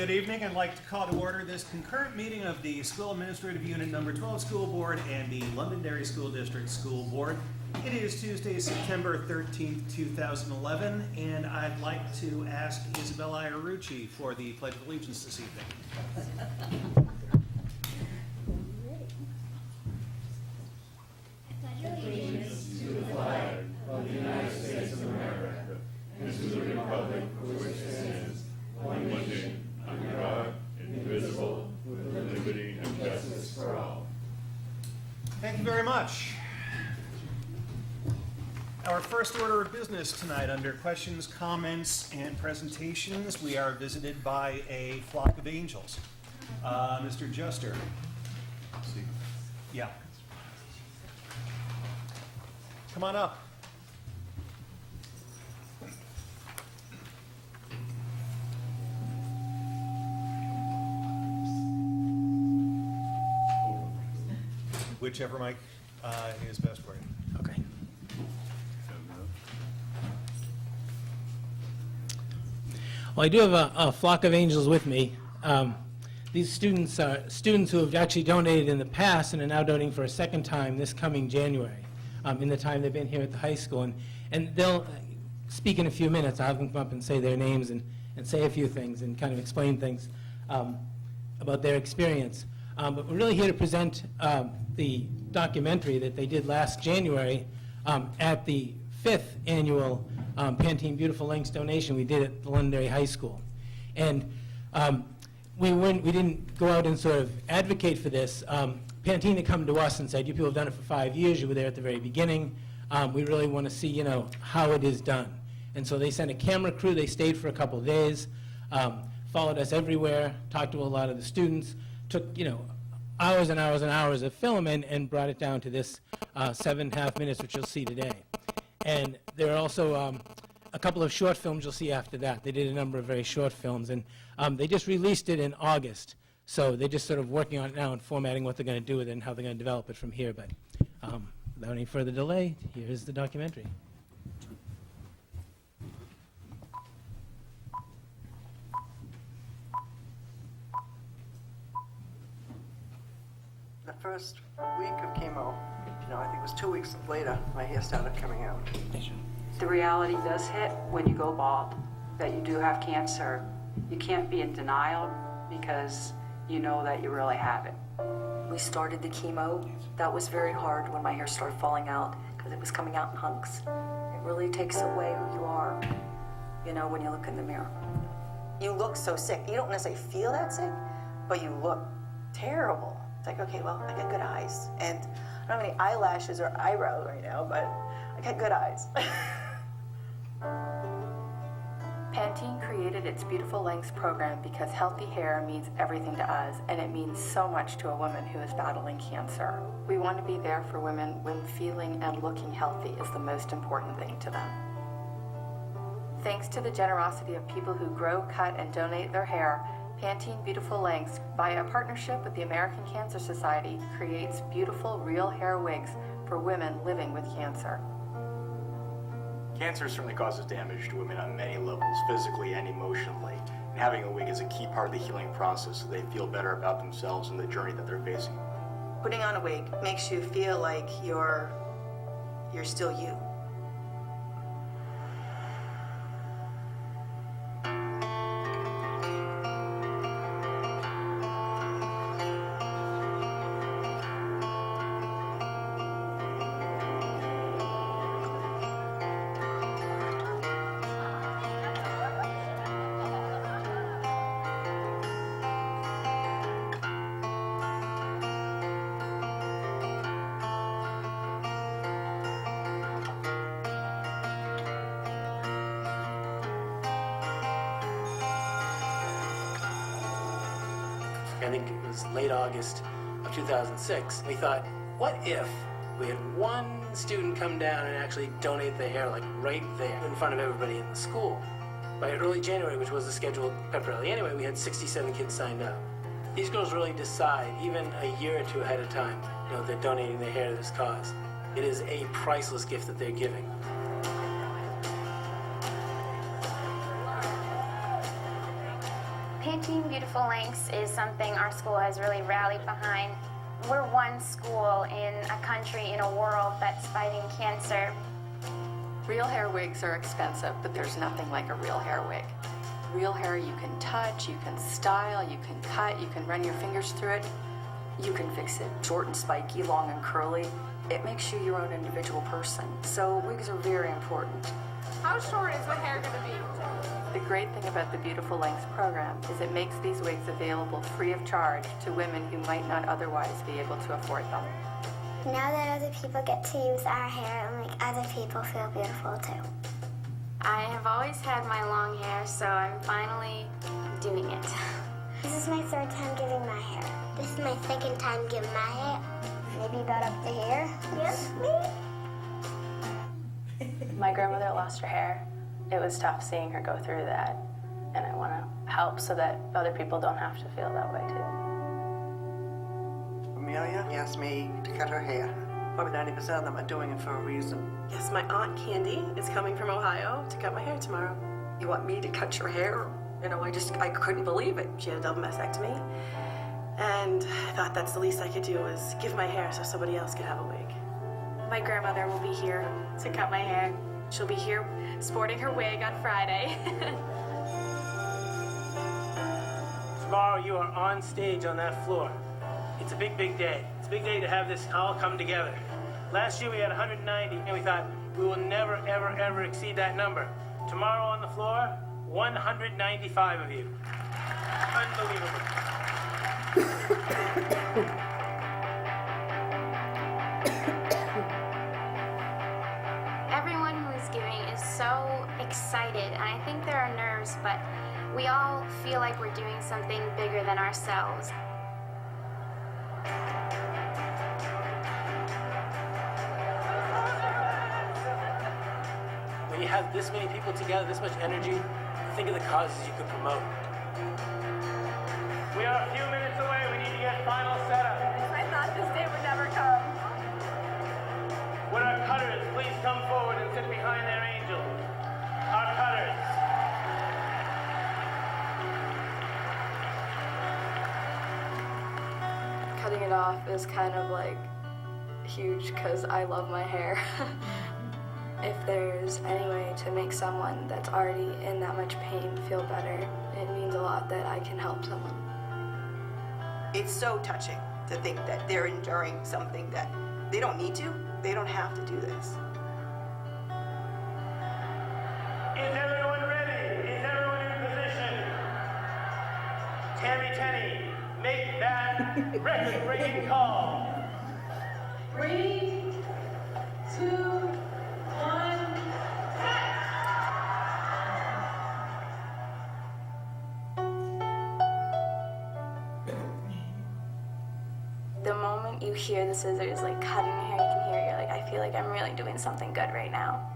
good evening. I'd like to call to order this concurrent meeting of the School Administrative Unit Number 12 School Board and the Londonderry School District School Board. It is Tuesday, September 13th, 2011, and I'd like to ask Isabella Iarrucci for the Pledge of Allegiance this evening. Allegiance to the flag of the United States of America and to the republic for which it stands, one nation, under God, indivisible, with liberty and justice for all. Thank you very much. Our first order of business tonight, under questions, comments, and presentations, we are visited by a flock of angels. Mr. Juster. Yeah. Come on up. Whichever mic is best for you. Okay. Well, I do have a flock of angels with me. These students are students who have actually donated in the past and are now donating for a second time this coming January, in the time they've been here at the high school. And they'll speak in a few minutes. I'll have them come up and say their names and say a few things and kind of explain things about their experience. But we're really here to present the documentary that they did last January at the 5th annual Pantene Beautiful Lengths donation we did at the Londonderry High School. And we didn't go out and sort of advocate for this. Pantene had come to us and said, you people have done it for 5 years, you were there at the very beginning. We really want to see, how it is done. And so they sent a camera crew, they stayed for a couple of days, followed us everywhere, talked to a lot of the students, took, hours and hours and hours of film and brought it down to this 7.5 minutes, which you'll see today. And there are also a couple of short films you'll see after that. They did a number of very short films, and they just released it in August. So they're just sort of working on it now and formatting what they're going to do with it and how they're going to develop it from here. But without any further delay, here's the documentary. The first week of chemo, I think it was 2 weeks later, my hair started coming out. The reality does hit when you go bald, that you do have cancer. You can't be in denial because you know that you really have it. We started the chemo. That was very hard when my hair started falling out because it was coming out in hunks. It really takes away who you are, when you look in the mirror. You look so sick. You don't necessarily feel that sick, but you look terrible. It's like, okay, well, I got good eyes. And I don't have any eyelashes or eyebrows right now, but I got good eyes. Pantene created its Beautiful Lengths program because healthy hair means everything to us, and it means so much to a woman who is battling cancer. We want to be there for women when feeling and looking healthy is the most important thing to them. Thanks to the generosity of people who grow, cut, and donate their hair, Pantene Beautiful Lengths, by a partnership with the American Cancer Society, creates beautiful real hair wigs for women living with cancer. Cancer certainly causes damage to women on many levels, physically and emotionally. And having a wig is a key part of the healing process so they feel better about themselves and the journey that they're facing. Putting on a wig makes you feel like you're still you. I think it was late August of 2006. We thought, what if we had one student come down and actually donate their hair, like right there in front of everybody in the school? By early January, which was the scheduled pep rally anyway, we had 67 kids signed up. These girls really decide, even a year or two ahead of time, they're donating their hair to this cause. It is a priceless gift that they're giving. Pantene Team Beautiful Lengths is something our school has really rallied behind. We're one school in a country, in a world that's fighting cancer. Real hair wigs are expensive, but there's nothing like a real hair wig. Real hair you can touch, you can style, you can cut, you can run your fingers through it. You can fix it short and spiky, long and curly. It makes you your own individual person. So wigs are very important. How short is the hair going to be? The great thing about the Beautiful Lengths program is it makes these wigs available free of charge to women who might not otherwise be able to afford them. Now that other people get to use our hair, it'll make other people feel beautiful too. I have always had my long hair, so I'm finally doing it. This is my third time giving my hair. This is my second time giving my hair. Maybe about up to here? Yes, me. My grandmother lost her hair. It was tough seeing her go through that, and I want to help so that other people don't have to feel that way too. Amelia asked me to cut her hair. Probably 90% of them are doing it for a reason. Yes, my Aunt Candy is coming from Ohio to cut my hair tomorrow. You want me to cut your hair? You know, I couldn't believe it. She had a double mastectomy, and I thought that's the least I could do was give my hair so somebody else could have a wig. My grandmother will be here to cut my hair. She'll be here sporting her wig on Friday. Tomorrow you are on stage on that floor. It's a big, big day. It's a big day to have this all come together. Last year we had 190, and we thought we will never, ever, ever exceed that number. Tomorrow on the floor, 195 of you. Unbelievable. Everyone who is giving is so excited, and I think there are nerves, but we all feel like we're doing something bigger than ourselves. When you have this many people together, this much energy, think of the causes you could promote. We are a few minutes away. We need to get final setup. I thought this day would never come. Would our cutters please come forward and sit behind their angels? Our cutters. Cutting it off is kind of like huge because I love my hair. If there's any way to make someone that's already in that much pain feel better, it means a lot that I can help someone. It's so touching to think that they're enduring something that they don't need to, they don't have to do this. Is everyone ready? Is everyone in position? Tammy Tenney, make that record-breaking call. 3, 2, 1. The moment you hear the scissors like cutting your hair, you can hear you're like, I feel like I'm really doing something good right now.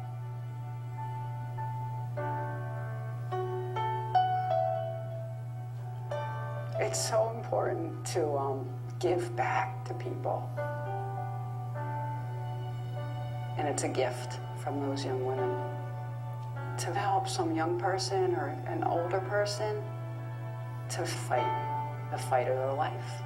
It's so important to give back to people. And it's a gift from those young women. To help some young person or an older person to fight the fight of their life.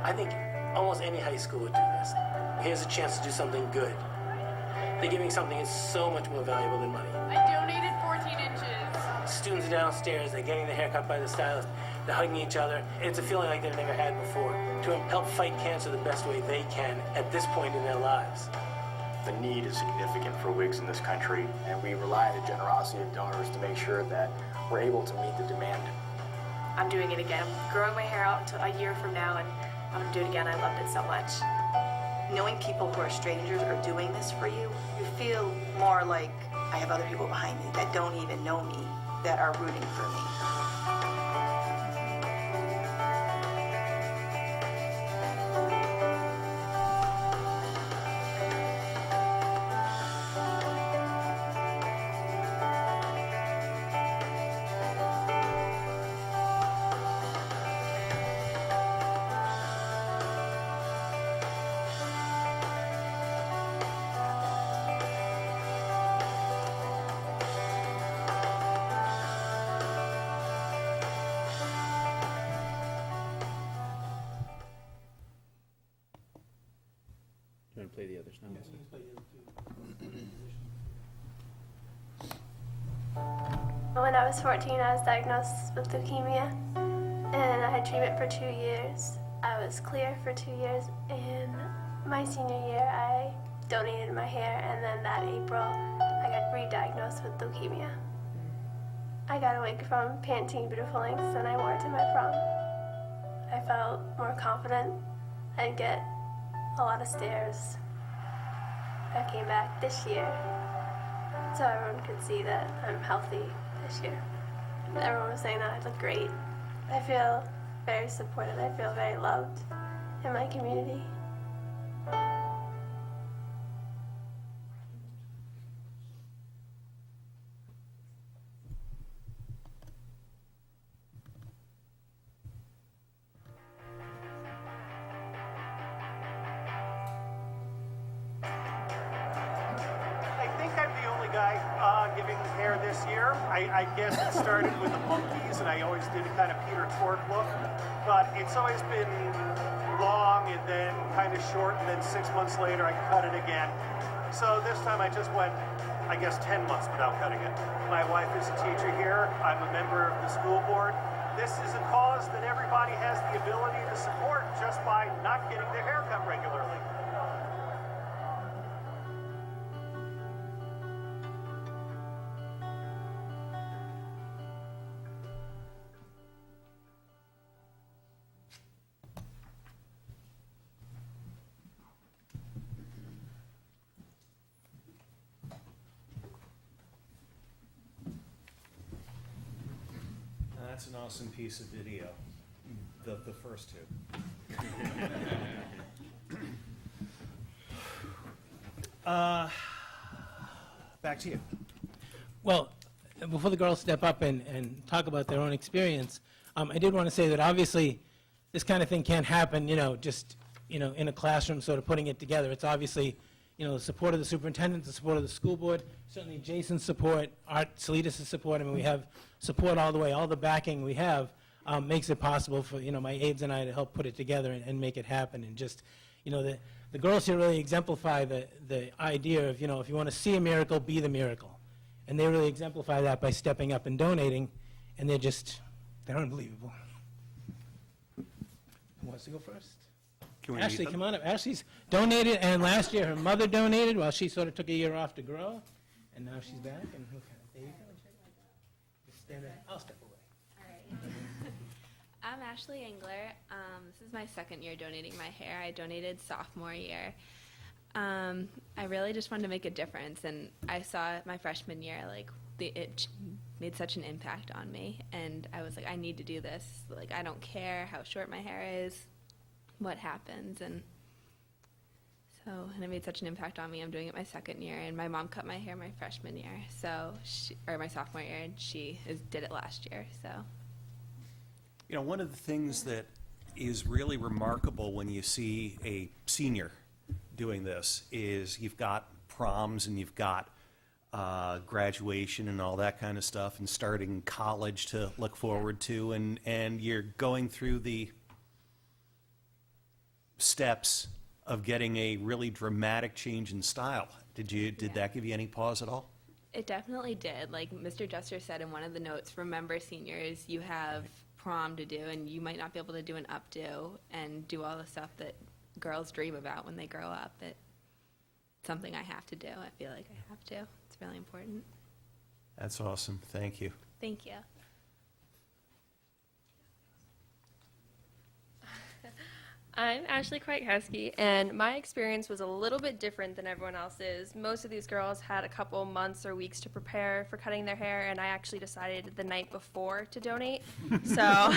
I think almost any high school would do this. Here's a chance to do something good. They're giving something that's so much more valuable than money. I donated 14 inches. Students are downstairs, they're getting their hair cut by the stylist, they're hugging each other. It's a feeling like they've never had before, to help fight cancer the best way they can at this point in their lives. The need is significant for wigs in this country, and we rely on the generosity of donors to make sure that we're able to meet the demand. I'm doing it again. I'm growing my hair out until a year from now, and I'm gonna do it again. I loved it so much. Knowing people who are strangers are doing this for you, you feel more like I have other people behind me that don't even know me, that are rooting for me. there's no music. When I was 14, I was diagnosed with leukemia, and I had treatment for 2 years. I was clear for 2 years. In my senior year, I donated my hair, and then that April, I got re-diagnosed with leukemia. I got a wig from Pantene Beautiful Lengths, and I wore it to my prom. I felt more confident. I'd get a lot of stares. I came back this year, so everyone could see that I'm healthy this year. Everyone was saying that I look great. I feel very supported. I feel very loved in my community. I think I'm the only guy giving hair this year. I guess it started with the monkeys, and I always did a kind of Peter Tork look, but it's always been long and then kind of short, and then 6 months later I cut it again. So this time I just went, I guess, 10 months without cutting it. My wife is a teacher here. I'm a member of the school board. This is a cause that everybody has the ability to support just by not getting their hair cut regularly. That's an awesome piece of video, the first two. Back to you. Well, before the girls step up and talk about their own experience, I did want to say that obviously this kind of thing can't happen, just, in a classroom sort of putting it together. It's obviously, the support of the superintendent, the support of the school board, certainly Jason's support, Art Salidas' support. I mean, we have support all the way. All the backing we have makes it possible for, my aides and I to help put it together and make it happen. And just, the girls here really exemplify the idea of, if you want to see a miracle, be the miracle. And they really exemplify that by stepping up and donating, and they're unbelievable. Who wants to go first? Ashley, come on up. Ashley's donated, and last year her mother donated while she sort of took a year off to grow, and now she's back. And there you go. Just stand there. I'll step away. All right. I'm Ashley Engler. This is my second year donating my hair. I donated sophomore year. I really just wanted to make a difference, and I saw it my freshman year, it made such an impact on me, and I was like, I need to do this. I don't care how short my hair is, what happens, and it made such an impact on me. I'm doing it my second year, and my mom cut my hair my freshman year, or my sophomore year, and she did it last year, so. One of the things that is really remarkable when you see a senior doing this is you've got proms and you've got graduation and all that kind of stuff, and starting college to look forward to, and you're going through the steps of getting a really dramatic change in style. Did that give you any pause at all? It definitely did. Like Mr. Jester said in one of the notes, remember seniors, you have prom to do, and you might not be able to do an updo and do all the stuff that girls dream about when they grow up. It's something I have to do. I feel like I have to. It's really important. That's awesome. Thank you. Thank you. I'm Ashley Kwiatkowski, and my experience was a little bit different than everyone else's. Most of these girls had a couple months or weeks to prepare for cutting their hair, and I actually decided the night before to donate. So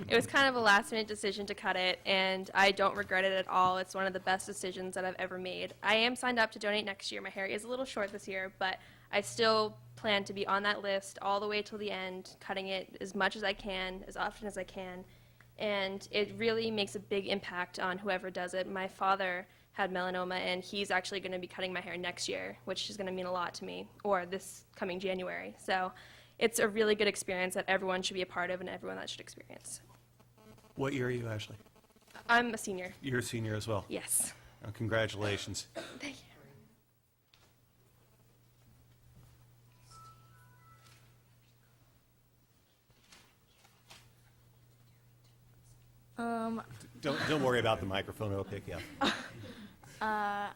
it was kind of a last-minute decision to cut it, and I don't regret it at all. It's one of the best decisions that I've ever made. I am signed up to donate next year. My hair is a little short this year, but I still plan to be on that list all the way till the end, cutting it as much as I can, as often as I can. And it really makes a big impact on whoever does it. My father had melanoma, and he's actually going to be cutting my hair next year, which is going to mean a lot to me, or this coming January. So it's a really good experience that everyone should be a part of and everyone that should experience. What year are you, Ashley? I'm a senior. You're a senior as well? Yes. Congratulations. Thank you. Don't worry about the microphone, it'll pick you up. Hi,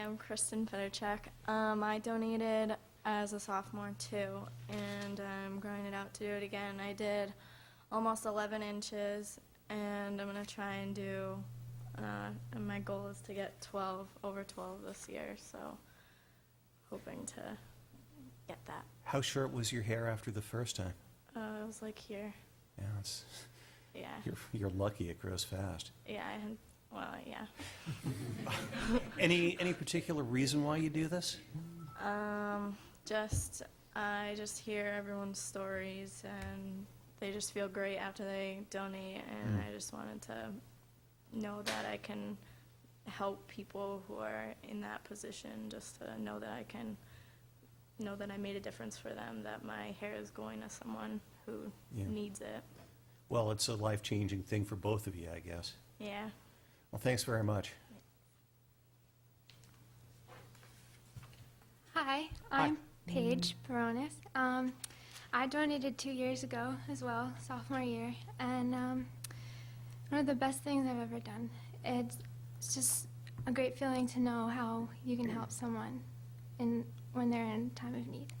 I'm Kristen Federchek. I donated as a sophomore too, and I'm grinding it out to do it again. I did almost 11 inches, and I'm going to try and do, and my goal is to get 12, over 12 this year, so hoping to get that. How short was your hair after the first time? It was like here. Yeah, it's, Yeah. you're lucky it grows fast. Yeah, well, yeah. Any particular reason why you do this? I just hear everyone's stories, and they just feel great after they donate, and I just wanted to know that I can help people who are in that position, just to know that I can know that I made a difference for them, that my hair is going to someone who needs it. Well, it's a life-changing thing for both of you, I guess. Yeah. Well, thanks very much. Hi, I'm Paige Baronis. I donated 2 years ago as well, sophomore year, and one of the best things I've ever done. It's just a great feeling to know how you can help someone when they're in time of need.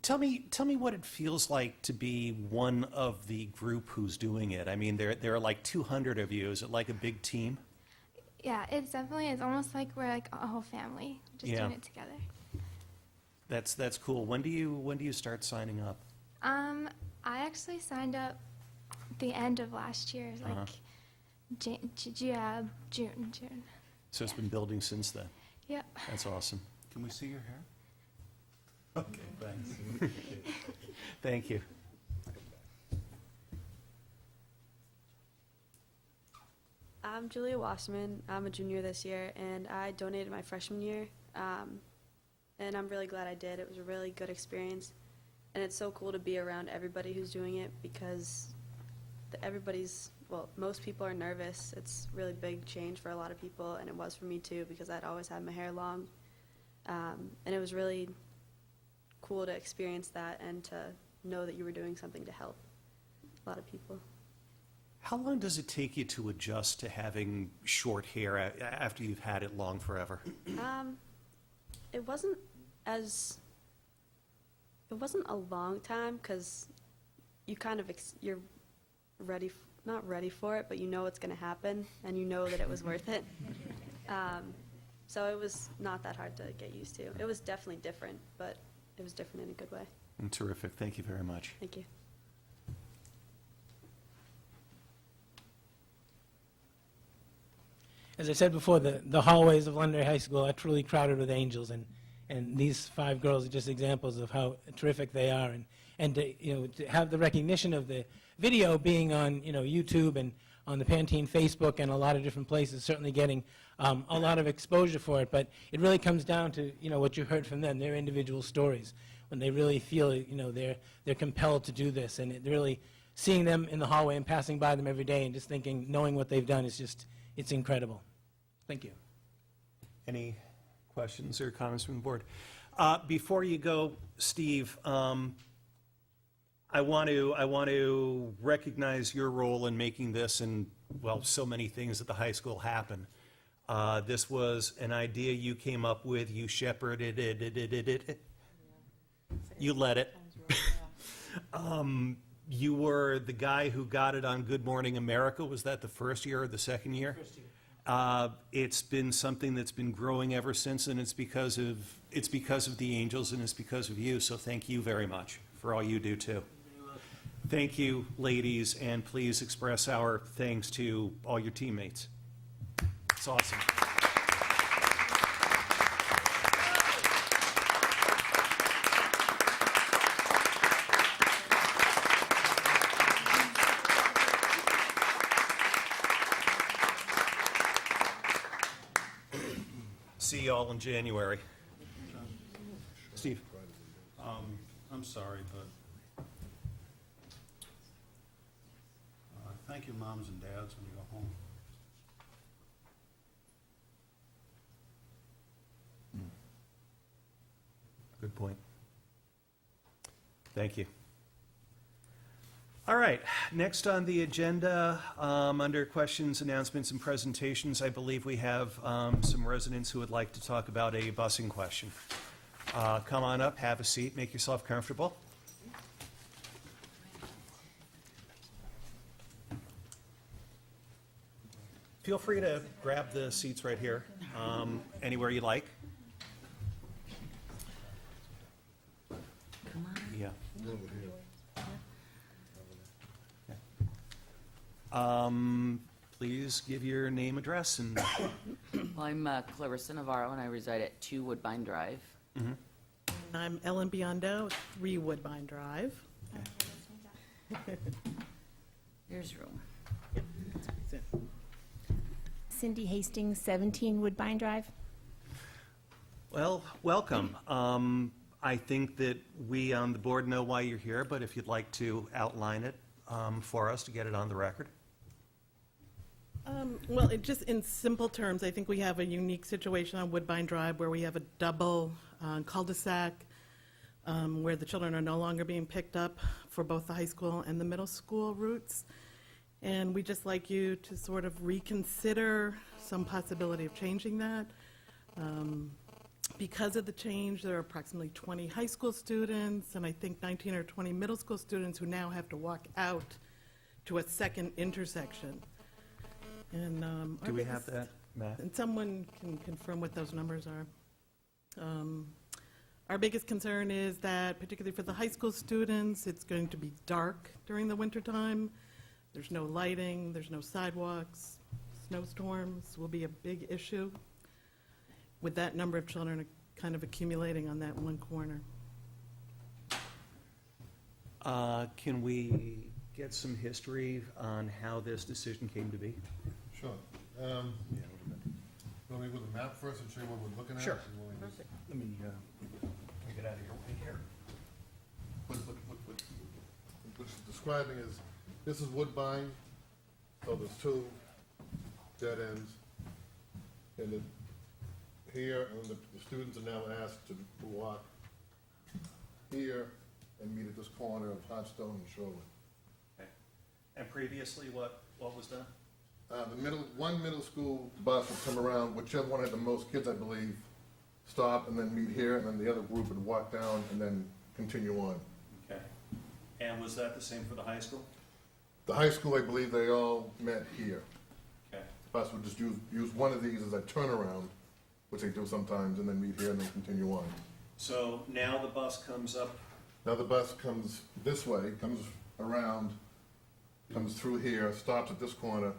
Tell me what it feels like to be one of the group who's doing it. I mean, there are like 200 of you. Is it like a big team? Yeah, it's almost like we're like a whole family, just doing it together. That's cool. When do you start signing up? I actually signed up the end of last year, like June. So it's been building since then. Yep. That's awesome. Can we see your hair? Okay, thanks. Thank you. I'm Julia Wasserman. I'm a junior this year, and I donated my freshman year. And I'm really glad I did. It was a really good experience. And it's so cool to be around everybody who's doing it because most people are nervous. It's a really big change for a lot of people, and it was for me too because I'd always had my hair long. And it was really cool to experience that and to know that you were doing something to help a lot of people. How long does it take you to adjust to having short hair after you've had it long forever? It wasn't a long time because you kind of you're ready, not ready for it, but you know it's going to happen and you know that it was worth it. So it was not that hard to get used to. It was definitely different, but it was different in a good way. Terrific. Thank you very much. Thank you. As I said before, the hallways of Londonderry High School are truly crowded with angels, and these 5 girls are just examples of how terrific they are. And to have the recognition of the video being on YouTube and on the Pantene Facebook and a lot of different places, certainly getting a lot of exposure for it. But it really comes down to what you heard from them, their individual stories, when they really feel they're compelled to do this, and it really seeing them in the hallway and passing by them every day and just thinking, knowing what they've done is just, it's incredible. Thank you. Any questions or comments from the board? Before you go, Steve, I want to recognize your role in making this and, well, so many things at the high school happen. This was an idea you came up with, you shepherded it. You led it. You were the guy who got it on Good Morning America. Was that the first year or the second year? First year. It's been something that's been growing ever since, and it's because of the angels, and it's because of you. So thank you very much for all you do too. Thank you, ladies, and please express our thanks to all your teammates. It's awesome. See you all in January. Steve. I'm sorry, but thank you, moms and dads, when you go home. Thank you. All right, next on the agenda, under questions, announcements, and presentations, I believe we have some residents who would like to talk about a busing question. Come on up, have a seat, make yourself comfortable. Feel free to grab the seats right here, anywhere you like. Yeah. Please give your name, address, and... Well, I'm Clarissa Navarro, and I reside at 2 Woodbine Drive. Mhm. I'm Ellen Biondo, 3 Woodbine Drive. There's room. Cindy Hastings, 17 Woodbine Drive. Well, welcome. I think that we on the board know why you're here, but if you'd like to outline it for us to get it on the record. Well, just in simple terms, I think we have a unique situation on Woodbine Drive where we have a double cul-de-sac where the children are no longer being picked up for both the high school and the middle school routes. And we'd just like you to sort of reconsider some possibility of changing that. Because of the change, there are approximately 20 high school students and I think 19 or 20 middle school students who now have to walk out to a second intersection. And Do we have that, Matt? and someone can confirm what those numbers are. Our biggest concern is that, particularly for the high school students, it's going to be dark during the wintertime. There's no lighting, there's no sidewalks. Snowstorms will be a big issue with that number of children kind of accumulating on that one corner. Can we get some history on how this decision came to be? Sure. Want me with a map first and show you what we're looking at? Sure. And when we just- Let me get out of your way here. What she's describing is, this is Woodbine, so there's 2 dead ends. And here, and the students are now asked to walk here and meet at this corner of Hotstone and Sherwood. Okay. And previously, what was done? One middle school bus would come around, whichever one had the most kids, I believe, stop and then meet here, and then the other group would walk down and then continue on. Okay. And was that the same for the high school? The high school, I believe they all met here. Okay. The bus would just use one of these as a turnaround, which they do sometimes, and then meet here and then continue on. So now the bus comes up. Now the bus comes this way, comes around, comes through here, stops at this corner,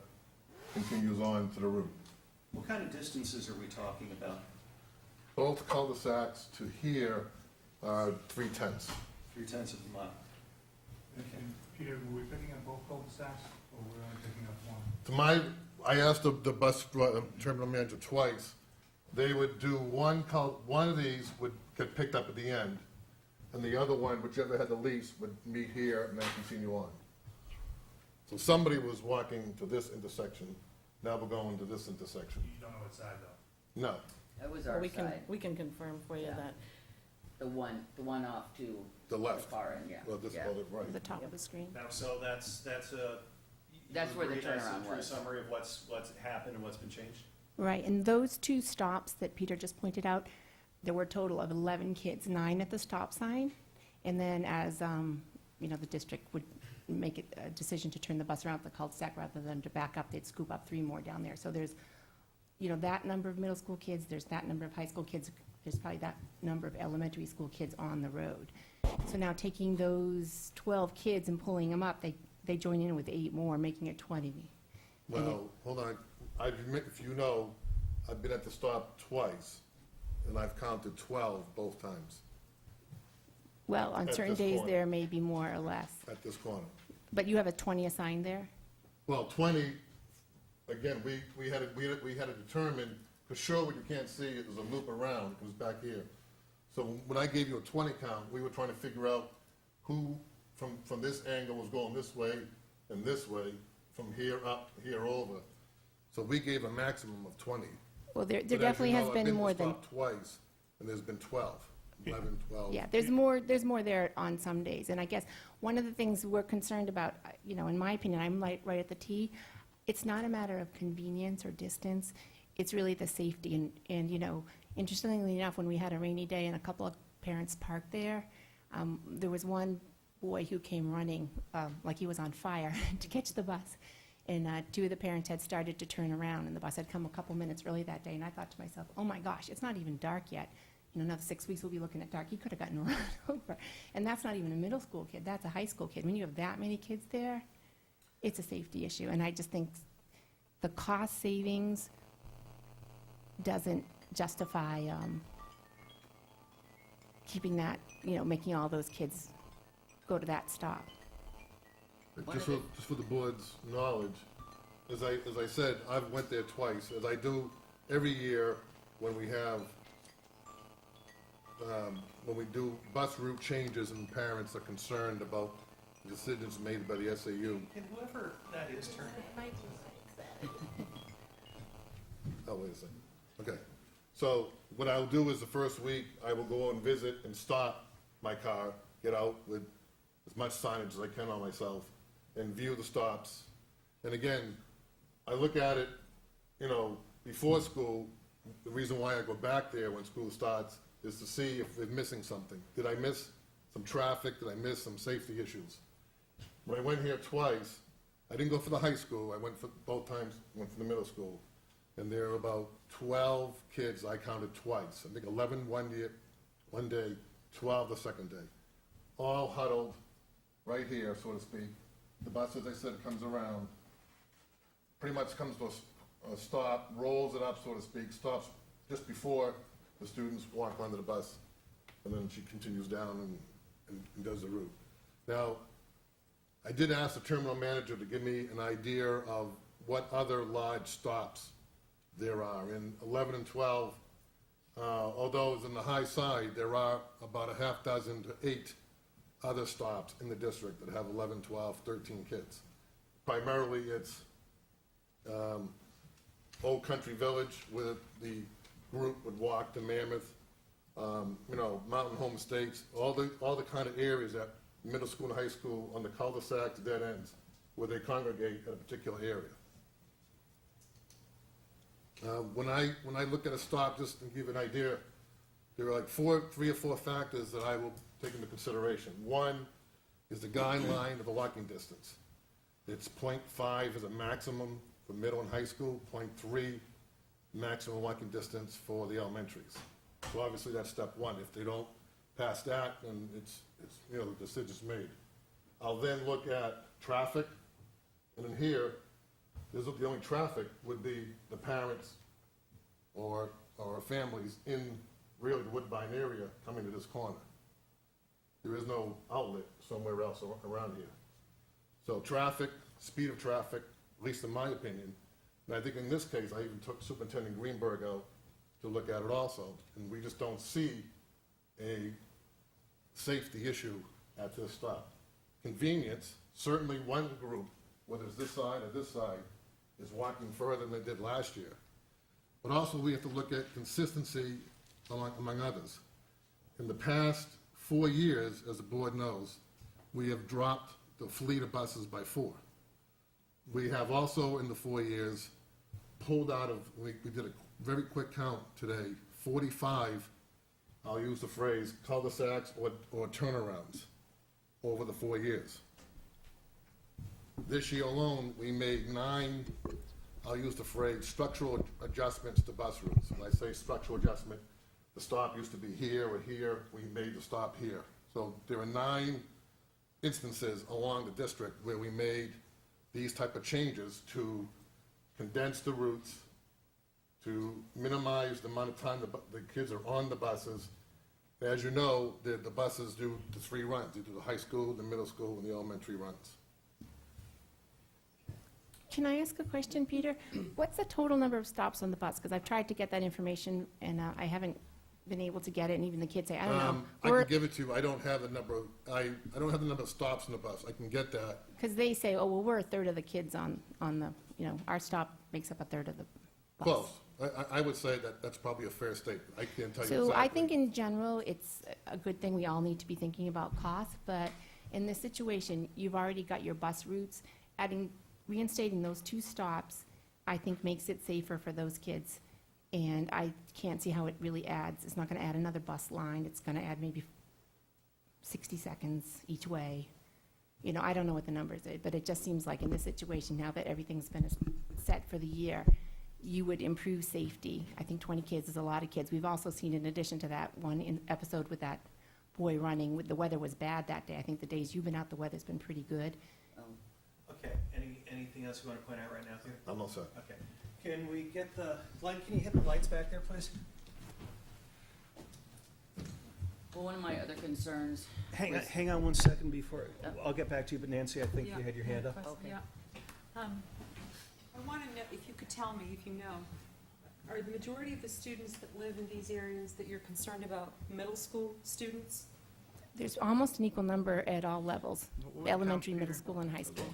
continues on to the route. What kind of distances are we talking about? Both cul-de-sacs to here are 3/10. 3/10 of a mile. And Peter, were we picking up both cul-de-sacs, or were we only picking up one? To my, I asked the bus terminal manager twice. They would do one of these would get picked up at the end, and the other one, whichever had the least, would meet here and then continue on. So somebody was walking to this intersection, now we're going to this intersection. You don't know what side, though? No. That was our We side. can confirm for you Yeah. that. The one off to The left. far end, yeah. Well, this Yeah. called it right. The top of the screen. So that's a. That's where the turnaround True was. summary of what's happened and what's been changed. Right, and those 2 stops that Peter just pointed out, there were a total of 11 kids, 9 at the stop sign. And then as, the district would make a decision to turn the bus around at the cul-de-sac rather than to back up, they'd scoop up 3 more down there. So there's, that number of middle school kids, there's that number of high school kids, there's probably that number of elementary school kids on the road. So now taking those 12 kids and pulling them up, they join in with 8 more, making it 20. Well, hold on, if you know, I've been at the stop twice, and I've counted 12 both times. Well, on At certain this days, corner. there may be more or less. At this corner. But you have a 20 assigned there? Well, 20, again, we had to determine, because Sherwood you can't see, it was a loop around, it was back here. So when I gave you a 20 count, we were trying to figure out who from this angle was going this way and this way, from here up, here over. So we gave a maximum of 20. Well, there But as you definitely has know, been more I've been than, to stop twice, and there's been 12. 11, 12. Yeah, there's more there on some days. And I guess one of the things we're concerned about, in my opinion, I'm right at the T, it's not a matter of convenience or distance, it's really the safety. And interestingly enough, when we had a rainy day and a couple of parents parked there, there was one boy who came running like he was on fire to catch the bus. And two of the parents had started to turn around, and the bus had come a couple minutes early that day. And I thought to myself, oh my gosh, it's not even dark yet. Another 6 weeks we'll be looking at dark. He could have gotten run over. And that's not even a middle school kid, that's a high school kid. When you have that many kids there, it's a safety issue. And I just think the cost savings doesn't justify keeping that, making all those kids go to that stop. Just for the board's knowledge, as I said, I've went there twice, as I do every year when we have, when we do bus route changes and parents are concerned about decisions made by the SAU. Can whoever that is turn? Oh, wait a second. Okay. So what I'll do is the first week, I will go and visit and stop my car, get out with as much signage as I can on myself, and view the stops. And again, I look at it, before school. The reason why I go back there when school starts is to see if we're missing something. Did I miss some traffic? Did I miss some safety issues? When I went here twice, I didn't go for the high school. I went for both times, went for the middle school. And there were about 12 kids I counted twice. I think 11 one day, 12 the second day. All huddled right here, so to speak. The bus, as I said, comes around, pretty much comes to a stop, rolls it up, so to speak, stops just before the students walk onto the bus, and then she continues down and does the route. Now, I did ask the terminal manager to give me an idea of what other large stops there are. In 11 and 12, although it's in the high side, there are about a half dozen to 8 other stops in the district that have 11, 12, 13 kids. Primarily, it's Old Country Village, where the group would walk to Mammoth, Mountain Home Estates, all the kind of areas that middle school and high school on the cul-de-sacs, dead ends, where they congregate at a particular area. When I look at a stop, just to give you an idea, there are like 3 or 4 factors that I will take into consideration. One is the guideline of the walking distance. It's 0.5 as a maximum for middle and high school, 0.3 maximum walking distance for the elementaries. So obviously that's step one. If they don't pass that, then it's the decision's made. I'll then look at traffic, and in here, the only traffic would be the parents or families in really the Woodbine area coming to this corner. There is no outlet somewhere else around here. So traffic, speed of traffic, at least in my opinion, and I think in this case, I even took Superintendent Greenberg out to look at it also, and we just don't see a safety issue at this stop. Convenience, certainly one group, whether it's this side or this side, is walking further than they did last year. But also we have to look at consistency among others. In the past 4 years, as the board knows, we have dropped the fleet of buses by 4. We have also, in the 4 years, pulled out of, we did a very quick count today, 45, I'll use the phrase, cul-de-sacs or turnarounds over the 4 years. This year alone, we made 9, I'll use the phrase, structural adjustments to bus routes. When I say structural adjustment, the stop used to be here or here, we made the stop here. So there are 9 instances along the district where we made these type of changes to condense the routes, to minimize the amount of time the kids are on the buses. As you know, the buses do the 3 runs. They do the high school, the middle school, and the elementary runs. Can I ask a question, Peter? What's the total number of stops on the bus? Because I've tried to get that information, and I haven't been able to get it, and even the kids say, I don't know. I can give it to you. I don't have the number of stops on the bus. I can get that. Because they say, oh, well, we're a third of the kids on the, our stop makes up a third of the bus. Close. I would say that that's probably a fair statement. I can't tell you So exactly. I think in general, it's a good thing. We all need to be thinking about cost, but in this situation, you've already got your bus routes. Reinstating those 2 stops, I think makes it safer for those kids. And I can't see how it really adds. It's not going to add another bus line. It's going to add maybe 60 seconds each way. You know, I don't know what the numbers are, but it just seems like in this situation, now that everything's been set for the year, you would improve safety. I think 20 kids is a lot of kids. We've also seen, in addition to that one episode with that boy running, the weather was bad that day. I think the days you've been out, the weather's been pretty good. Okay, anything else you want to point out right now here? I'm all set. Okay. Can we get Glenn, can you hit the lights back there, please? Well, one of my other concerns. Hang on 1 second before, I'll get back to you, but Nancy, I think you had your hand up. Okay. Yeah. I want to know, if you could tell me, if you know, are the majority of the students that live in these areas that you're concerned about middle school students? There's almost an equal number at all levels, elementary, middle school, and high school.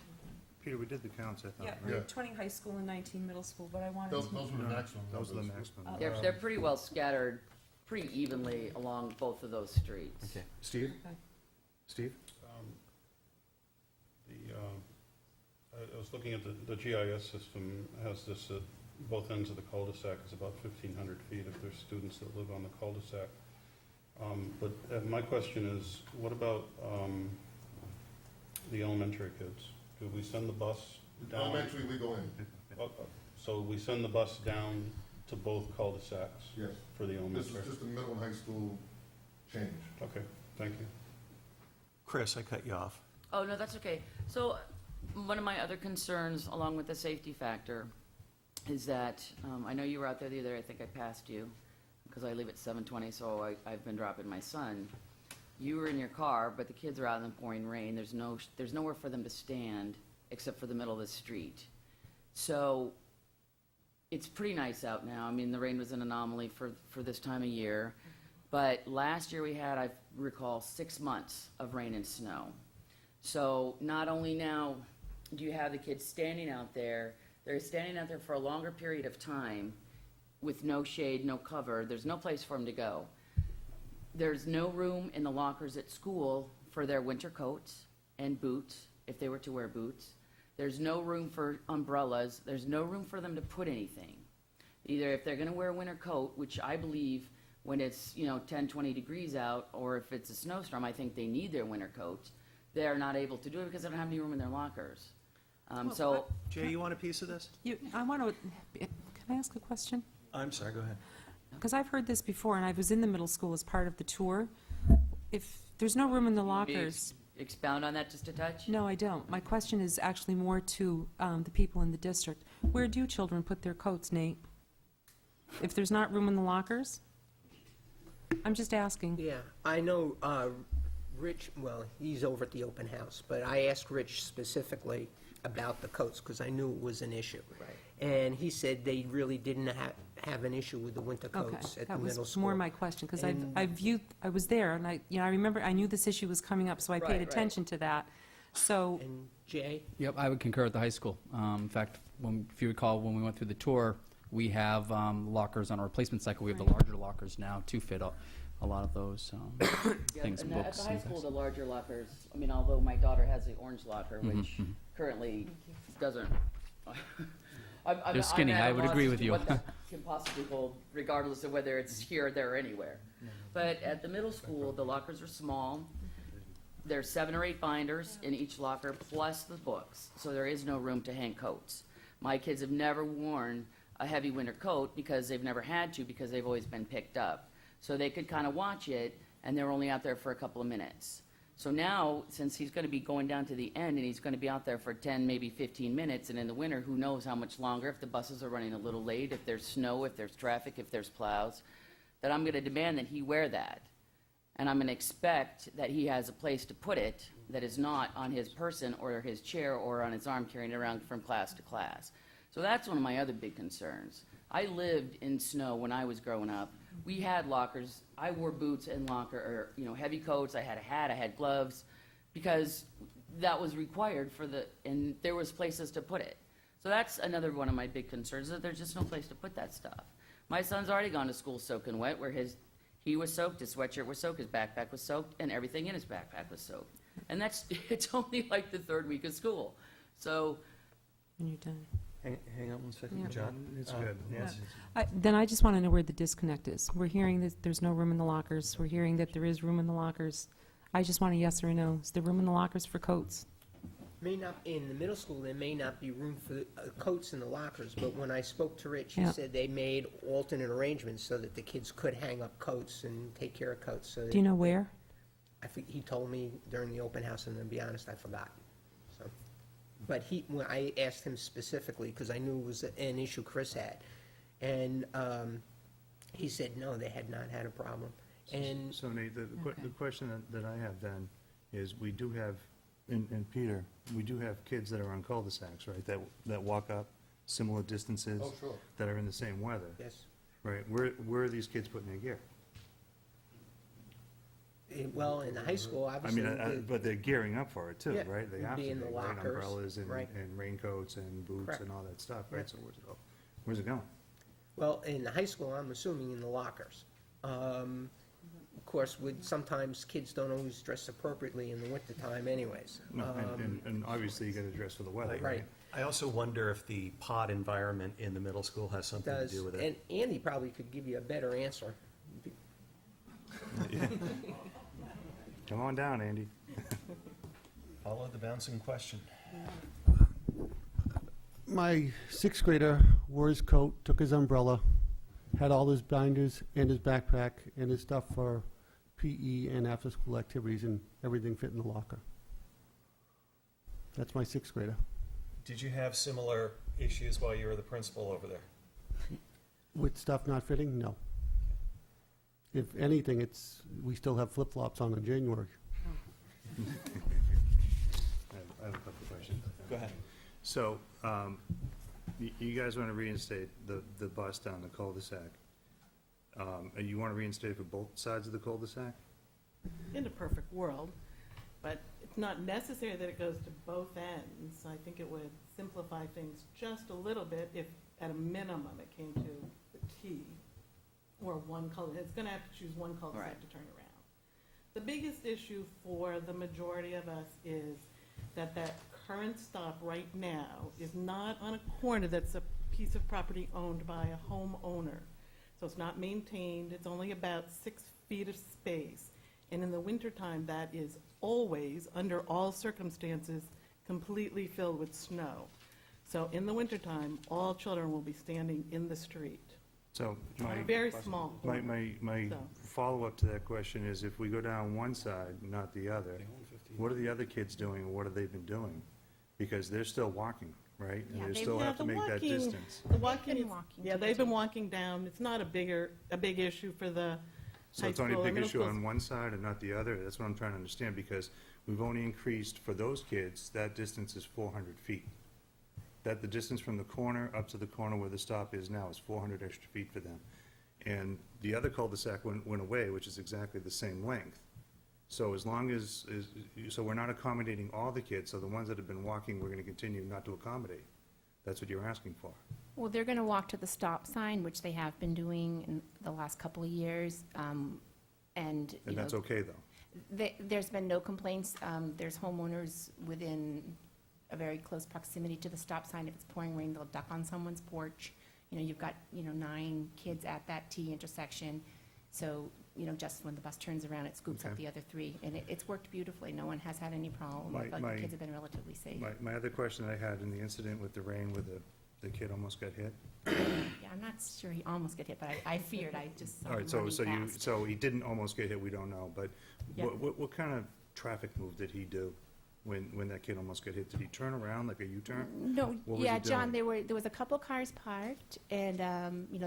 Peter, we did the counts, I thought. Yeah, right? 20 high school and 19 middle school, but I wanted Those to... were the maximum. Those are the numbers. maximum. They're pretty well scattered, pretty evenly along both of those streets. Okay. Steve? Okay. Steve? I was looking at the GIS system, has this at both ends of the cul-de-sac is about 1,500 feet if there's students that live on the cul-de-sac. But my question is, what about the elementary kids? Do we send the bus down? Elementary, we go in. So we send the bus down to both cul-de-sacs? Yes. For the This elementary? is just a middle and high school change. Okay, thank you. Chris, I cut you off. Oh, no, that's okay. So one of my other concerns, along with the safety factor, is that, I know you were out there the other day, I think I passed you, because I leave at 7:20, so I've been dropping my son. You were in your car, but the kids are out in the pouring rain. There's nowhere for them to stand except for the middle of the street. So it's pretty nice out now. I mean, the rain was an anomaly for this time of year. But last year we had, I recall, 6 months of rain and snow. So not only now do you have the kids standing out there, they're standing out there for a longer period of time with no shade, no cover. There's no place for them to go. There's no room in the lockers at school for their winter coats and boots, if they were to wear boots. There's no room for umbrellas. There's no room for them to put anything. Either if they're going to wear a winter coat, which I believe when it's 10, 20 degrees out, or if it's a snowstorm, I think they need their winter coats. They're not able to do it because they don't have any room in their lockers. Jay, you want a piece of this? I want to... Can I ask a question? I'm sorry, go ahead. Because I've heard this before, and I was in the middle school as part of the tour. If there's no room in the lockers... Expound on that just a touch? No, I don't. My question is actually more to the people in the district. Where do children put their coats, Nate? If there's not room in the lockers? I'm just asking. Yeah, I know Rich, well, he's over at the open house, but I asked Rich specifically about the coats because I knew it was an issue. Right. And he said they really didn't have an issue with the winter coats at the middle school. That was more my question, because I was there, and I remember, I knew this issue was coming up, so I paid attention to that. So. And Jay? Yep, I would concur at the high school. In fact, if you recall, when we went through the tour, we have lockers on our replacement cycle. We have the larger lockers now to fit a lot of those things, and books. At the high school, the larger lockers, I mean, although my daughter has the orange locker, which currently doesn't. They're skinny, I would agree with you. What that can possibly hold, regardless of whether it's here, there, or anywhere. But at the middle school, the lockers are small. There's 7 or 8 binders in each locker, plus the books, so there is no room to hang coats. My kids have never worn a heavy winter coat because they've never had to, because they've always been picked up. So they could kind of watch it, and they're only out there for a couple of minutes. So now, since he's going to be going down to the end, and he's going to be out there for 10, maybe 15 minutes, and in the winter, who knows how much longer, if the buses are running a little late, if there's snow, if there's traffic, if there's plows, that I'm going to demand that he wear that. And I'm going to expect that he has a place to put it that is not on his person or his chair or on his arm carrying it around from class to class. So that's one of my other big concerns. I lived in snow when I was growing up. We had lockers. I wore boots and heavy coats. I had a hat. I had gloves, because that was required and there was places to put it. So that's another one of my big concerns, that there's just no place to put that stuff. My son's already gone to school soaking wet, where he was soaked, his sweatshirt was soaked, his backpack was soaked, and everything in his backpack was soaked. And it's only like the third week of school. So, And you're done. Hang on one second, Yeah. John. It's good. Yes. Then I just want to know where the disconnect is. We're hearing that there's no room in the lockers. We're hearing that there is room in the lockers. I just want a yes or a no. Is there room in the lockers for coats? May not, in the middle school, there may not be room for coats in the lockers, but when I spoke to Rich, he Yeah. said they made alternate arrangements so that the kids could hang up coats and take care of coats. So Do you know where? he told me during the open house, and to be honest, I forgot. So, but when I asked him specifically, because I knew it was an issue Chris had, and he said, no, they had not had a problem. And So Nate, the question that I have then is, we do have, and Peter, we do have kids that are on cul-de-sacs, right, that walk up similar distances? Oh, sure. That are in the same weather? Yes. Right, where are these kids putting their gear? Well, in the high school, I obviously. mean, but they're gearing up for it too, Yeah, right? They have be to in the right? lockers, Umbrellas and right. raincoats and boots Correct. and all that stuff, Yeah. right? So where's it going? Well, in the high school, I'm assuming in the lockers. Of course, sometimes kids don't always dress appropriately in the wintertime anyways. No, and obviously you gotta dress for the weather, Right. right? I also wonder if the pod environment in the middle school has something to do with it. And Andy probably could give you a better answer. Come on down, Andy. Follow the bouncing question. My sixth grader wore his coat, took his umbrella, had all his binders and his backpack and his stuff for PE and after-school activities, and everything fit in the locker. That's my sixth grader. Did you have similar issues while you were the principal over there? With stuff not fitting, no. If anything, we still have flip-flops on in January. I have a couple of questions. Go ahead. So, you guys want to reinstate the bus down the cul-de-sac. And you want to reinstate it for both sides of the cul-de-sac? In a perfect world, but it's not necessary that it goes to both ends. I think it would simplify things just a little bit if, at a minimum, it came to the T, or one cul-de-sac. It's gonna have to choose one cul-de-sac Right. to turn around. The biggest issue for the majority of us is that current stop right now is not on a corner that's a piece of property owned by a homeowner. So it's not maintained, it's only about 6 feet of space. And in the wintertime, that is always, under all circumstances, completely filled with snow. So in the wintertime, all children will be standing in the street. So On a very small corner. my So- follow-up to that question is, if we go down one side, not the other, what are the other kids doing, and what have they been doing? Because they're still walking, right? And they still have to make that distance. The walking been is, walking yeah, to they've the been walking down. It's not a big issue for the So high it's only a school or big middle issue school. on one side and not the other? That's what I'm trying to understand, because we've only increased, for those kids, that distance is 400 feet. That the distance from the corner up to the corner where the stop is now is 400 extra feet for them. And the other cul-de-sac went away, which is exactly the same length. So as long as, so we're not accommodating all the kids, so the ones that have been walking, we're gonna continue not to accommodate. That's what you're asking for. Well, they're going to walk to the stop sign, which they have been doing in the last couple of years, and, you And know, that's okay, though? There's been no complaints. There's homeowners within a very close proximity to the stop sign. If it's pouring rain, they'll duck on someone's porch. You know, you've got, 9 kids at that T intersection. So, just when the bus turns around, it scoops up Okay. the other 3. And it's worked beautifully. No one has had any problem. The kids have been relatively safe. My other question that I had in the incident with the rain, where the kid almost got hit. Yeah, I'm not sure he almost got hit, but I feared. I just saw All him right, running fast. so he didn't almost get hit, we don't know, but Yeah. what kind of traffic move did he do when that kid almost got hit? Did he turn around like a U-turn? No, What was yeah, he John, doing? there was a couple cars parked, and,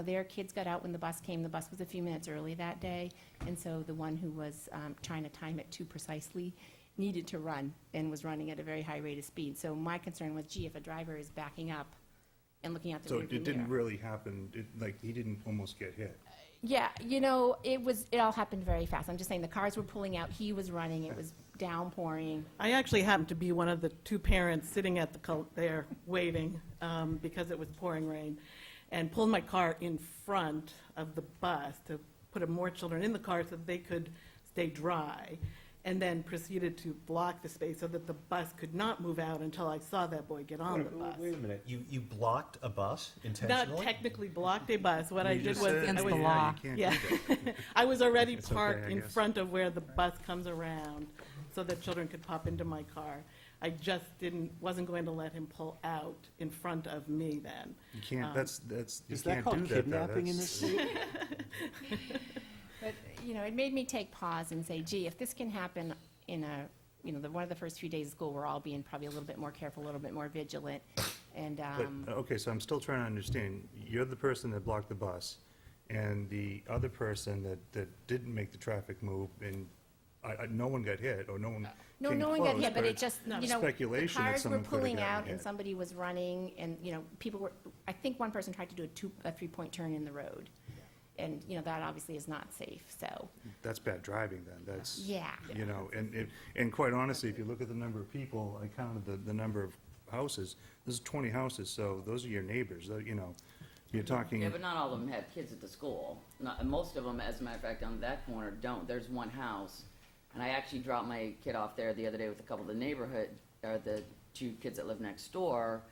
their kids got out when the bus came. The bus was a few minutes early that day, and so the one who was trying to time it too precisely needed to run, and was running at a very high rate of speed. So my concern was, gee, if a driver is backing up and looking out the So rearview it didn't mirror. really happen, he didn't almost get hit? Yeah, it all happened very fast. I'm just saying, the cars were pulling out, he was running, it was downpouring. I actually happened to be one of the two parents sitting at the cult there waiting because it was pouring rain, and pulled my car in front of the bus to put more children in the car so that they could stay dry, and then proceeded to block the space so that the bus could not move out until I saw that boy get on the bus. Wait a minute, you blocked a bus intentionally? Not technically blocked a bus. What I You did just was said- I Against was the law. You can't yeah. do that. I was already It's okay, parked I in guess. front of where the bus comes around so that children could pop into my car. I just wasn't going to let him pull out in front of me then. You can't, you Is that can't called do that, though. kidnapping in this That's- state? But, it made me take pause and say, gee, if this can happen in one of the first few days of school, we're all being probably a little bit more careful, a little bit more vigilant, and, But, okay, so I'm still trying to understand. You're the person that blocked the bus, and the other person that didn't make the traffic move, and no one got hit, or no one no came one got close, hit, but it just, the speculation that cars were someone could have pulling gotten out and hit. somebody was running, and, people were, I think one person tried to do a three-point turn in the road. And, that obviously is not safe, so. That's bad driving then, that's. Yeah. And quite honestly, if you look at the number of people, I counted the number of houses, there's 20 houses, so those are your neighbors, you're talking. Yeah, but not all of them have kids at the school. Most of them, as a matter of fact, on that corner don't. There's one house, and I actually dropped my kid off there the other day with a couple of the two kids that live next door.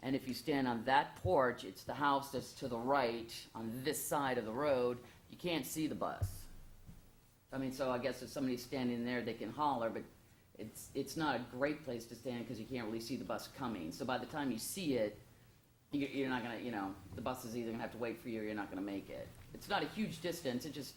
And if you stand on that porch, it's the house that's to the right on this side of the road. You can't see the bus. I mean, so I guess if somebody's standing there, they can holler, but it's not a great place to stand because you can't really see the bus coming. So by the time you see it, you're not gonna, the bus is either gonna have to wait for you or you're not gonna make it. It's not a huge distance. It just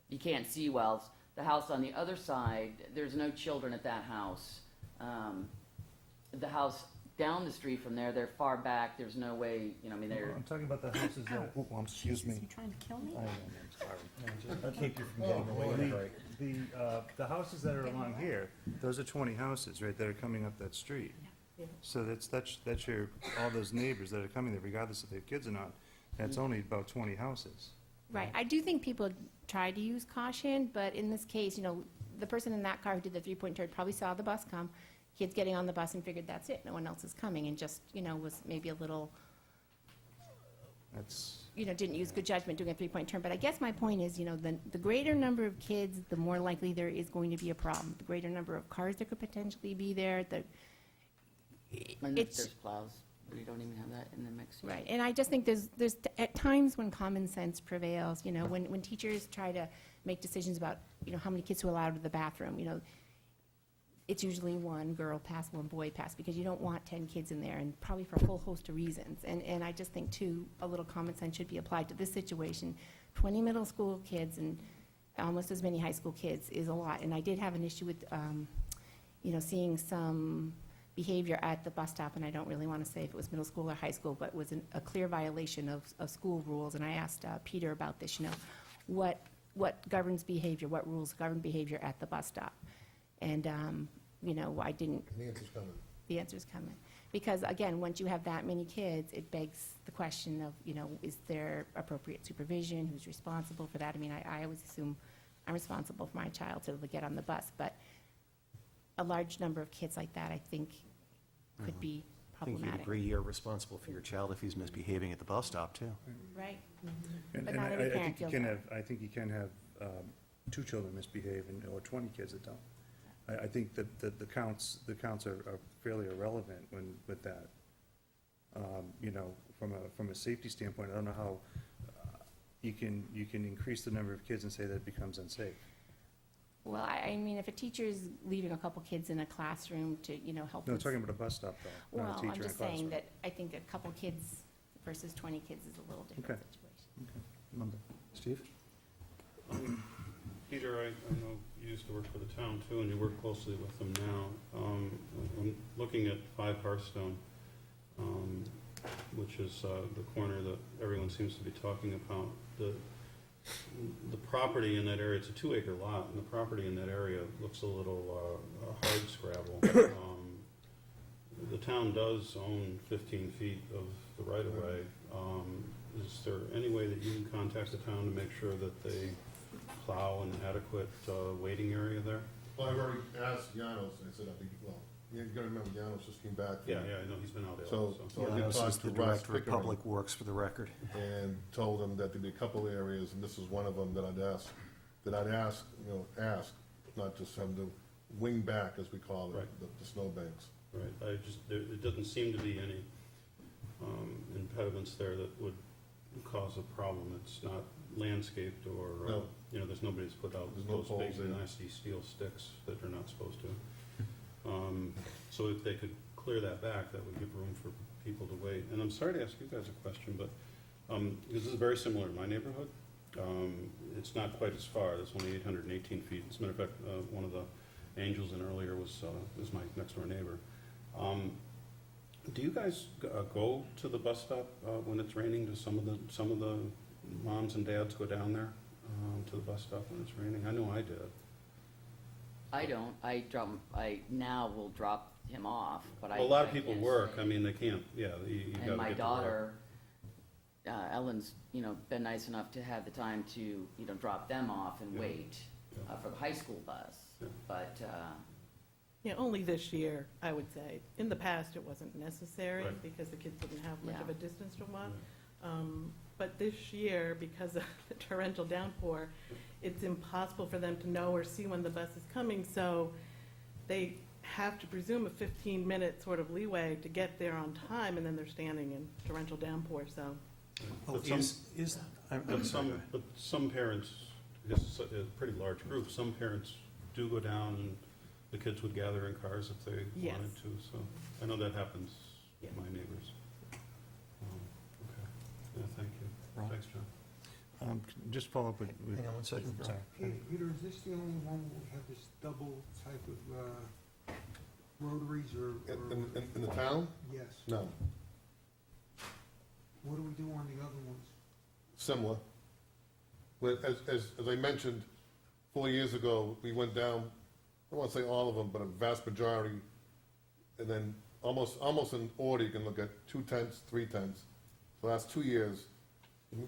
you can't see well. The house on the other side, there's no children at that house. The house down the street from there, they're far back. There's no way, they're. I'm talking about the houses that, excuse me. You trying to kill me? I am, I'm sorry. I'll keep you from getting away with it, right? The houses that are along here, those are 20 houses, right, that are coming up that street. So that's your, all those neighbors that are coming there, regardless if they have kids or not, that's only about 20 houses. Right, I do think people try to use caution, but in this case, the person in that car who did the three-point turn probably saw the bus come, kids getting on the bus and figured that's it, no one else is coming, and just, was maybe a little, That's, didn't use good judgment doing a three-point turn. But I guess my point is, the greater number of kids, the more likely there is going to be a problem. The greater number of cars that could potentially be there, And there's plows. We don't even have that in the mix. Right, and I just think there's at times when common sense prevails, when teachers try to make decisions about, how many kids are allowed to the bathroom, it's usually one girl pass, one boy pass, because you don't want 10 kids in there, and probably for a whole host of reasons. And I just think, too, a little common sense should be applied to this situation. 20 middle school kids and almost as many high school kids is a lot. And I did have an issue with, seeing some behavior at the bus stop, and I don't really want to say if it was middle school or high school, but was a clear violation of school rules. And I asked Peter about this, what governs behavior, what rules govern behavior at the bus stop? And, I didn't. The answer's coming. The answer's coming. Because, again, once you have that many kids, it begs the question of, is there appropriate supervision? Who's responsible for that? I mean, I always assume I'm responsible for my child to get on the bus, but a large number of kids like that, I think, could be I think problematic. you'd agree you're responsible for your child if he's misbehaving at the bus stop, too. Right. and But and not every I parent think you feels can that. have, I think you can have 2 children misbehave or 20 kids that don't. I think that the counts are fairly irrelevant with that. From a safety standpoint, I don't know how you can increase the number of kids and say that it becomes unsafe. Well, I mean, if a teacher's leaving a couple kids in a classroom to, help No, with. talking about a bus stop though, Well, not a teacher I'm in a just saying classroom. that I think a couple kids versus 20 kids is a little different Okay. situation. Monday. Steve? Peter, I know you used to work for the town too, and you work closely with them now. I'm looking at 5 Hearthstone, which is the corner that everyone seems to be talking about. The property in that area, it's a 2-acre lot, and the property in that area looks a little hard scrabble. The town does own 15 feet of the right-of-way. Is there any way that you can contact the town to make sure that they plow an adequate waiting area there? Well, I've already asked Janos, and I said, you gotta remember, Janos just came back. Yeah, I know, he's been out there. So I did Janos talk is to the Russ Director of Pickering Public Works, for the record. and told him that there'd be a couple areas, and this is one of them that I'd ask, not just have to wing back, as we call it, Right. the snowbanks. Right, it doesn't seem to be any impediments there that would cause a problem. It's not landscaped or, No. there's nobody that's put out There's no those poles big there. nasty steel sticks that they're not supposed to. So if they could clear that back, that would give room for people to wait. And I'm sorry to ask you guys a question, but, this is very similar to my neighborhood. It's not quite as far, it's only 818 feet. As a matter of fact, one of the angels in earlier was my next door neighbor. Do you guys go to the bus stop when it's raining? Do some of the moms and dads go down there to the bus stop when it's raining? I know I did. I don't. I now will drop him off, but Well, a lot of people work. I mean, they can't. Yeah, you got to And my get to work. daughter, Ellen's, been nice enough to have the time to, drop them off and Yeah. wait for the high school bus. Yeah. But Yeah, only this year, I would say. In the past, it wasn't necessary Right. because the kids didn't have much Yeah. of a distance to walk. But this year, because of the torrential downpour, it's impossible for them to know or see when the bus is coming, so they have to presume a 15-minute sort of leeway to get there on time, and then they're standing in torrential downpour, so. But some parents, it's a pretty large group, some parents do go down and the kids would gather in cars if they Yes. wanted to, so I know that happens Yeah. with my neighbors. Okay, yeah, thank you. Ron? Thanks, John. Just follow up with. Hang on one second. Sorry. Peter, is this the only one where we have this double type of rotaries or? In the town? Yes. No, What do we do on the other ones? similar. But as I mentioned, 4 years ago, we went down, I don't want to say all of them, but a vast majority, and then almost in order, you can look at 2/10, 3/10. So that's 2 years.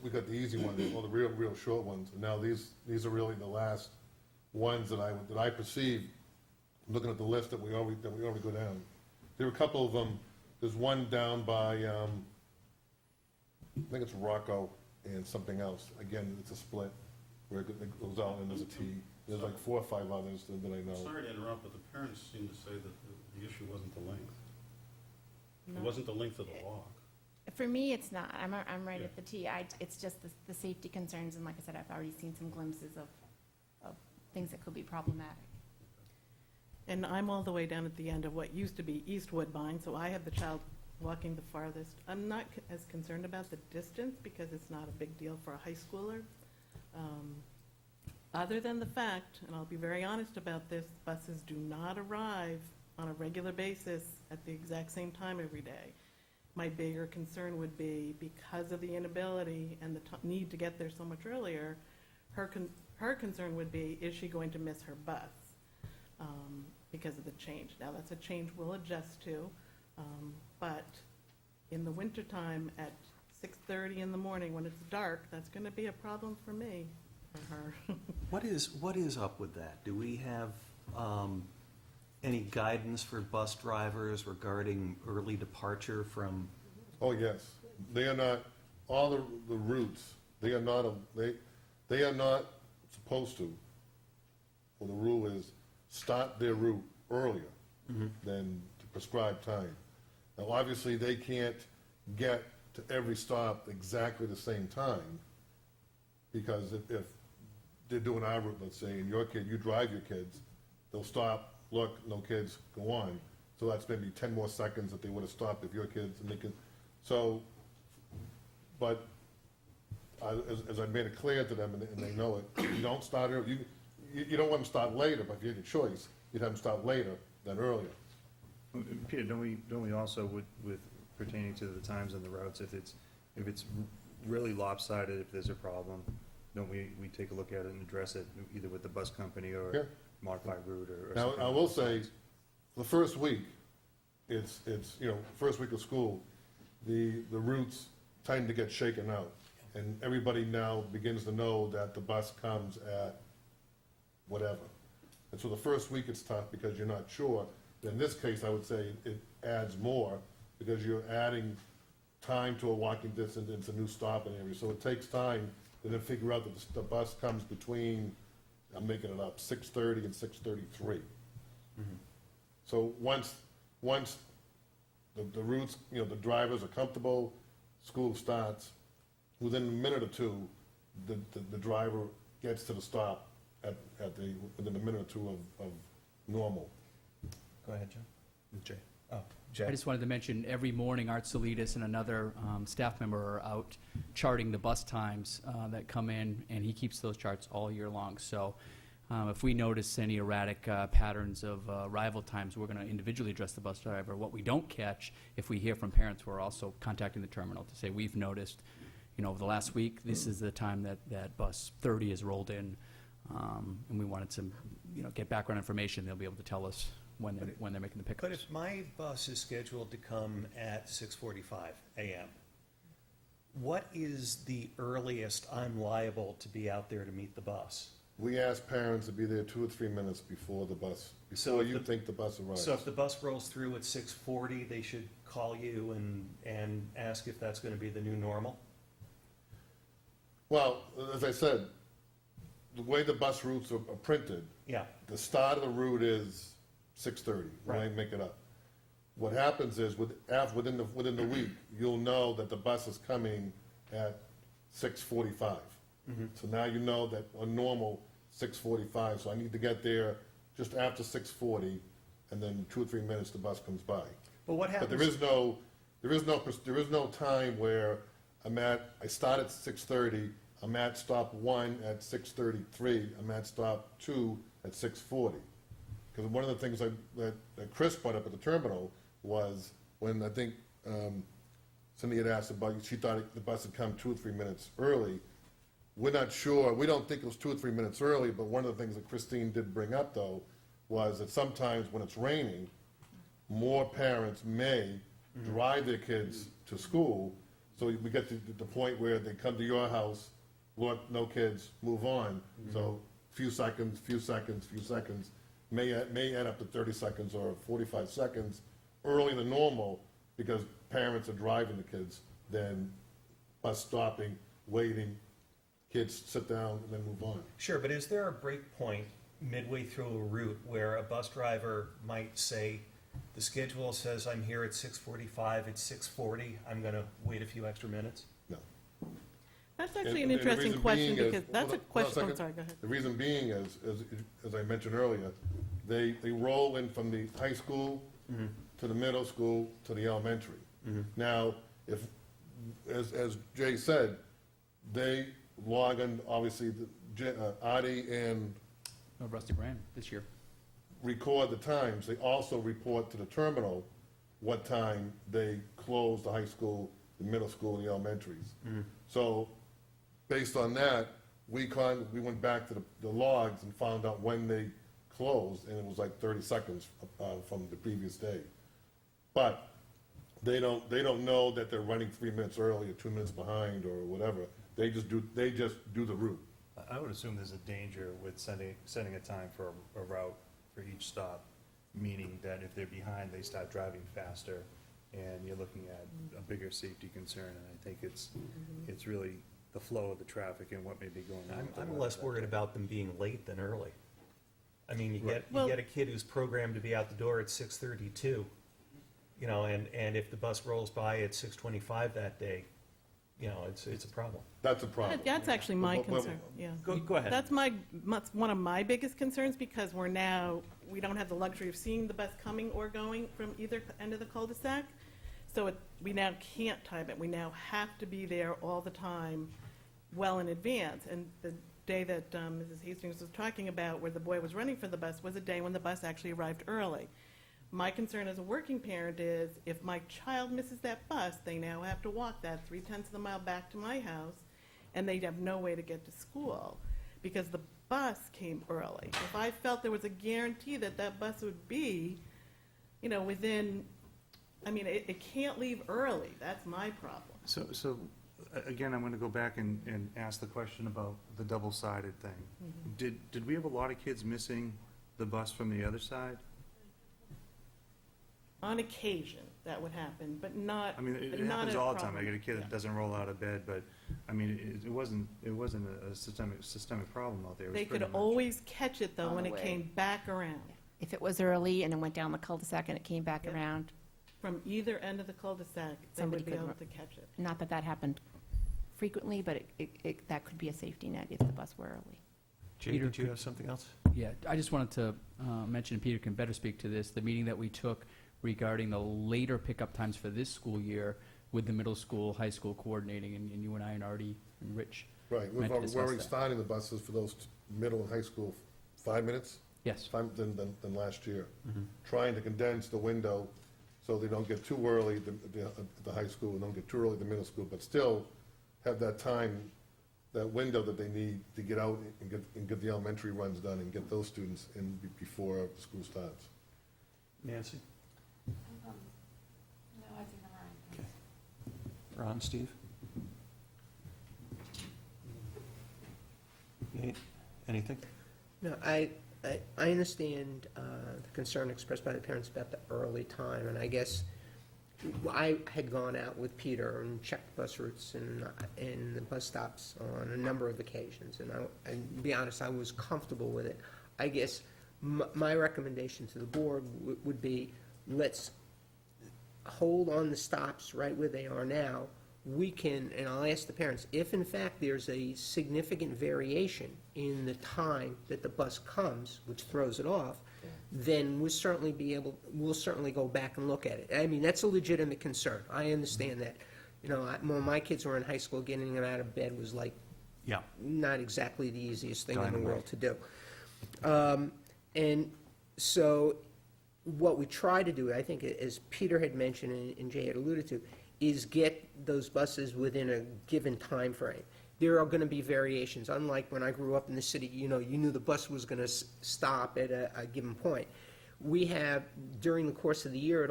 We got the easy ones, all the real short ones. And now these are really the last ones that I perceive, looking at the list that we already go down. There are a couple of them. There's one down by, I think it's Rocco and something else. Again, it's a split where it goes out and there's a T. There's like 4 or 5 others that I know. Sorry to interrupt, but the parents seem to say that the issue wasn't the length. It No. wasn't the length of the walk. For me, it's not. I'm right Yeah. at the T. It's just the safety concerns, and like I said, I've already seen some glimpses of things that could be problematic. And I'm all the way down at the end of what used to be East Woodbine, so I have the child walking the farthest. I'm not as concerned about the distance because it's not a big deal for a high schooler. Other than the fact, and I'll be very honest about this, buses do not arrive on a regular basis at the exact same time every day. My bigger concern would be, because of the inability and the need to get there so much earlier, her concern would be, is she going to miss her bus because of the change? Now, that's a change we'll adjust to, but in the wintertime at 6:30 in the morning when it's dark, that's going to be a problem for me, for her. What is up with that? Do we have any guidance for bus drivers regarding early departure from? Oh, yes. They are not, all the routes, they are not supposed to, well, the rule is, start their route earlier than the prescribed time. Now, obviously, they can't get to every stop exactly the same time, because if they're doing our route, let's say, and you drive your kids, they'll stop, look, no kids, go on. So that's maybe 10 more seconds that they would have stopped if your kids, and they can, so, but as I made it clear to them, and they know it, you don't start early, you don't want them to start later, but if you had a choice, you'd have them start later than earlier. Peter, don't we also, with pertaining to the times and the routes, if it's really lopsided, if there's a problem, don't we take a look at it and address it either with the bus company or Yeah. modified route or Now, something? I will say, the first week, it's, first week of school, the routes tend to get shaken out. And everybody now begins to know that the bus comes at whatever. And so the first week it's tough because you're not sure. In this case, I would say it adds more because you're adding time to a walking distance, it's a new stopping area. So it takes time to then figure out that the bus comes between, I'm making it up, 6:30 and 6:33. So once the routes, the drivers are comfortable, school starts, within a minute or two, the driver gets to the stop within a minute or two of normal. Go ahead, John. Jay. Oh, I Jay. just wanted to mention, every morning, Art Salidas and another staff member are out charting the bus times that come in, and he keeps those charts all year long. So if we notice any erratic patterns of arrival times, we're going to individually address the bus driver. What we don't catch, if we hear from parents, we're also contacting the terminal to say, we've noticed, over the last week, this is the time that bus 30 is rolled in, and we wanted to, get background information. They'll be able to tell us when they're making the pickups. But if my bus is scheduled to come at 6:45 a.m., what is the earliest I'm liable to be out there to meet the bus? We ask parents to be there 2 or 3 minutes before the bus, before you think the bus arrives. So if the bus rolls through at 6:40, they should call you and ask if that's going to be the new normal? Well, as I said, the way the bus routes are printed, Yeah. the start of the route is 6:30, when I Right. make it up. What happens is, within the week, you'll know that the bus is coming at 6:45. So now you know that on normal, 6:45, so I need to get there just after 6:40, and then 2 or 3 minutes the bus comes by. But what happens? But there is no time where I start at 6:30, I'm at stop 1 at 6:33, I'm at stop 2 at 6:40. Because one of the things that Chris brought up at the terminal was when I think Cindy had asked about, she thought the bus had come 2 or 3 minutes early. We're not sure, we don't think it was 2 or 3 minutes early, but one of the things that Christine did bring up, though, was that sometimes when it's raining, more parents may drive their kids to school, so we get to the point where they come to your house, look, no kids, move on. So few seconds, may add up to 30 seconds or 45 seconds earlier than normal because parents are driving the kids, then bus stopping, waiting, kids sit down and then move on. Sure, but is there a break point midway through a route where a bus driver might say, the schedule says I'm here at 6:45, it's 6:40, I'm going to wait a few extra minutes? No. That's actually an And the interesting reason question, being is- because that's a hold on question, second. I'm sorry, go ahead. The reason being is, as I mentioned earlier, they roll in from the high school to the middle school to the elementary. Now, as Jay said, they log in, obviously, Artie and Rusty Brand this year. record the times. They also report to the terminal what time they close the high school, the middle school, and the elementaries. So, based on that, we went back to the logs and found out when they closed, and it was like 30 seconds from the previous day. But they don't know that they're running 3 minutes early or 2 minutes behind or whatever. They just do the route. I would assume there's a danger with setting a time for a route for each stop, meaning that if they're behind, they start driving faster, and you're looking at a bigger safety concern, and I think it's really the flow of the traffic and what may be going on. I'm less worried about them being late than early. I mean, you Right. get a kid who's programmed to be out the door at 6:32, and if the bus rolls by at 6:25 that day, it's a problem. That's a problem. That's actually my But- concern, yeah. Go ahead. That's one of my biggest concerns, because we don't have the luxury of seeing the bus coming or going from either end of the cul-de-sac. So we now can't time it. We now have to be there all the time, well in advance. And the day that Mrs. Hastings was talking about, where the boy was running for the bus, was a day when the bus actually arrived early. My concern as a working parent is, if my child misses that bus, they now have to walk that 3/10 of the mile back to my house, and they'd have no way to get to school, because the bus came early. If I felt there was a guarantee that that bus would be, within, it can't leave early. That's my problem. So again, I'm gonna go back and ask the question about the double-sided thing. Did we have a lot of kids missing the bus from the other side? On occasion, that would happen, but not, I mean, it not happens a all the time. I problem. get a kid that doesn't roll out of bed, but, I mean, it wasn't a systemic problem out there. It was They could pretty much- always catch it, though, On when the it way. came back around. If it was early and it went down the cul-de-sac and it came back around, From either end of the cul-de-sac, they Somebody would be could able ru- to catch it. not that that happened frequently, but that could be a safety net if the bus were early. Jay, Peter, did you could- have something else? Yeah, I just wanted to mention, and Peter can better speak to this, the meeting that we took regarding the later pickup times for this school year with the middle school, high school coordinating, and you and I and Artie and Rich. Right, meant to we're discuss already that. starting the buses for those middle and high school 5 minutes Yes. than last year. Trying to condense the window so they don't get too early at the high school and don't get too early at the middle school, but still have that time, that window that they need to get out and get the elementary runs done and get those students in before the school starts. Nancy? No, I think I'm right. Okay. Ron, Steve? Nate, anything? No, I understand the concern expressed by the parents about the early time, and I guess I had gone out with Peter and checked bus routes and the bus stops on a number of occasions, and to be honest, I was comfortable with it. I guess my recommendation to the board would be, let's hold on the stops right where they are now. We can, and I'll ask the parents, if in fact there's a significant variation in the time that the bus comes, which throws it off, then we'll certainly go back and look at it. I mean, that's a legitimate concern. I understand that. You know, when my kids were in high school, getting them out of bed was like Yeah. not exactly the easiest thing in the Dynamite. world to do. And so what we try to do, I think, as Peter had mentioned and Jay had alluded to, is get those buses within a given time frame. There are going to be variations. Unlike when I grew up in the city, you knew the bus was going to stop at a given point. We have, during the course of the year,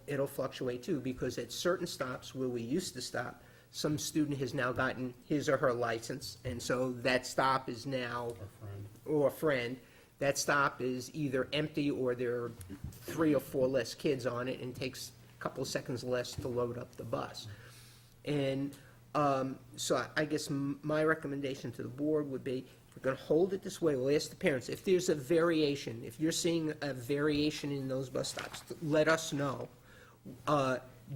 it'll fluctuate too, because at certain stops where we used to stop, some student has now gotten his or her license, and so that stop is now, or a friend, that stop is either empty or there are 3 or 4 less kids on it and takes a couple of seconds less to load up the bus. And so I guess my recommendation to the board would be, we're going to hold it this way. We'll ask the parents, if there's a variation, if you're seeing a variation in those bus stops, let us know.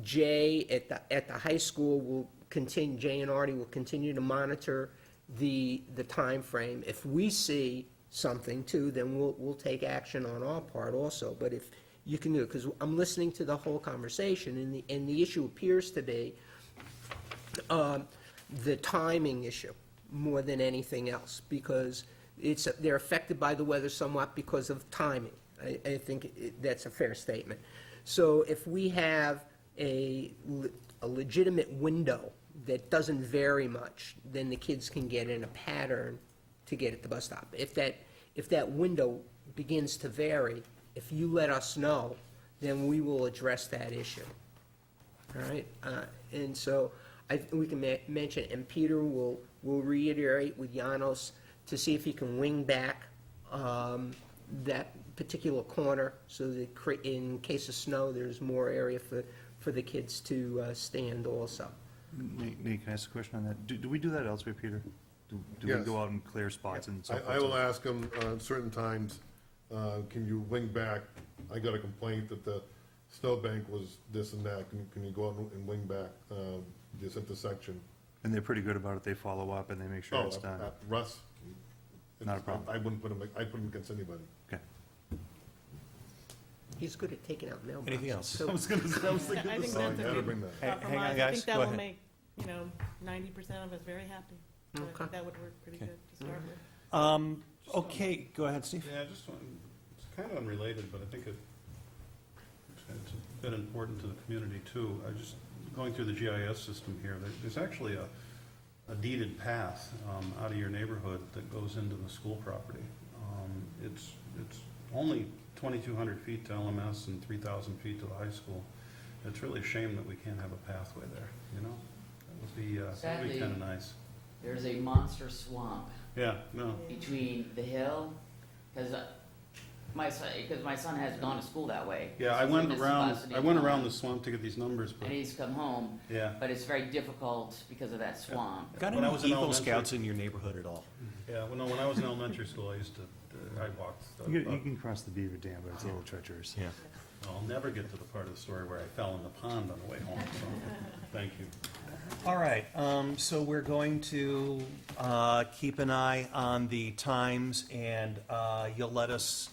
Jay at the high school will continue, Jay and Artie will continue to monitor the time frame. If we see something too, then we'll take action on our part also. But if you can do it, because I'm listening to the whole conversation, and the issue appears to be the timing issue more than anything else, because they're affected by the weather somewhat because of timing. I think that's a fair statement. So if we have a legitimate window that doesn't vary much, then the kids can get in a pattern to get at the bus stop. If that window begins to vary, if you let us know, then we will address that issue. All right? And so we can mention, and Peter will reiterate with Janos to see if he can wing back that particular corner so that in case of snow, there's more area for the kids to stand also. Nate, can I ask a question on that? Do we do that elsewhere, Peter? Do we Yes. go out and clear spots and so forth? I will ask them on certain times, can you wing back? I got a complaint that the snowbank was this and that. Can you go out and wing back this intersection? And they're pretty good about it. They follow up and they make sure it's done. Russ? Not a problem. I wouldn't put him against anybody. Okay. He's good at taking out mailboxes. Anything else? too. I was thinking I the think same. that's I a gotta good bring that. Hang on, compromise. I guys, think that go will ahead. make, 90% of us very happy. So I Okay. think that would work pretty Okay. good to start with. Okay, go ahead, Steve. Yeah, it's kind of unrelated, but I think it's a bit important to the community too. Going through the GIS system here, there's actually a deeded path out of your neighborhood that goes into the school property. It's only 2,200 feet to LMS and 3,000 feet to the high school. It's really a shame that we can't have a pathway there, That would be Sadly, kind of nice. There's a monster swamp Yeah, no. between the hill, because My son, because my son has gone to school that way. Yeah, I He's went missed around, bus and I he's went gone. around the swamp to get these numbers, but, And he's come home, yeah. but it's very difficult because of that swamp. Got When I any was in Eagle elementary- Scouts in your neighborhood at all? Yeah, well, no, when I was in elementary school, I used to, I walked. You can cross the beaver dam, but it's a little treacherous. Yeah. I'll never get to the part of the story where I fell in the pond on the way home, so, thank you. All right, so we're going to keep an eye on the times, and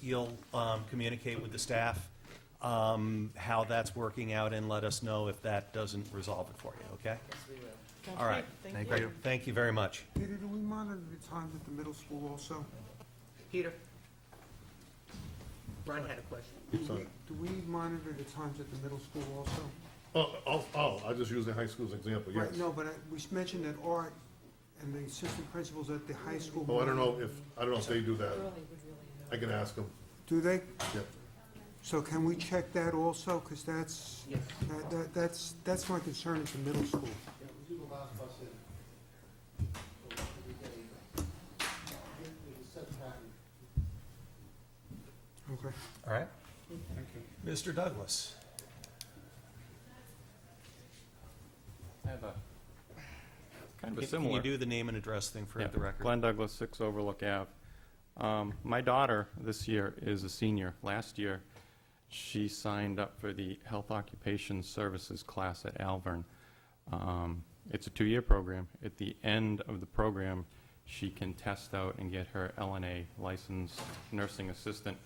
you'll communicate with the staff how that's working out, and let us know if that doesn't resolve it for you, okay? Yes, we will. All right. Thank Great. Thank you very much. Peter, do we monitor the times at the middle school also? Peter? Ron had a question. Sorry. Do we monitor the times at the middle school also? I just use the high school as an example, yes. Right, no, but we mentioned that Art and the assistant principals at the high school. Oh, I don't know if they do that. I can ask them. Do they? Yeah. So can we check that also? Because that's, that's my concern at the middle school. Okay. All right. Thank you. Mr. Douglas? I have a kind of a Can similar. you do the name and address thing for Yeah, the record? Glenn Douglas, 6 Overlook Ave. My daughter this year is a senior. Last year, she signed up for the Health Occupation Services class at Alvern. It's a 2-year program. At the end of the program, she can test out and get her LNA, licensed nursing assistant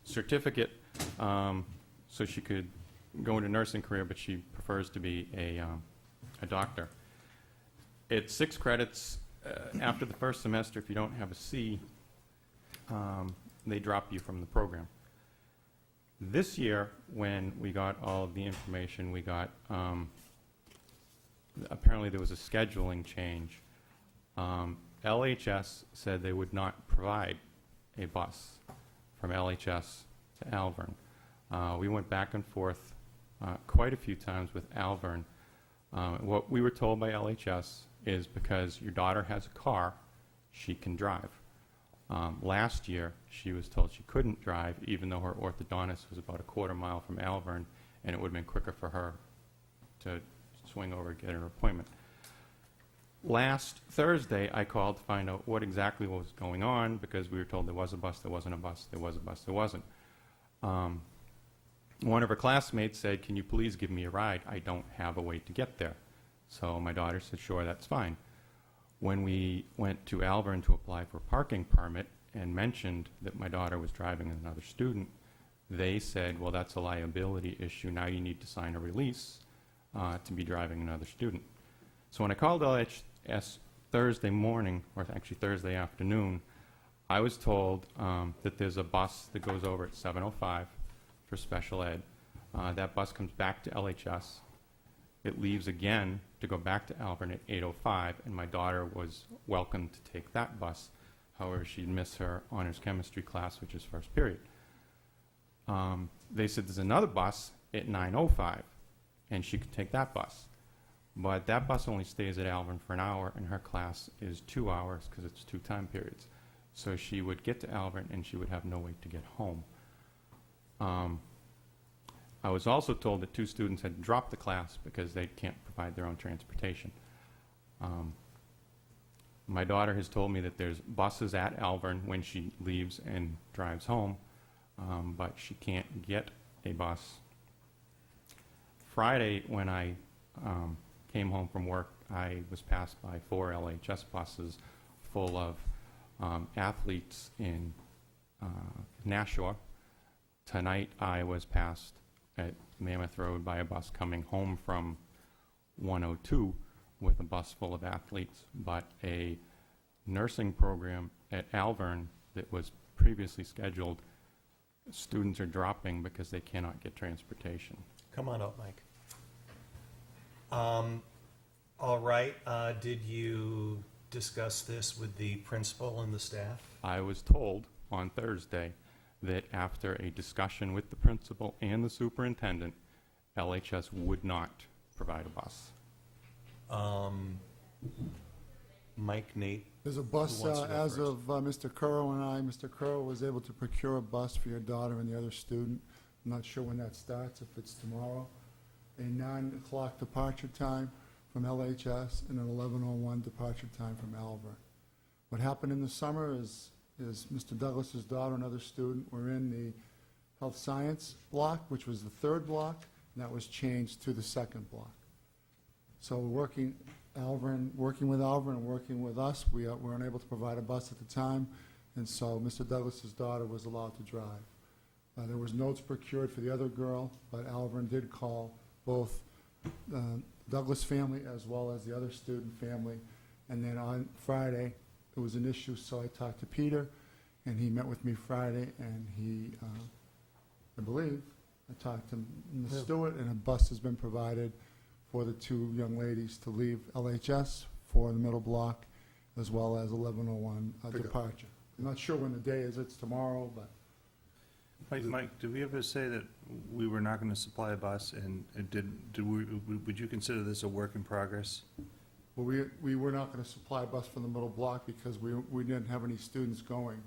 certificate, so she could go into nursing career, but she prefers to be a doctor. It's 6 credits. After the first semester, if you don't have a C, they drop you from the program. This year, when we got all of the information, we got, apparently there was a scheduling change. LHS said they would not provide a bus from LHS to Alvern. We went back and forth quite a few times with Alvern. What we were told by LHS is because your daughter has a car, she can drive. Last year, she was told she couldn't drive, even though her orthodontist was about a quarter mile from Alvern, and it would have been quicker for her to swing over and get her appointment. Last Thursday, I called to find out what exactly was going on, because we were told there was a bus, there wasn't a bus, there was a bus, there wasn't. One of her classmates said, "Can you please give me a ride? I don't have a way to get there." So my daughter said, "Sure, that's fine." When we went to Alvern to apply for a parking permit and mentioned that my daughter was driving another student, they said, "Well, that's a liability issue. Now you need to sign a release to be driving another student." So when I called LHS Thursday morning, or actually Thursday afternoon, I was told that there's a bus that goes over at 7:05 for special ed. That bus comes back to LHS. It leaves again to go back to Alvern at 8:05, and my daughter was welcome to take that bus. However, she'd miss her honors chemistry class, which is first period. They said there's another bus at 9:05, and she could take that bus. But that bus only stays at Alvern for an hour, and her class is 2 hours because it's 2 time periods. So she would get to Alvern, and she would have no way to get home. I was also told that 2 students had dropped the class because they can't provide their own transportation. My daughter has told me that there's buses at Alvern when she leaves and drives home, but she can't get a bus. Friday, when I came home from work, I was passed by 4 LHS buses full of athletes in Nashua. Tonight, I was passed at Mammoth Road by a bus coming home from 102 with a bus full of athletes, but a nursing program at Alvern that was previously scheduled, students are dropping because they cannot get transportation. Come on up, Mike. All right, did you discuss this with the principal and the staff? I was told on Thursday that after a discussion with the principal and the superintendent, LHS would not provide a bus. Mike, Nate? There's a bus, Who wants to go as first? of Mr. Currow and I, Mr. Currow was able to procure a bus for your daughter and the other student. I'm not sure when that starts, if it's tomorrow. A 9 o'clock departure time from LHS and an 11:01 departure time from Alver. What happened in the summer is Mr. Douglas's daughter and another student were in the health science block, which was the third block, and that was changed to the second block. So working with Alver and working with us, we were unable to provide a bus at the time, and so Mr. Douglas's daughter was allowed to drive. There was notes procured for the other girl, but Alvern did call both Douglas family as well as the other student family. And then on Friday, it was an issue, so I talked to Peter, and he met with me Friday, and he, I believe, I talked to Ms. Stewart, and a bus has been provided for the two young ladies to leave LHS for the middle block, as well as 11:01 departure. I'm not sure when the day is, it's tomorrow, but Mike, did we ever say that we were not going to supply a bus, and would you consider this a work in progress? well, we were not going to supply a bus from the middle block because we didn't have any students going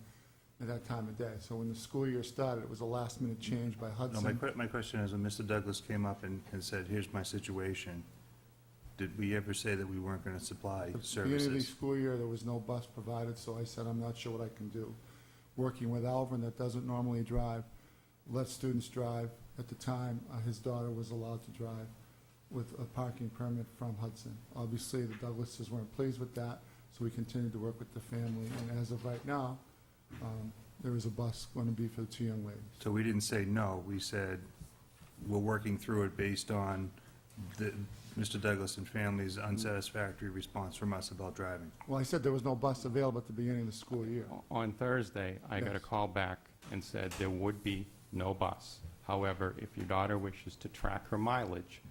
at that time of day. So when the school year started, it was a last-minute change by No, Hudson. my question is, when Mr. Douglas came up and said, here's my situation, did we ever say that we weren't going to supply At the beginning of the services? school year, there was no bus provided, so I said, I'm not sure what I can do. Working with Alvin, that doesn't normally drive, let students drive. At the time, his daughter was allowed to drive with a parking permit from Hudson. Obviously, the Douglases weren't pleased with that, so we continued to work with the family. And as of right now, there is a bus going to be for the two young ladies. So we didn't say no, we said we're working through it based on Mr. Douglas and family's unsatisfactory response from us about driving. Well, I said there was no bus available at the beginning of the school year. On Thursday, I got a Yes. call back and said there would be no bus. However, if your daughter wishes to track her mileage,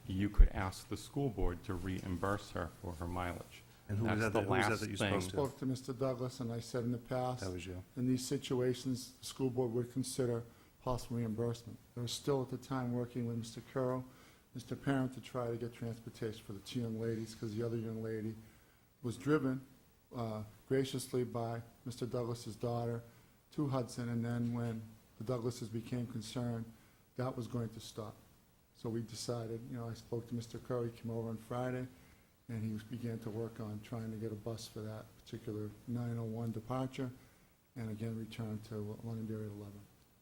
you could ask the school board to reimburse her for her mileage. And who was That's that the that- who was that last that you thing. spoke to? Spoke to Mr. Douglas, and I said in the past, That was you. in these situations, the school board would consider possible reimbursement. They were still at the time working with Mr. Currow, Mr. Parent, to try to get transportation for the two young ladies, because the other young lady was driven graciously by Mr. Douglas's daughter to Hudson, and then when the Douglases became concerned, that was going to stop. So we decided, I spoke to Mr. Currow, he came over on Friday, and he began to work on trying to get a bus for that particular 9:01 departure, and again, return to Londonderry at 11.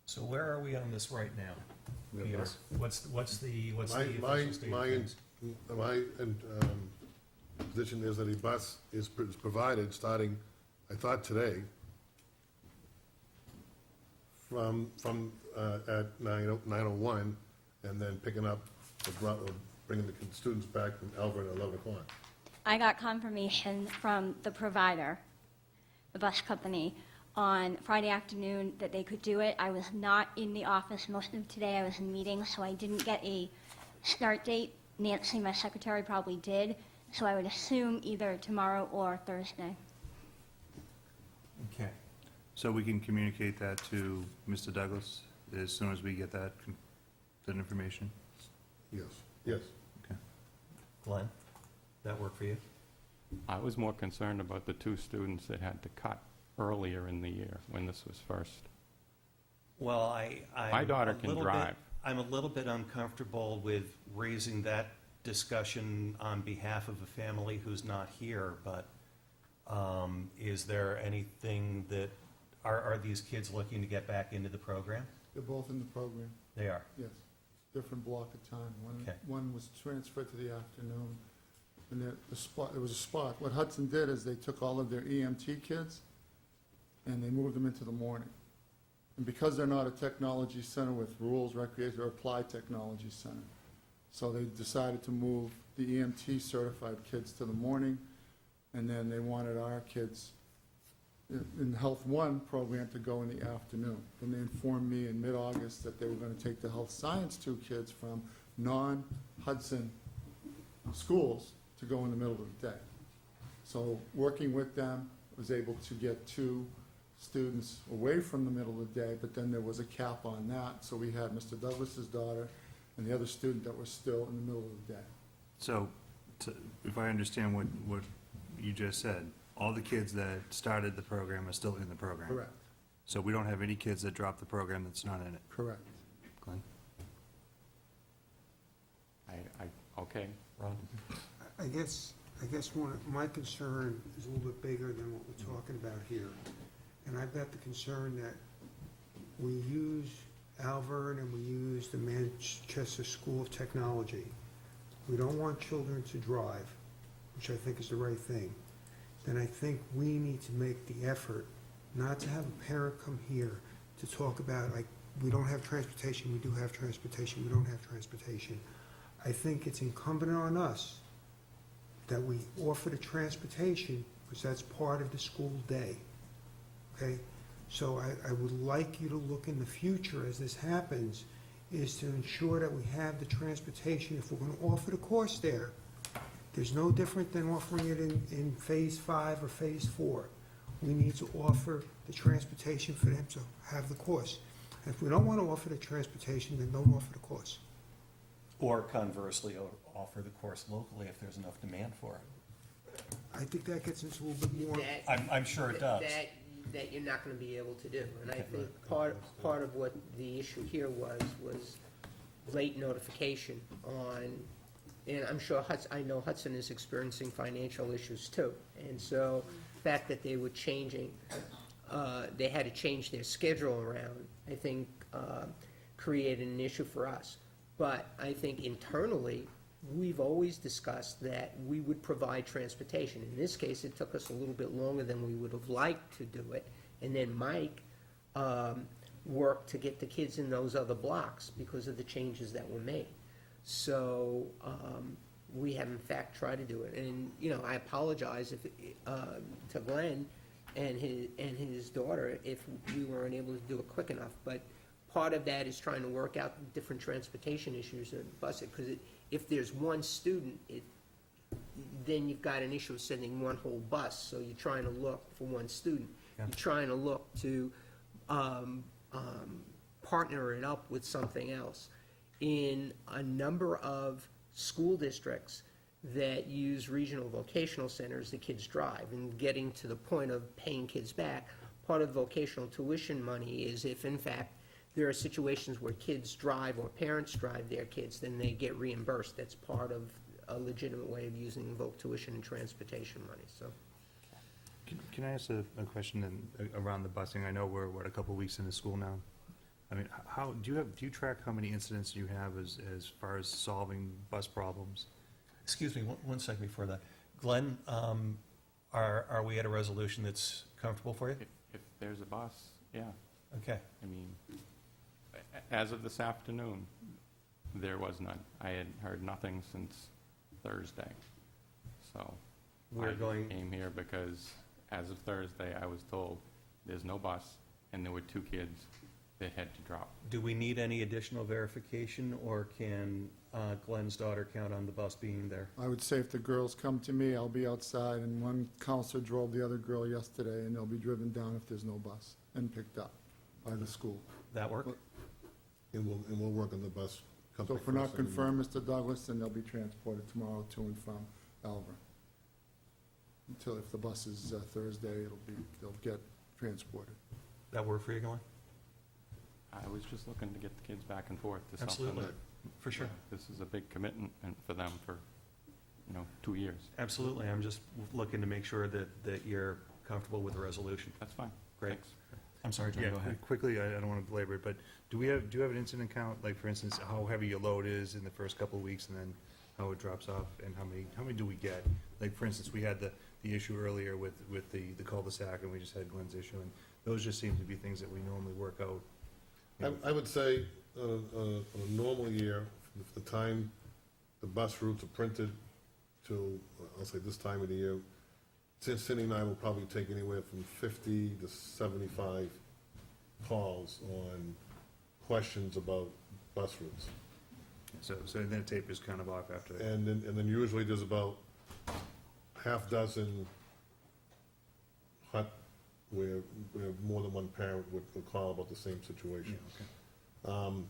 So where are we on this right now? Yeah, Peter? What's the My official state of things? position is that a bus is provided starting, I thought today, from at 9:01, and then picking up, bringing the students back from Alvern at 11 o'clock. I got confirmation from the provider, the bus company, on Friday afternoon that they could do it. I was not in the office most of today. I was in meetings, so I didn't get a start date. Nancy, my secretary, probably did, so I would assume either tomorrow or Thursday. Okay. So we can communicate that to Mr. Douglas as soon as we get that information? Yes, yes. Okay. Glenn, that work for you? I was more concerned about the two students that had to cut earlier in the year when this was first. Well, My daughter can drive. I'm a little bit uncomfortable with raising that discussion on behalf of a family who's not here, but is there anything that, are these kids looking to get back into the program? They're both in the program, They are. yes. Different block of time. Okay. One was transferred to the afternoon, and there was a spot. What Hudson did is they took all of their EMT kids, and they moved them into the morning. And because they're not a technology center with rules, recreation, or applied technology center, so they decided to move the EMT certified kids to the morning, and then they wanted our kids in the Health One program to go in the afternoon. Then they informed me in mid-August that they were going to take the Health Science 2 kids from non-Hudson schools to go in the middle of the day. So working with them, was able to get 2 students away from the middle of the day, but then there was a cap on that. So we had Mr. Douglas's daughter and the other student that was still in the middle of the day. So, if I understand what you just said, all the kids that started the program are still in the program. Correct. So we don't have any kids that dropped the program that's not in it. Correct. Glenn? Okay. Ron? I guess my concern is a little bit bigger than what we're talking about here. And I've got the concern that we use Alvern and we use the Manchester School of Technology. We don't want children to drive, which I think is the right thing. Then I think we need to make the effort not to have a parent come here to talk about, like, we don't have transportation, we do have transportation, we don't have transportation. I think it's incumbent on us that we offer the transportation, because that's part of the school day, okay? So I would like you to look in the future as this happens, is to ensure that we have the transportation. If we're going to offer the course there, there's no different than offering it in Phase 5 or Phase 4. We need to offer the transportation for them to have the course. And if we don't want to offer the transportation, then don't offer the course. Or conversely, offer the course locally if there's enough demand for it. I think that gets into a little bit more. I'm sure it does. That you're not gonna be able to do. And I think part of what the issue here was late notification on, and I'm sure I know Hudson is experiencing financial issues too. And so, the fact that they were changing, they had to change their schedule around, I think, created an issue for us. But I think internally, we've always discussed that we would provide transportation. In this case, it took us a little bit longer than we would have liked to do it. And then Mike worked to get the kids in those other blocks because of the changes that were made. So we have in fact tried to do it. And, you know, I apologize to Glenn and his daughter if we weren't able to do it quick enough. But part of that is trying to work out different transportation issues and bus it, because if there's one student, then you've got an issue of sending one whole bus. So you're trying to look for one student. Yeah. You're trying to look to partner it up with something else. In a number of school districts that use regional vocational centers, the kids drive. And getting to the point of paying kids back, part of vocational tuition money is if, in fact, there are situations where kids drive or parents drive their kids, then they get reimbursed. That's part of a legitimate way of using voc tuition and transportation money, so. Can I ask a question around the busing? I know we're, a couple weeks into school now. I mean, how, do you track how many incidents you have as far as solving bus problems? Excuse me, one second before that. Glenn, are we at a resolution that's comfortable for you? If there's a bus, yeah. Okay. I mean, as of this afternoon, there was none. I had heard nothing since Thursday. So I came here because as of Thursday, I was told there's no bus, and there were 2 kids that had to drop. Do we need any additional verification, or can Glenn's daughter count on the bus being there? I would say if the girls come to me, I'll be outside, and one counselor drove the other girl yesterday, and they'll be driven down if there's no bus and picked up by the school. That work? And we'll work on the bus So company. if we're not first, and confirmed, Mr. Douglas, then they'll be transported tomorrow to and from Alvern. Until if the bus is Thursday, they'll get transported. That work for you, Glenn? I was just looking to get the kids back and forth to something. Absolutely. For sure. This is a big commitment for them for, 2 years. Absolutely. I'm just looking to make sure that you're comfortable with the resolution. That's fine. Great. Thanks. I'm sorry, John, Yeah, go ahead. quickly, I don't want to belabor it, but do you have an incident count, like for instance, how heavy your load is in the first couple of weeks and then how it drops off, and how many do we get? Like, for instance, we had the issue earlier with the cul-de-sac, and we just had Glenn's issue, and those just seem to be things that we normally work out. I would say, on a normal year, if the time the bus routes are printed to, I'll say this time of the year, Cindy and I will probably take anywhere from 50 to 75 calls on questions about bus routes. So then it tapers kind of off after that. And then usually there's about half dozen where more than one parent would call about the same situation. Yeah, okay.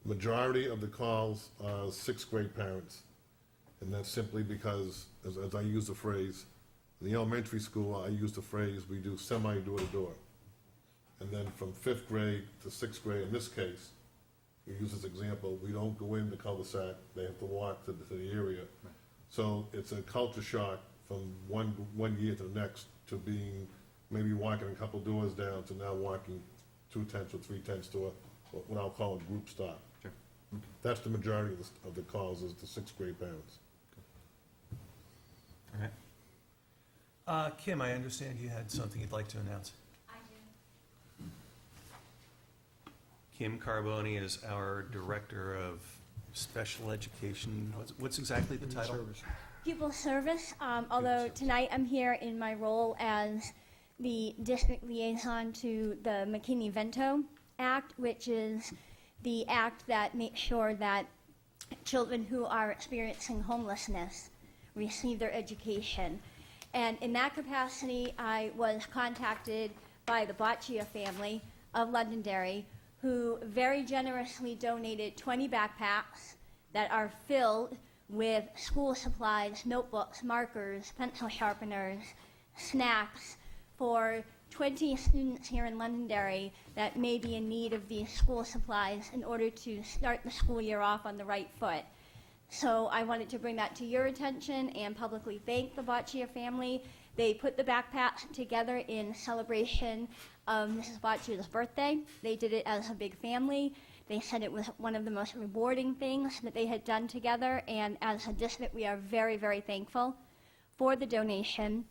Majority of the calls are 6th grade parents, and that's simply because, as I use the phrase, In the elementary school, I use the phrase, we do semi-door-to-door. And then from 5th grade to 6th grade, in this case, we use this example, we don't go in the cul-de-sac, they have to walk to the area. So it's a culture shock from one year to the next to being, maybe walking a couple doors down to now walking 2/10 or 3/10 to what I'll call a group stop. Sure. That's the majority of the calls is the 6th grade parents. All right. Kim, I understand you had something you'd like to announce. I do. Kim Carboni is our Director of Special Education. What's exactly the title? Pupil service, although tonight I'm here in my role as the district liaison to the McKinney-Vento Act, which is the act that makes sure that children who are experiencing homelessness receive their education. And in that capacity, I was contacted by the Boccia family of Londonderry, who very generously donated 20 backpacks that are filled with school supplies, notebooks, markers, pencil sharpeners, snacks for 20 students here in Londonderry that may be in need of these school supplies in order to start the school year off on the right foot. So I wanted to bring that to your attention and publicly thank the Boccia family. They put the backpacks together in celebration of Mrs. Boccia's birthday. They did it as a big family. They said it was one of the most rewarding things that they had done together, and as a district, we are very, very thankful for the donation.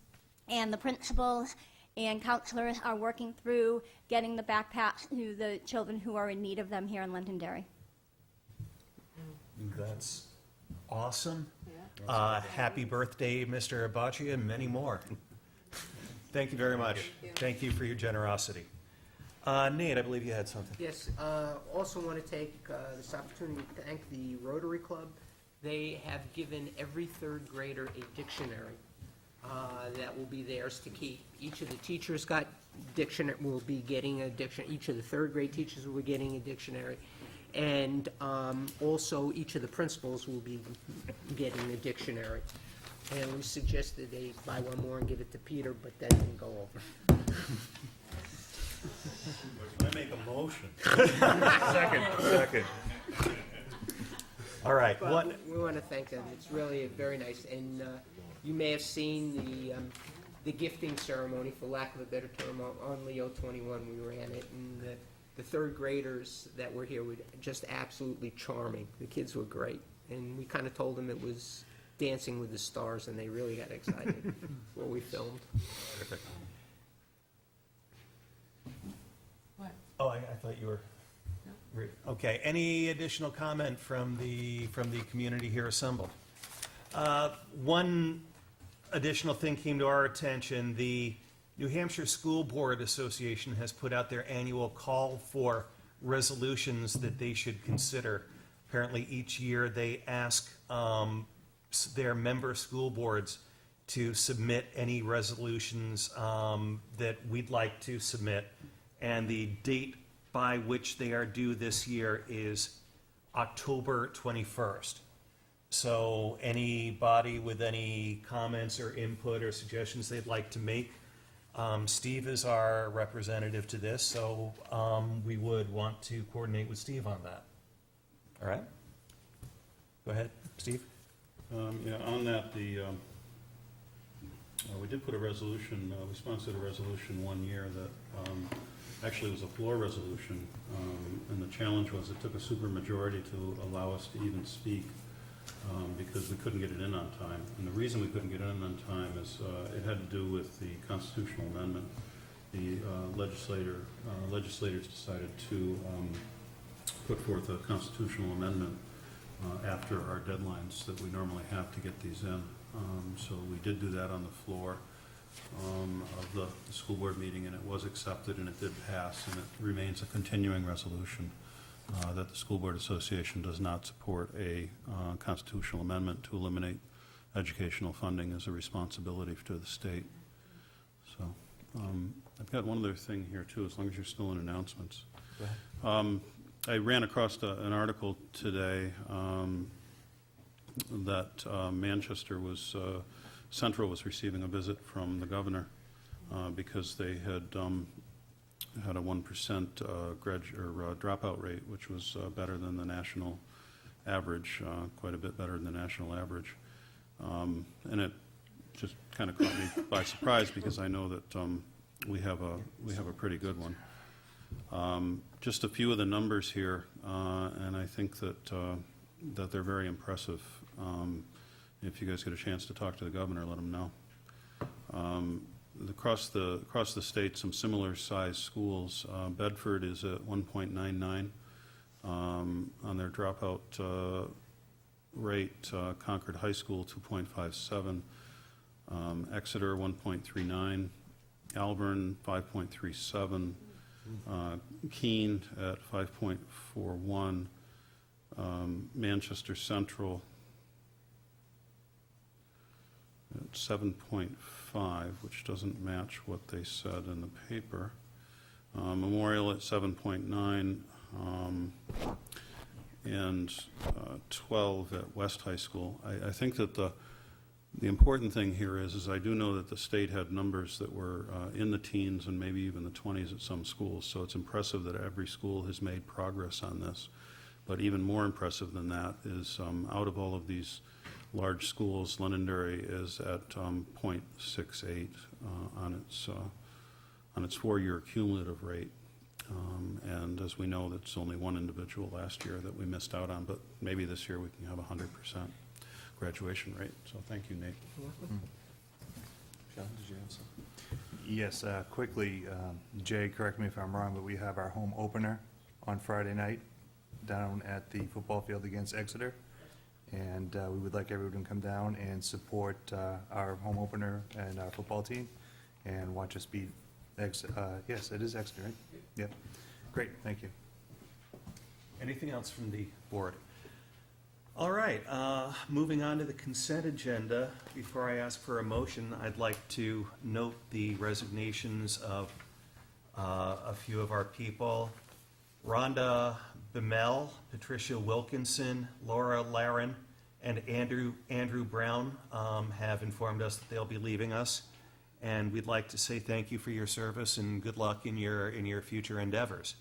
And the principals and counselors are working through getting the backpacks to the children who are in need of them here in Londonderry. That's awesome. Happy birthday, Mr. Boccia, and many more. Thank you very much. Thank you for your generosity. Nate, I believe you had something. Yes, also want to take this opportunity to thank the Rotary Club. They have given every 3rd grader a dictionary that will be theirs to keep. Each of the teachers will be getting a dictionary. Each of the 3rd grade teachers will be getting a dictionary. And also each of the principals will be getting a dictionary. And we suggested they buy one more and give it to Peter, but that didn't go over. I make a motion. Second. All right. Well, we want to thank them. It's really very nice. And you may have seen the gifting ceremony, for lack of a better term, on Leo 21. We ran it, and the 3rd graders that were here were just absolutely charming. The kids were great. And we kind of told them it was Dancing with the Stars, and they really got excited when we filmed. Perfect. What? Oh, I thought you were. Okay. Any additional comment from the community here assembled? One additional thing came to our attention. The New Hampshire School Board Association has put out their annual call for resolutions that they should consider. Apparently, each year they ask their member school boards to submit any resolutions that we'd like to submit. And the date by which they are due this year is October 21st. So anybody with any comments or input or suggestions they'd like to make, Steve is our representative to this, so we would want to coordinate with Steve on that. All right? Go ahead, Steve. Yeah, on that, we did put a resolution, we sponsored a resolution one year that actually was a floor resolution, and the challenge was it took a supermajority to allow us to even speak because we couldn't get it in on time. And the reason we couldn't get it in on time is it had to do with the constitutional amendment. The legislators decided to put forth a constitutional amendment after our deadlines that we normally have to get these in. So we did do that on the floor of the school board meeting, and it was accepted and it did pass, and it remains a continuing resolution that the School Board Association does not support a constitutional amendment to eliminate educational funding as a responsibility to the state. So I've got one other thing here too, as long as you're still in announcements. Go ahead. I ran across an article today that Manchester was Central was receiving a visit from the governor because they had had a 1% dropout rate, which was better than the national average, quite a bit better than the national average. And it just kind of caught me by surprise because I know that we have a pretty good one. Just a few of the numbers here, and I think that that they're very impressive. If you guys get a chance to talk to the governor, let him know. Across the state, some similar sized schools. Bedford is at 1.99 on their dropout rate. Concord High School 2.57. Exeter 1.39. Alvern 5.37. Keene at 5.41. Manchester Central at 7.5, which doesn't match what they said in the paper. Memorial at 7.9, and 12 at West High School. I think that the important thing here is I do know that the state had numbers that were in the teens and maybe even the 20s at some schools, so it's impressive that every school has made progress on this. But even more impressive than that is out of all of these large schools, Londonderry is at 0.68 on its 4-year cumulative rate. And as we know, that's only one individual last year that we missed out on, but maybe this year we can have 100% graduation rate. So thank you, Nate. John, did you have something? Yes, quickly, Jay, correct me if I'm wrong, but we have our home opener on Friday night down at the football field against Exeter. And we would like everyone to come down and support our home opener and our football team and watch us beat yes, it is Exeter, right? Yep. Great, thank you. Anything else from the board? All right, moving on to the consent agenda. Before I ask for a motion, I'd like to note the resignations of a few of our people. Rhonda Bemel, Patricia Wilkinson, Laura Laren, and Andrew Brown have informed us that they'll be leaving us. And we'd like to say thank you for your service and good luck in your future endeavors.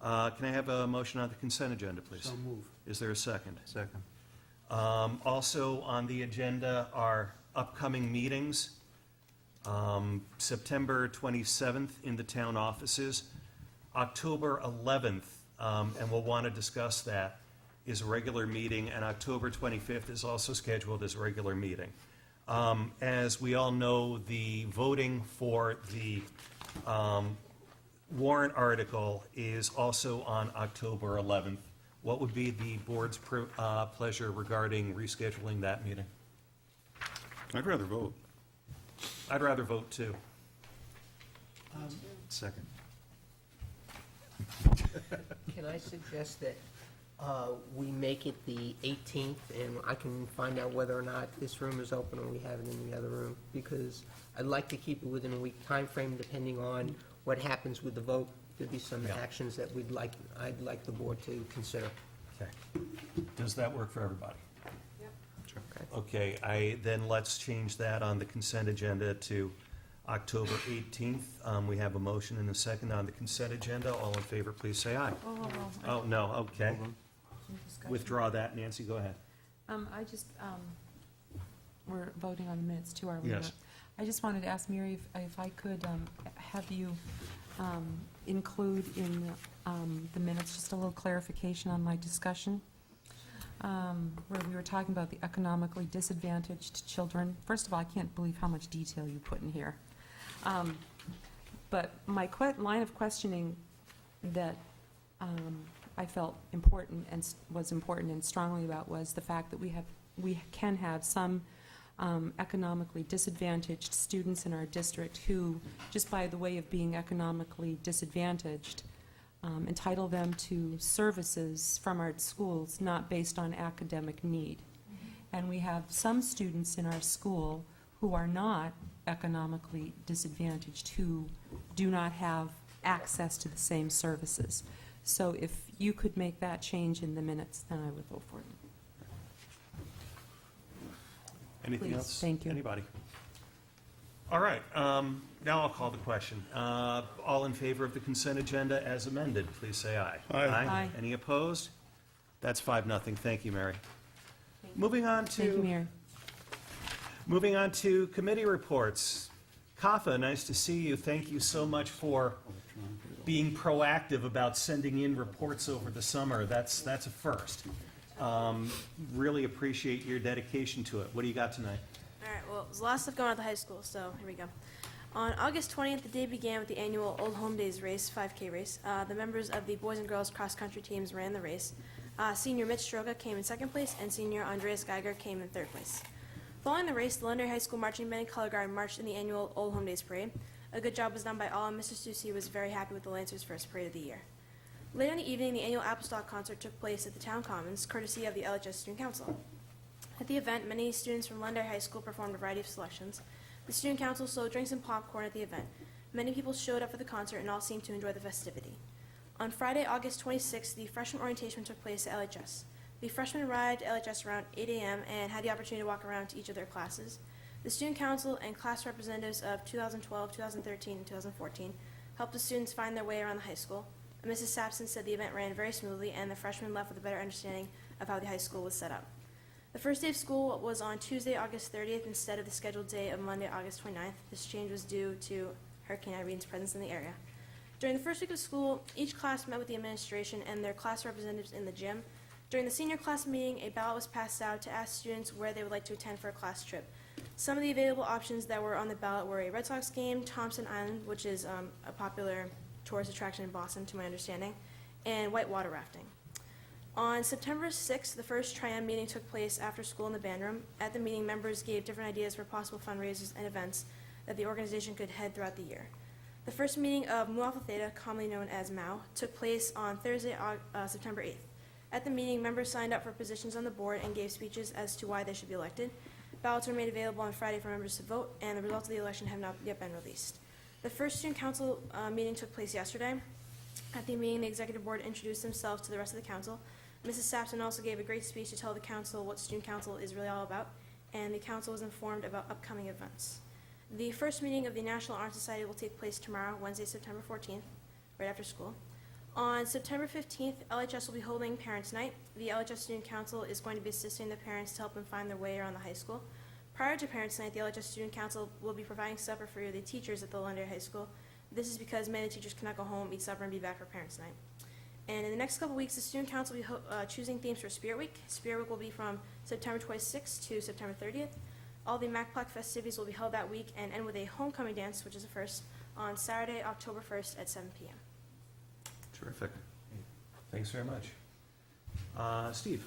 Can I have a motion on the consent agenda, please? So move. Is there a second? Second. Also on the agenda are upcoming meetings. September 27th in the town offices. October 11th, and we'll want to discuss that, is a regular meeting, and October 25th is also scheduled as a regular meeting. As we all know, the voting for the warrant article is also on October 11th. What would be the board's pleasure regarding rescheduling that meeting? I'd rather vote. I'd rather vote too. Second. Can I suggest that we make it the 18th, and I can find out whether or not this room is open or we have it in the other room? Because I'd like to keep it within a week time frame, depending on what happens with the vote. There'd be some actions that I'd like the board to consider. Okay. Does that work for everybody? Sure. Okay, then let's change that on the consent agenda to October 18th. We have a motion and a second on the consent agenda. All in favor, please say aye. Oh, no, okay. Withdraw that, Nancy, go ahead. We're voting on the minutes too, are we Yes. not? I just wanted to ask Mary if I could have you include in the minutes just a little clarification on my discussion, where we were talking about the economically disadvantaged children. First of all, I can't believe how much detail you put in here. But my line of questioning that I felt important and was important and strongly about was the fact that we can have some economically disadvantaged students in our district who, just by the way of being economically disadvantaged, entitle them to services from our schools not based on academic need. And we have some students in our school who are not economically disadvantaged, who do not have access to the same services. So if you could make that change in the minutes, then I would vote for it. Anything Please, else? thank you. Anybody? All right, now I'll call the question. All in favor of the consent agenda as amended, please say aye. Aye. Aye. Any opposed? That's 5-0. Thank you, Mary. Moving on Thank you, to, Mayor. moving on to committee reports. Kafa, nice to see you. Thank you so much for being proactive about sending in reports over the summer. That's a first. Really appreciate your dedication to it. What do you got tonight? All right, well, there's a lot of stuff going on at the high school, so here we go. On August 20th, the day began with the annual Old Home Days race, 5K race. The members of the boys and girls cross-country teams ran the race. Senior Mitch Stroga came in second place, and senior Andreas Geiger came in third place. Following the race, the Londonderry High School Marching Band and Color Guard marched in the annual Old Home Days parade. A good job was done by all, and Mr. Stussy was very happy with the Lancers' first parade of the year. Later in the evening, the annual Applestock concert took place at the Town Commons, courtesy of the LHS Student Council. At the event, many students from Londonderry High School performed a variety of selections. The Student Council sold drinks and popcorn at the event. Many people showed up for the concert and all seemed to enjoy the festivity. On Friday, August 26th, the freshman orientation took place at LHS. The freshmen arrived at LHS around 8 a.m. and had the opportunity to walk around to each of their classes. The Student Council and class representatives of 2012, 2013, and 2014 helped the students find their way around the high school. Mrs. Sapson said the event ran very smoothly and the freshmen left with a better understanding of how the high school was set up. The first day of school was on Tuesday, August 30th, instead of the scheduled day of Monday, August 29th. This change was due to Hurricane Irene's presence in the area. During the first week of school, each class met with the administration and their class representatives in the gym. During the senior class meeting, a ballot was passed out to ask students where they would like to attend for a class trip. Some of the available options that were on the ballot were a Red Sox game, Thompson Island, which is a popular tourist attraction in Boston, to my understanding, and whitewater rafting. On September 6th, the first Triumph meeting took place after school in the band room. At the meeting, members gave different ideas for possible fundraisers and events that the organization could head throughout the year. The first meeting of Mu Alpha Theta, commonly known as MAU, took place on Thursday, September 8th. At the meeting, members signed up for positions on the board and gave speeches as to why they should be elected. Ballots were made available on Friday for members to vote, and the results of the election have not yet been released. The first student council meeting took place yesterday. At the meeting, the executive board introduced themselves to the rest of the council. Mrs. Sapson also gave a great speech to tell the council what student council is really all about, and the council was informed about upcoming events. The first meeting of the National Honor Society will take place tomorrow, Wednesday, September 14th, right after school. On September 15th, LHS will be holding Parents' Night. The LHS Student Council is going to be assisting the parents to help them find their way around the high school. Prior to Parents' Night, the LHS Student Council will be providing supper for the teachers at the Londonderry High School. This is because many teachers cannot go home, eat supper, and be back for Parents' Night. And in the next couple weeks, the Student Council will be choosing themes for Spirit Week. Spirit Week will be from September 26th to September 30th. All the MacPlac festivities will be held that week and end with a homecoming dance, which is the first, on Saturday, October 1st at 7 p.m. Terrific. Thanks very much. Steve?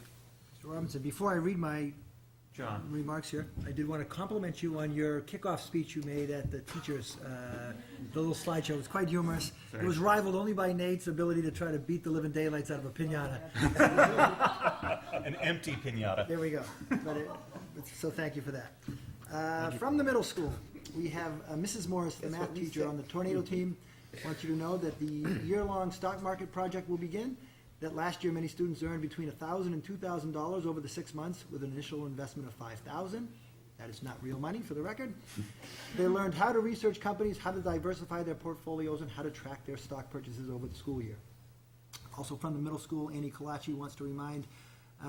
Mr. Robinson, before I read my John? remarks here, I did want to compliment you on your kickoff speech you made at the teachers, the little slideshow. It was quite humorous. It was rivaled only by Nate's ability to try to beat the living daylights out of a piñata. An empty piñata. There we go. So thank you for that. From the middle school, we have Mrs. Morris, the math teacher on the Tornado team. I want you to know that the year-long stock market project will begin. That last year, many students earned between $1,000 and $2,000 over the 6 months with an initial investment of $5,000. That is not real money, for the record. They learned how to research companies, how to diversify their portfolios, and how to track their stock purchases over the school year. Also from the middle school, Annie Kalachi wants to remind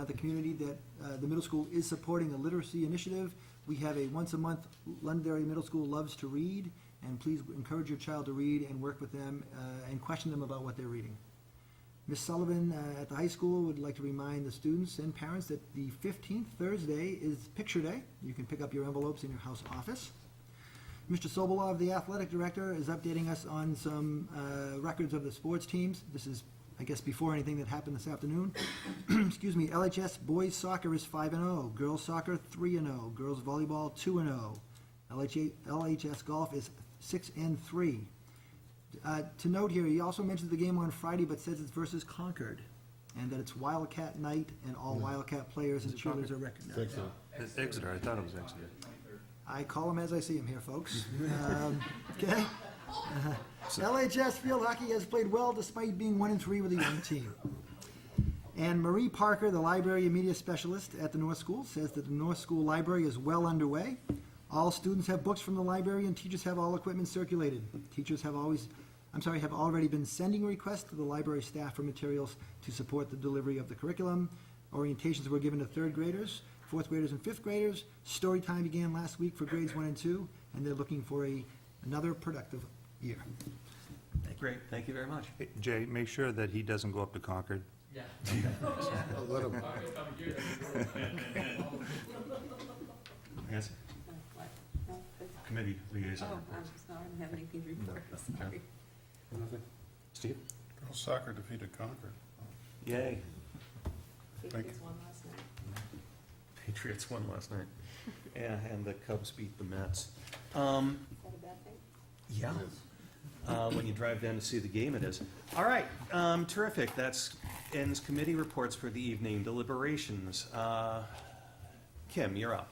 the community that the middle school is supporting a literacy initiative. We have a once-a-month Londonderry Middle School Loves to Read, and please encourage your child to read and work with them and question them about what they're reading. Ms. Sullivan at the high school would like to remind the students and parents that the 15th, Thursday, is Picture Day. You can pick up your envelopes in your house office. Mr. Sobolov, the athletic director, is updating us on some records of the sports teams. This is, I guess, before anything that happened this afternoon. Excuse me, LHS boys soccer is 5-0, girls soccer 3-0, girls volleyball 2-0. LHS golf is 6-3. To note here, he also mentions the game on Friday, but says it's versus Concord, and that it's Wildcat night, and all Wildcat players and cheerleaders are recognized. It's Exeter, I thought it was Exeter. I call him as I see him here, folks. Okay? LHS field hockey has played well despite being 1-3 with a young team. And Marie Parker, the library and media specialist at the North School, says that the North School library is well underway. All students have books from the library and teachers have all equipment circulated. Teachers have already been sending requests to the library staff for materials to support the delivery of the curriculum. Orientations were given to third graders, fourth graders, and fifth graders. Story time began last week for grades 1 and 2, and they're looking for another productive year. Great, thank you very much. Hey, Jay, make sure that he doesn't go up to Concord. Yeah. Let him. Yes. Committee liaison. I don't have anything to report, sorry. Nothing. Steve? Girls soccer defeated Concord. Yay. Patriots won last night. Patriots won last night. Yeah, and the Cubs beat the Mets. Is that a bad thing? Yeah. When you drive down to see the game, it is. All right, terrific. That ends committee reports for the evening. Deliberations. Kim, you're up.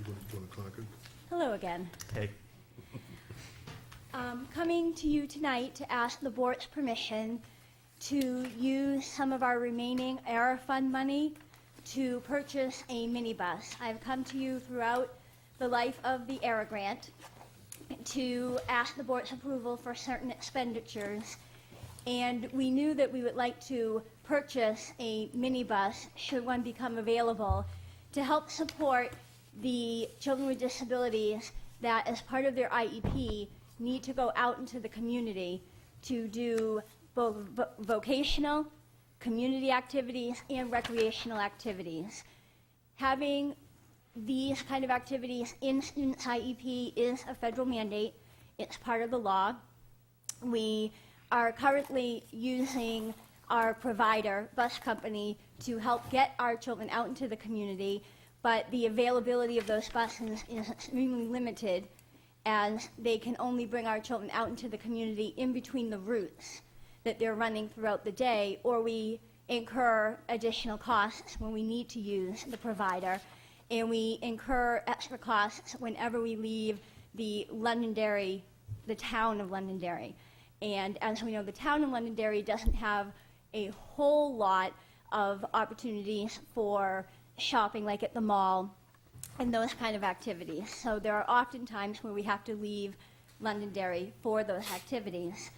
You want to Concord? Hello again. Hey. Coming to you tonight to ask the board's permission to use some of our remaining ARA fund money to purchase a minibus. I've come to you throughout the life of the ARA grant to ask the board's approval for certain expenditures. And we knew that we would like to purchase a minibus should one become available to help support the children with disabilities that, as part of their IEP, need to go out into the community to do both vocational, community activities, and recreational activities. Having these kind of activities in students' IEP is a federal mandate. It's part of the law. We are currently using our provider, bus company, to help get our children out into the community, but the availability of those buses is extremely limited, as they can only bring our children out into the community in between the routes that they're running throughout the day, or we incur additional costs when we need to use the provider, and we incur extra costs whenever we leave the Londonderry, the town of Londonderry. And as we know, the town of Londonderry doesn't have a whole lot of opportunities for shopping, like at the mall, and those kind of activities. So there are often times where we have to leave Londonderry for those activities.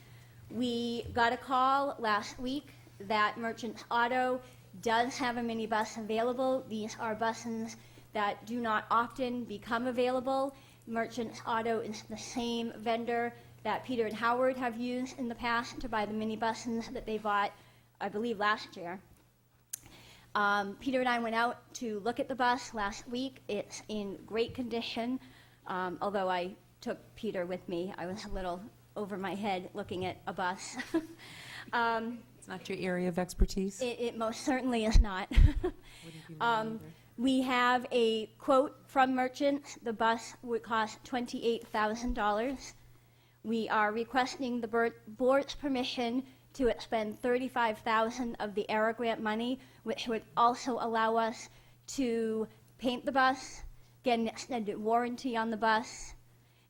We got a call last week that Merchants Auto does have a minibus available. These are buses that do not often become available. Merchants Auto is the same vendor that Peter and Howard have used in the past to buy the minibuses that they bought, I believe, last year. Peter and I went out to look at the bus last week. It's in great condition, although I took Peter with me. I was a little over my head looking at a bus. It's not your area of expertise? It most certainly is not. We have a quote from Merchants. The bus would cost $28,000. We are requesting the board's permission to expend $35,000 of the ARA grant money, which would also allow us to paint the bus, get an extended warranty on the bus,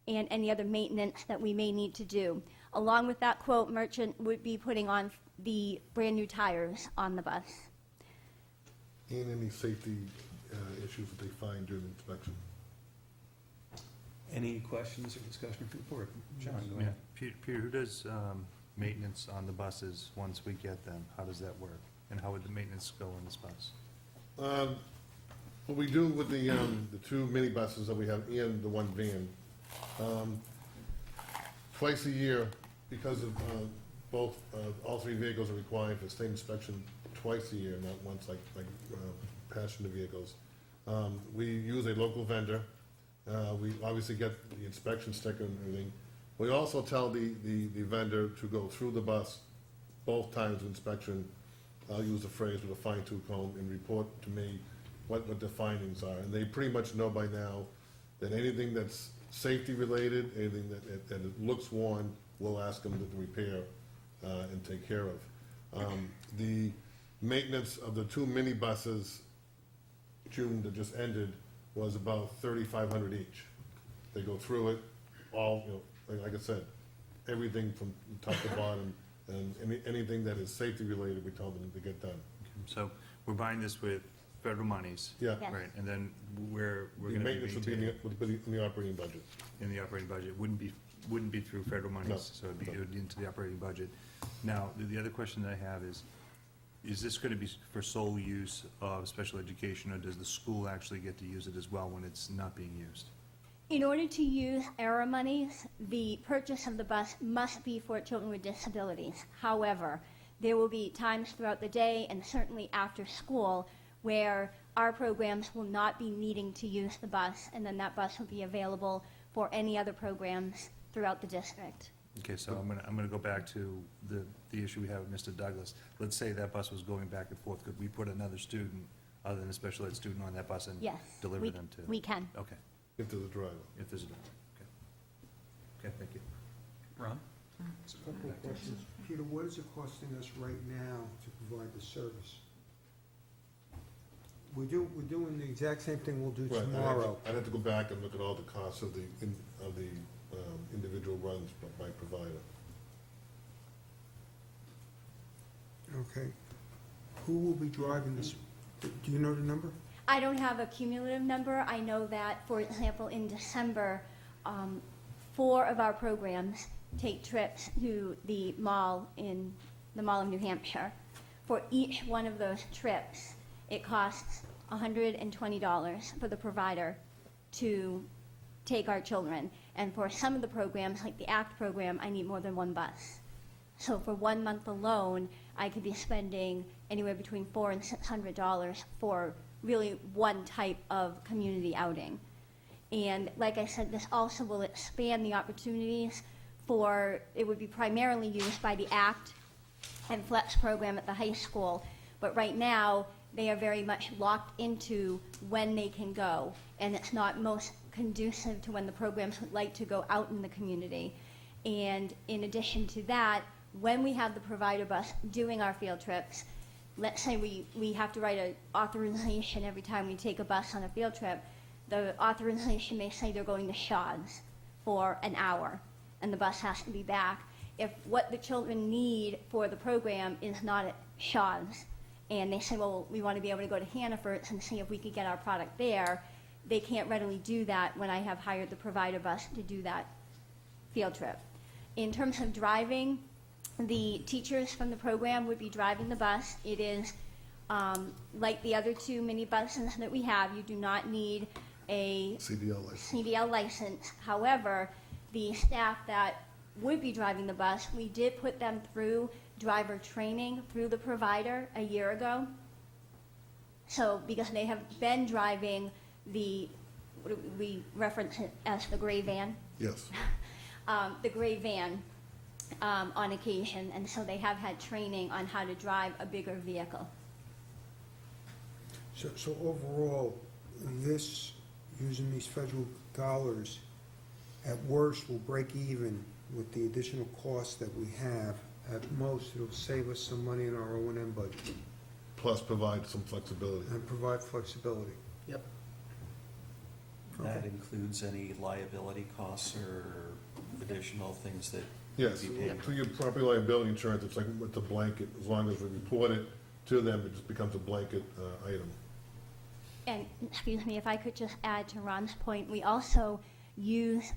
and any other maintenance that we may need to do. Along with that quote, Merchant would be putting on the brand new tires on the bus. And any safety issues that they find during the inspection. Any questions or discussion from the board? John, go Yeah. ahead. Peter, who does maintenance on the buses once we get them? How does that work? And how would the maintenance go on this bus? What we do with the two minibuses that we have and the one van, twice a year, because of all three vehicles are required for state inspection twice a year, not once like passenger vehicles. We use a local vendor. We obviously get the inspection sticker and everything. We also tell the vendor to go through the bus both times of inspection. I'll use the phrase with a fine-tooth comb and report to me what the findings are. And they pretty much know by now that anything that's safety related, anything that it looks worn, we'll ask them to repair and take care of. The maintenance of the two minibuses, June that just ended, was about $3,500 each. They go through it all, like I said, everything from top to bottom, and anything that is safety related, we tell them to get done. So we're buying this with federal monies. Yeah. Yes. Right, and then we're The gonna be maintenance would be maintaining in the operating budget. in the operating budget, wouldn't be through federal No. monies, so it would be into the operating budget. Now, the other question that I have is this gonna be for sole use of special education, or does the school actually get to use it as well when it's not being used? In order to use ERA monies, the purchase of the bus must be for children with disabilities. However, there will be times throughout the day and certainly after school where our programs will not be needing to use the bus, and then that bus will be available for any other programs throughout the district. Okay, so I'm gonna go back to the issue we have with Mr. Douglas. Let's say that bus was going back and forth, could we put another student, other than a special ed student, on that bus and Yes. deliver them to? We can. Okay, If there's a driver. if there's a, okay. Okay, thank you. Ron? A couple of questions. Peter, what is it costing us right now to provide the service? We're doing the exact same thing we'll do Right, tomorrow. I'd have to go back and look at all the costs of the individual runs by provider. Okay. Who will be driving this? Do you know the number? I don't have a cumulative number. I know that, for example, in December, 4 of our programs take trips to the mall in the Mall of New Hampshire. For each one of those trips, it costs $120 for the provider to take our children. And for some of the programs, like the ACT program, I need more than one bus. So for 1 month alone, I could be spending anywhere between $400 and $600 for really one type of community outing. And like I said, this also will expand the opportunities for, it would be primarily used by the ACT and FLEX program at the high school. But right now, they are very much locked into when they can go. And it's not most conducive to when the programs would like to go out in the community. And in addition to that, when we have the provider bus doing our field trips, let's say we have to write an authorization every time we take a bus on a field trip. The authorization may say they're going to Shaw's for an hour, and the bus has to be back. If what the children need for the program is not at Shaw's, and they say, well, we want to be able to go to Hannaford's and see if we could get our product there, they can't readily do that when I have hired the provider bus to do that field trip. In terms of driving, the teachers from the program would be driving the bus. It is like the other 2 mini buses that we have. You do not need a CDL license. However, the staff that would be driving the bus, we did put them through driver training through the provider a year ago. So because they have been driving the, we reference it as the gray van. Yes. The gray van on occasion, and so they have had training on how to drive a bigger vehicle. So overall, this, using these federal dollars, at worst, will break even with the additional costs that we have. At most, it'll save us some money in our O&M budget Plus provide some flexibility. and provide flexibility. Yep. That includes any liability costs or additional things that Yes, would be paid? so your property liability insurance, it's like with the blanket, as long as we report it to them, it just becomes a blanket item. And, excuse me, if I could just add to Ron's point, we also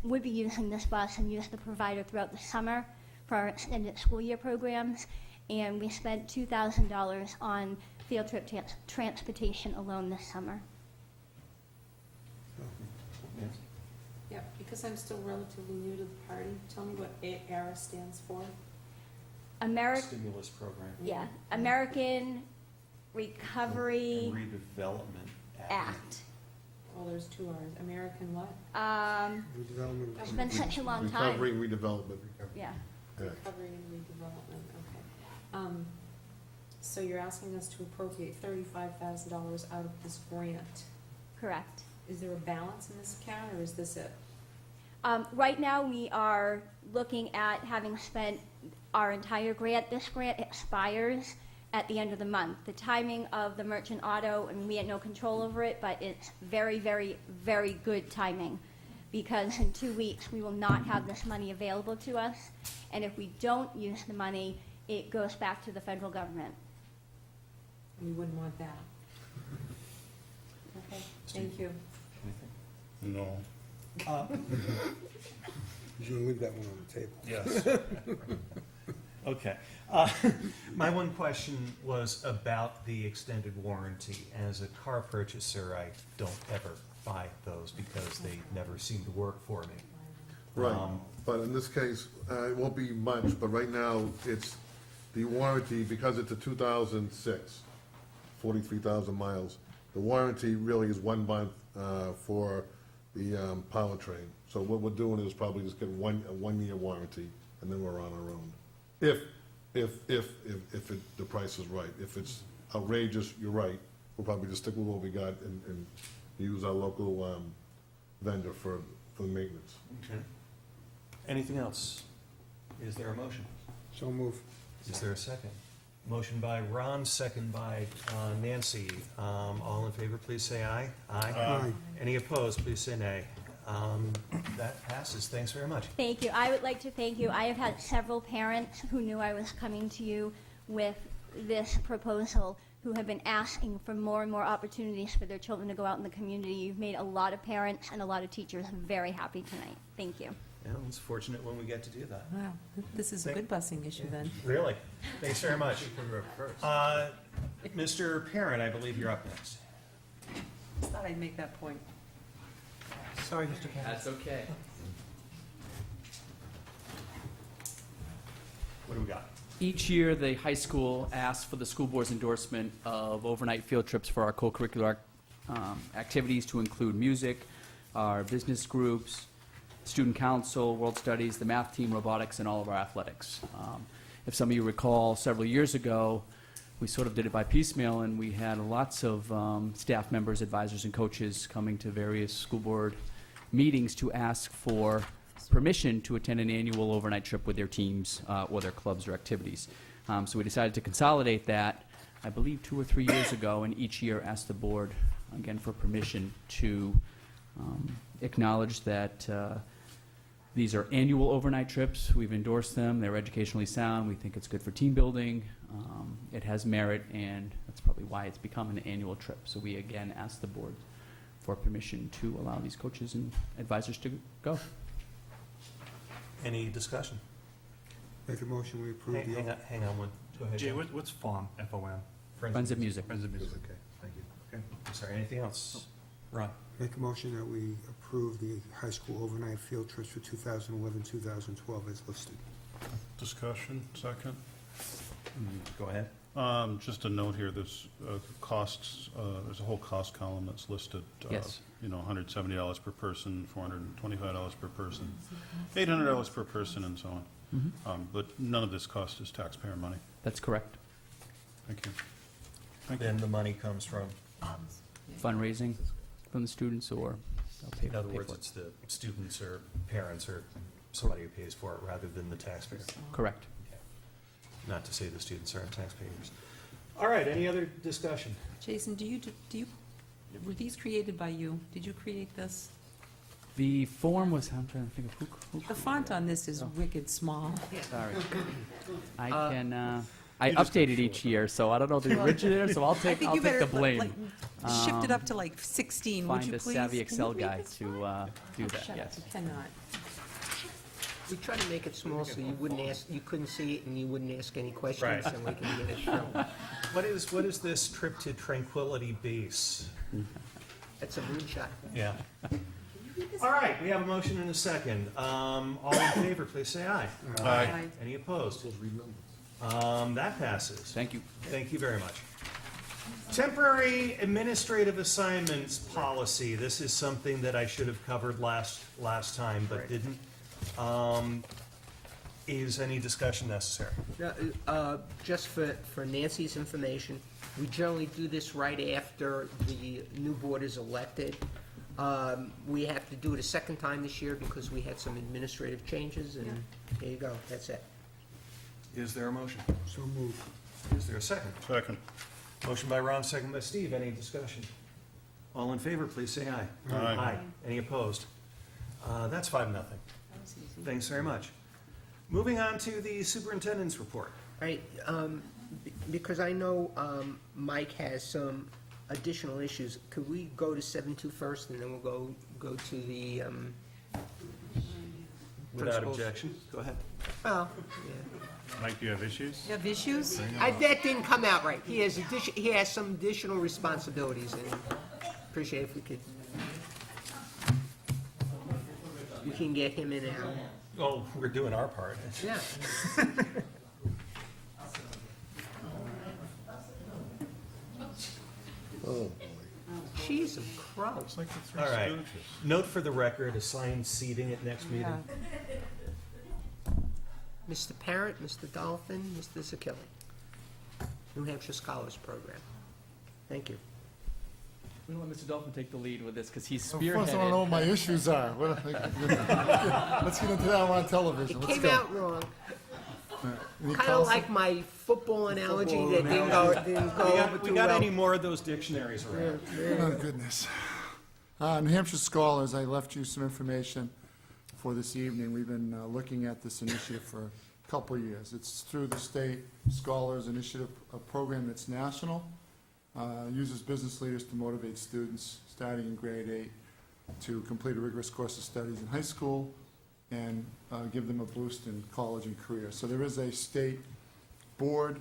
would be using this bus and use the provider throughout the summer for our extended school year programs, and we spent $2,000 on field trip transportation alone this summer. Yeah, because I'm still relatively new to the party, tell me what ARA stands for. Stimulus program. Yeah, American Recovery And Redevelopment Act. Oh, there's 2 R's. American what? Redevelopment. It's been such a long time. Recovery and redevelopment. Yeah. Recovery and redevelopment, okay. So you're asking us to appropriate $35,000 out of this grant. Correct. Is there a balance in this account, or is this it? Right now, we are looking at having spent our entire grant. This grant expires at the end of the month. The timing of the merchant auto, and we had no control over it, but it's very, very, very good timing because in 2 weeks, we will not have this money available to us. And if we don't use the money, it goes back to the federal government. We wouldn't want that. Okay, thank you. No. You should leave that one on the table. Yes. Okay. My one question was about the extended warranty. As a car purchaser, I don't ever buy those because they never seem to work for me. Right, but in this case, it won't be much, but right now, it's the warranty, because it's a 2006, 43,000 miles, the warranty really is 1 month for the powertrain. So what we're doing is probably just get a one-year warranty, and then we're on our own. If the price is right. If it's outrageous, you're right, we'll probably just stick with what we got and use our local vendor for the maintenance. Okay. Anything else? Is there a motion? So move. Is there a second? Motion by Ron, second by Nancy. All in favor, please say aye. Aye. Any opposed, please say nay. That passes. Thanks very much. Thank you. I would like to thank you. I have had several parents who knew I was coming to you with this proposal who have been asking for more and more opportunities for their children to go out in the community. You've made a lot of parents and a lot of teachers very happy tonight. Thank you. Yeah, it's fortunate when we get to do that. Wow, this is a good busing issue then. Really? Thanks very much. Mr. Parent, I believe you're up next. I thought I'd make that point. Sorry, Mr. Kennedy. That's okay. What do we got? Each year, the high school asks for the school board's endorsement of overnight field trips for our co-curricular activities to include music, our business groups, student council, world studies, the math team, robotics, and all of our athletics. If some of you recall, several years ago, we sort of did it by piecemeal, and we had lots of staff members, advisors, and coaches coming to various school board meetings to ask for permission to attend an annual overnight trip with their teams or their clubs or activities. So we decided to consolidate that, I believe 2 or 3 years ago, and each year asked the board, again, for permission to acknowledge that these are annual overnight trips. We've endorsed them. They're educationally sound. We think it's good for team building. It has merit, and that's probably why it's become an annual trip. So we, again, ask the board for permission to allow these coaches and advisors to go. Any discussion? Make a motion, we approve the. Hang on one. Go ahead. Jay, Jim. what's FOM, F-O-M? Friends of Music. Friends of Music, okay, thank you. Okay. I'm sorry, anything else? Ron? Make a motion that we approve the high school overnight field trips for 2011, 2012 as listed. Discussion, second. Go ahead. Just a note here, there's costs, there's a whole cost column that's listed. Yes. $170 per person, $425 per person, $800 per person, and so on. But none of this cost is taxpayer money. That's correct. Thank you. Then the money comes from, Fundraising from the students, or they'll pay in other pay words, for it. it's the students or parents or somebody who pays for it rather than the taxpayer. Correct. Not to say the students aren't taxpayers. All right, any other discussion? Jason, were these created by you? Did you create this? The form was, I'm trying to think of who The created font it. on this is wicked small. Sorry. I can, I update it each year, so I don't know the originator, so I'll take the blame. Shift it up to like 16, would you please? Find a savvy Excel guy to do that, Shut up, yes. you cannot. We try to make it small so you wouldn't ask, you couldn't see it and you wouldn't ask any questions, Right. and we can get it shown. What is this trip to Tranquility Base? That's a moonshot. Yeah. All right, we have a motion and a second. All in favor, please say aye. Aye. Any opposed? That passes. Thank you. Thank you very much. Temporary administrative assignments policy. This is something that I should have covered last time, but didn't. Is any discussion necessary? Just for Nancy's information, we generally do this right after the new board is elected. We have to do it a second time this year because we had some administrative changes, and there you go, that's it. Is there a motion? So move. Is there a second? Second. Motion by Ron, second by Steve. Any discussion? All in favor, please say aye. Aye. Any opposed? That's 5-0. That was easy. Thanks very much. Moving on to the superintendent's report. All right, because I know Mike has some additional issues, could we go to 7.2 first, and then we'll go to the Without principals? objection, go ahead. Well, yeah. Mike, do you have issues? You have issues? That didn't come out right. He has some additional responsibilities, and appreciate if we can get him in and out. Oh, we're doing our part. Yeah. Oh, She's a crow. It's like the Three All right. Stooges. Note for the record, assign seating at next meeting. Yeah. Mr. Parent, Mr. Dolphin, Mr. Zakili. New Hampshire Scholars Program. Thank you. We don't let Mr. Dolphin take the lead with this because he's Well, first I want to know what my issues are. Let's get into that on television. It Let's came go. out wrong. Any Kind of policy? like my football analogy that didn't go over We too got well. any more of those dictionaries around? Oh, goodness. New Hampshire Scholars, I left you some information for this evening. We've been looking at this initiative for a couple of years. It's through the State Scholars Initiative, a program that's national, uses business leaders to motivate students starting in grade 8 to complete a rigorous course of studies in high school and give them a boost in college and career. So there is a state board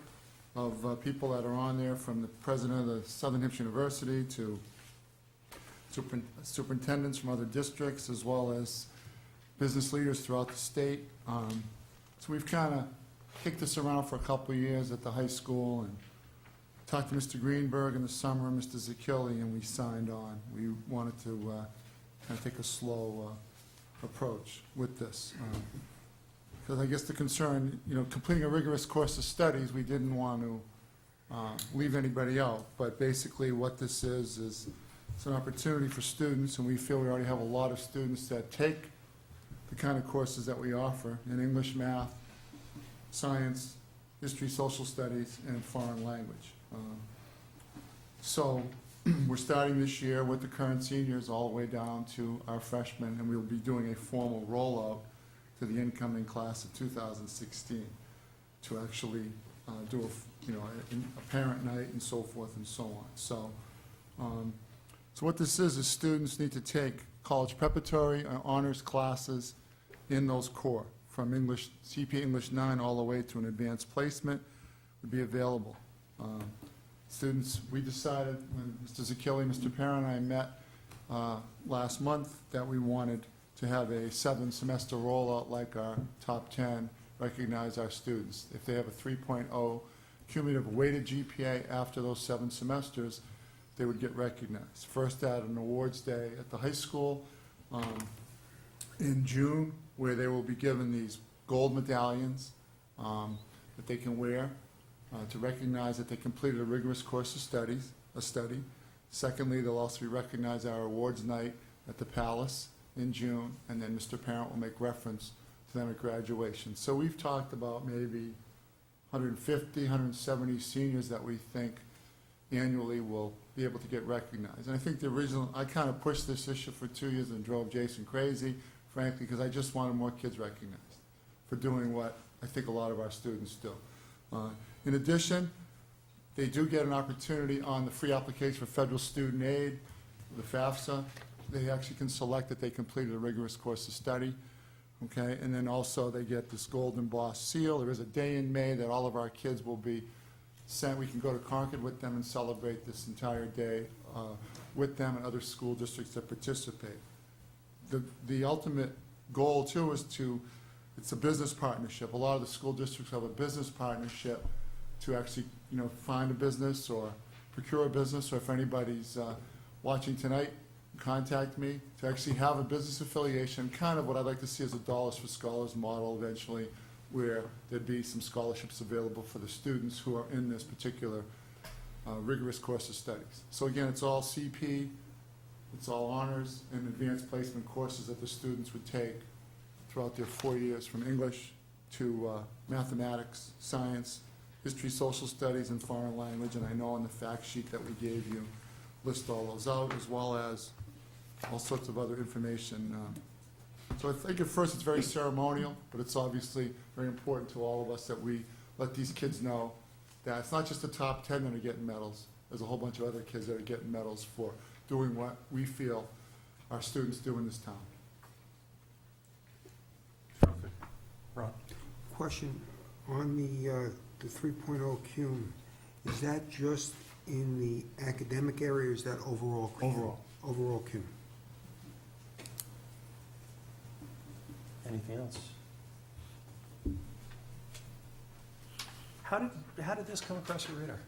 of people that are on there, from the president of the Southern Hampshire University to superintendents from other districts, as well as business leaders throughout the state. So we've kind of kicked this around for a couple of years at the high school and talked to Mr. Greenberg in the summer, Mr. Zakili, and we signed on. We wanted to kind of take a slow approach with this. Because I guess the concern, completing a rigorous course of studies, we didn't want to leave anybody out. But basically what this is it's an opportunity for students, and we feel we already have a lot of students that take the kind of courses that we offer in English, math, science, history, social studies, and foreign language. So we're starting this year with the current seniors all the way down to our freshmen, and we'll be doing a formal rollout to the incoming class of 2016 to actually do a parent night and so forth and so on. So what this is students need to take college preparatory or honors classes in those core, from English, CP English 9 all the way to an advanced placement would be available. Students, we decided when Mr. Zakili, Mr. Parent, and I met last month that we wanted to have a 7-semester rollout like our top 10, recognize our students. If they have a 3.0 cumulative weighted GPA after those 7 semesters, they would get recognized. First at an awards day at the high school in June, where they will be given these gold medallions that they can wear to recognize that they completed a rigorous course of study. Secondly, they'll also be recognized at our awards night at the Palace in June, and then Mr. Parent will make reference to them at graduation. So we've talked about maybe 150, 170 seniors that we think annually will be able to get recognized. And I think I kind of pushed this issue for 2 years and drove Jason crazy, frankly, because I just wanted more kids recognized for doing what I think a lot of our students do. In addition, they do get an opportunity on the free application for federal student aid, the FAFSA. They actually can select that they completed a rigorous course of study, okay? And then also they get this gold embossed seal. There is a day in May that all of our kids will be sent. We can go to Concord with them and celebrate this entire day with them and other school districts that participate. The ultimate goal, too, is it's a business partnership. A lot of the school districts have a business partnership to actually, find a business or procure a business, or if anybody's watching tonight, contact me to actually have a business affiliation, kind of what I'd like to see as a Dollars for Scholars model eventually, where there'd be some scholarships available for the students who are in this particular rigorous course of studies. So again, it's all CP, it's all honors and advanced placement courses that the students would take throughout their 4 years, from English to mathematics, science, history, social studies, and foreign language. And I know on the fact sheet that we gave you list all those out, as well as all sorts of other information So I think at first it's very ceremonial, but it's obviously very important to all of us that we let these kids know that it's not just the top 10 that are getting medals. There's a whole bunch of other kids that are getting medals for doing what we feel our students do in this town. Ron? Question, on the 3.0 CUME, is that just in the academic area, or is that overall? CUME? Overall. Overall CUME. Anything else? How did this come across your radar?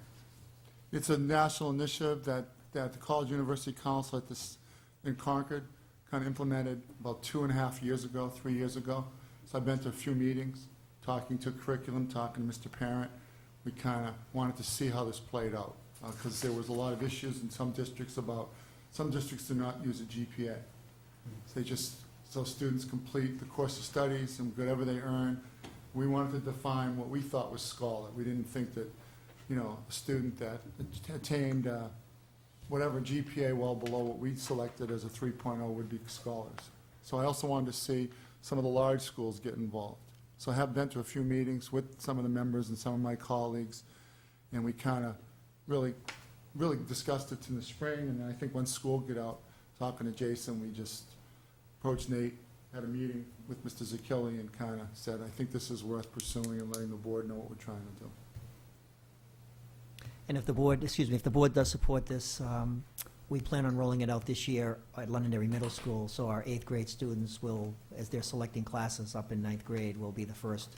It's a national initiative that the College University Council at this, in Concord kind of implemented about 2.5 years ago, 3 years ago. So I've been to a few meetings, talking to curriculum, talking to Mr. Parent. We kind of wanted to see how this played out, because there was a lot of issues in some districts about, some districts do not use a GPA. So so students complete the course of studies and whatever they earn. We wanted to define what we thought was scholar. We didn't think that, a student that attained whatever GPA well below what we selected as a 3.0 would be scholars. So I also wanted to see some of the large schools get involved. So I have been to a few meetings with some of the members and some of my colleagues, and we kind of really discussed it in the spring, and I think once school get out, talking to Jason, we just approached Nate, had a meeting with Mr. Zakili, and kind of said, I think this is worth pursuing and letting the board know what we're trying to do. And if the board does support this, we plan on rolling it out this year at Londonderry Middle School, so our 8th grade students will, as they're selecting classes up in 9th grade, will be the first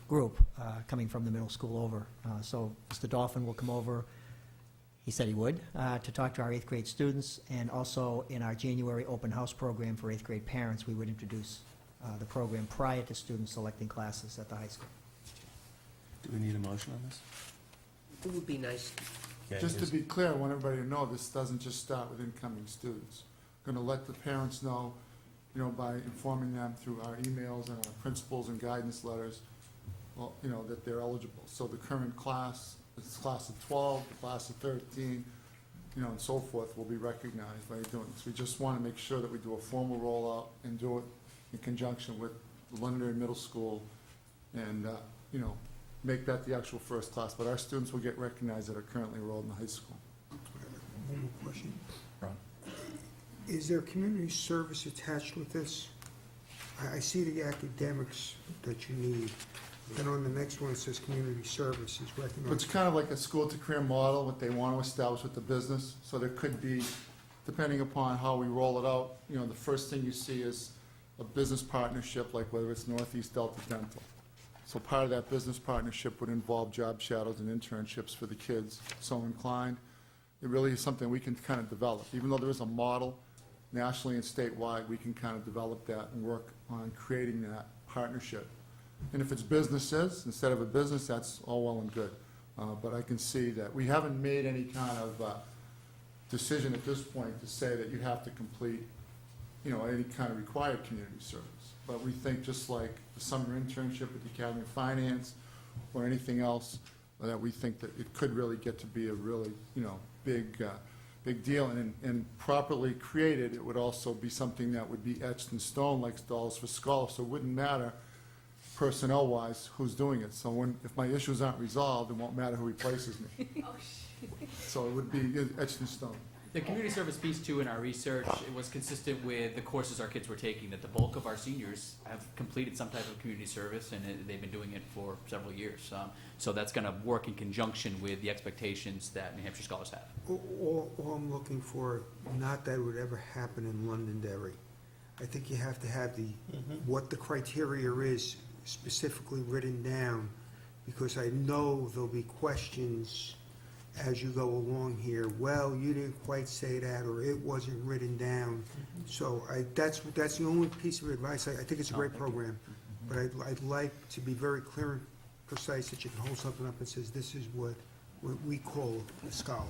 group coming from the middle school over. So Mr. Dolphin will come over, he said he would, to talk to our 8th grade students, and also in our January open house program for 8th grade parents, we would introduce the program prior to students selecting classes at the high school. Do we need a motion on this? It would be nice. Okay, Just to be clear, I want everybody to know this doesn't just start with incoming students. Going to let the parents know, by informing them through our emails and our principals and guidance letters, well, that they're eligible. So the current class, this class of 12, the class of 13, and so forth, will be recognized by doing this. We just want to make sure that we do a formal rollout and do it in conjunction with the Londonderry Middle School and, make that the actual first class. But our students will get recognized that are currently enrolled in the high school. One more question. Ron? Is there community service attached with this? I see the academics that you need. Then on the next one, it says community service is recognized. It's kind of like a school-to-career model, what they want to establish with the business. So there could be, depending upon how we roll it out, the first thing you see is a business partnership, like whether it's Northeast Delta Dental. So part of that business partnership would involve job shadows and internships for the kids so inclined. It really is something we can kind of develop. Even though there is a model nationally and statewide, we can kind of develop that and work on creating that partnership. And if it's businesses, instead of a business, that's all well and good. But I can see that we haven't made any kind of decision at this point to say that you have to complete, any kind of required community service. But we think just like the summer internship at the Academy of Finance or anything else, that we think that it could really get to be a really, big deal. And properly created, it would also be something that would be etched in stone like Dollars for Scholars. So it wouldn't matter personnel-wise who's doing it. So if my issues aren't resolved, it won't matter who replaces me. So it would be etched in stone. The community service piece too, in our research, it was consistent with the courses our kids were taking, that the bulk of our seniors have completed some type of community service, and they've been doing it for several years. So that's going to work in conjunction with the expectations that New Hampshire scholars have. All I'm looking for, not that it would ever happen in Londonderry. I think you have to have what the criteria is specifically written down, because I know there'll be questions as you go along here. Well, you didn't quite say that, or it wasn't written down. So that's the only piece of advice. I think it's a great program, but I'd like to be very clear and precise that you can hold something up and says this is what we call a scholar.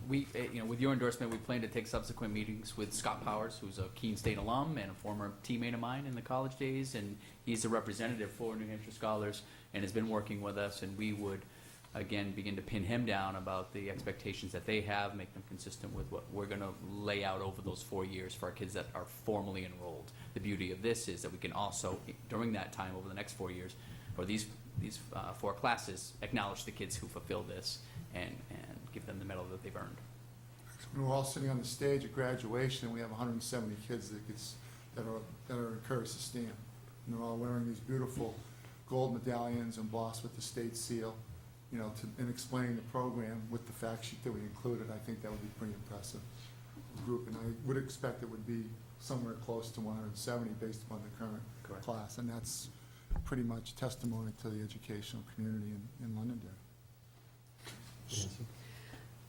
We, with your endorsement, we plan to take subsequent meetings with Scott Powers, who's a Keene State alum and a former teammate of mine in the college days, and he's a representative for New Hampshire Scholars and has been working with us, and we would again, begin to pin him down about the expectations that they have, make them consistent with what we're going to lay out over those 4 years for our kids that are formally enrolled. The beauty of this is that we can also, during that time, over the next 4 years, or these 4 classes, acknowledge the kids who fulfill this and give them the medal that they've earned. When we're all sitting on the stage at graduation, and we have 170 kids that are encouraged to stand. And they're all wearing these beautiful gold medallions embossed with the state seal, and explaining the program with the fact sheet that we included. I think that would be pretty impressive group, and I would expect it would be somewhere close to 170 based upon the current class, and that's pretty much testimony to the educational community in Londonderry.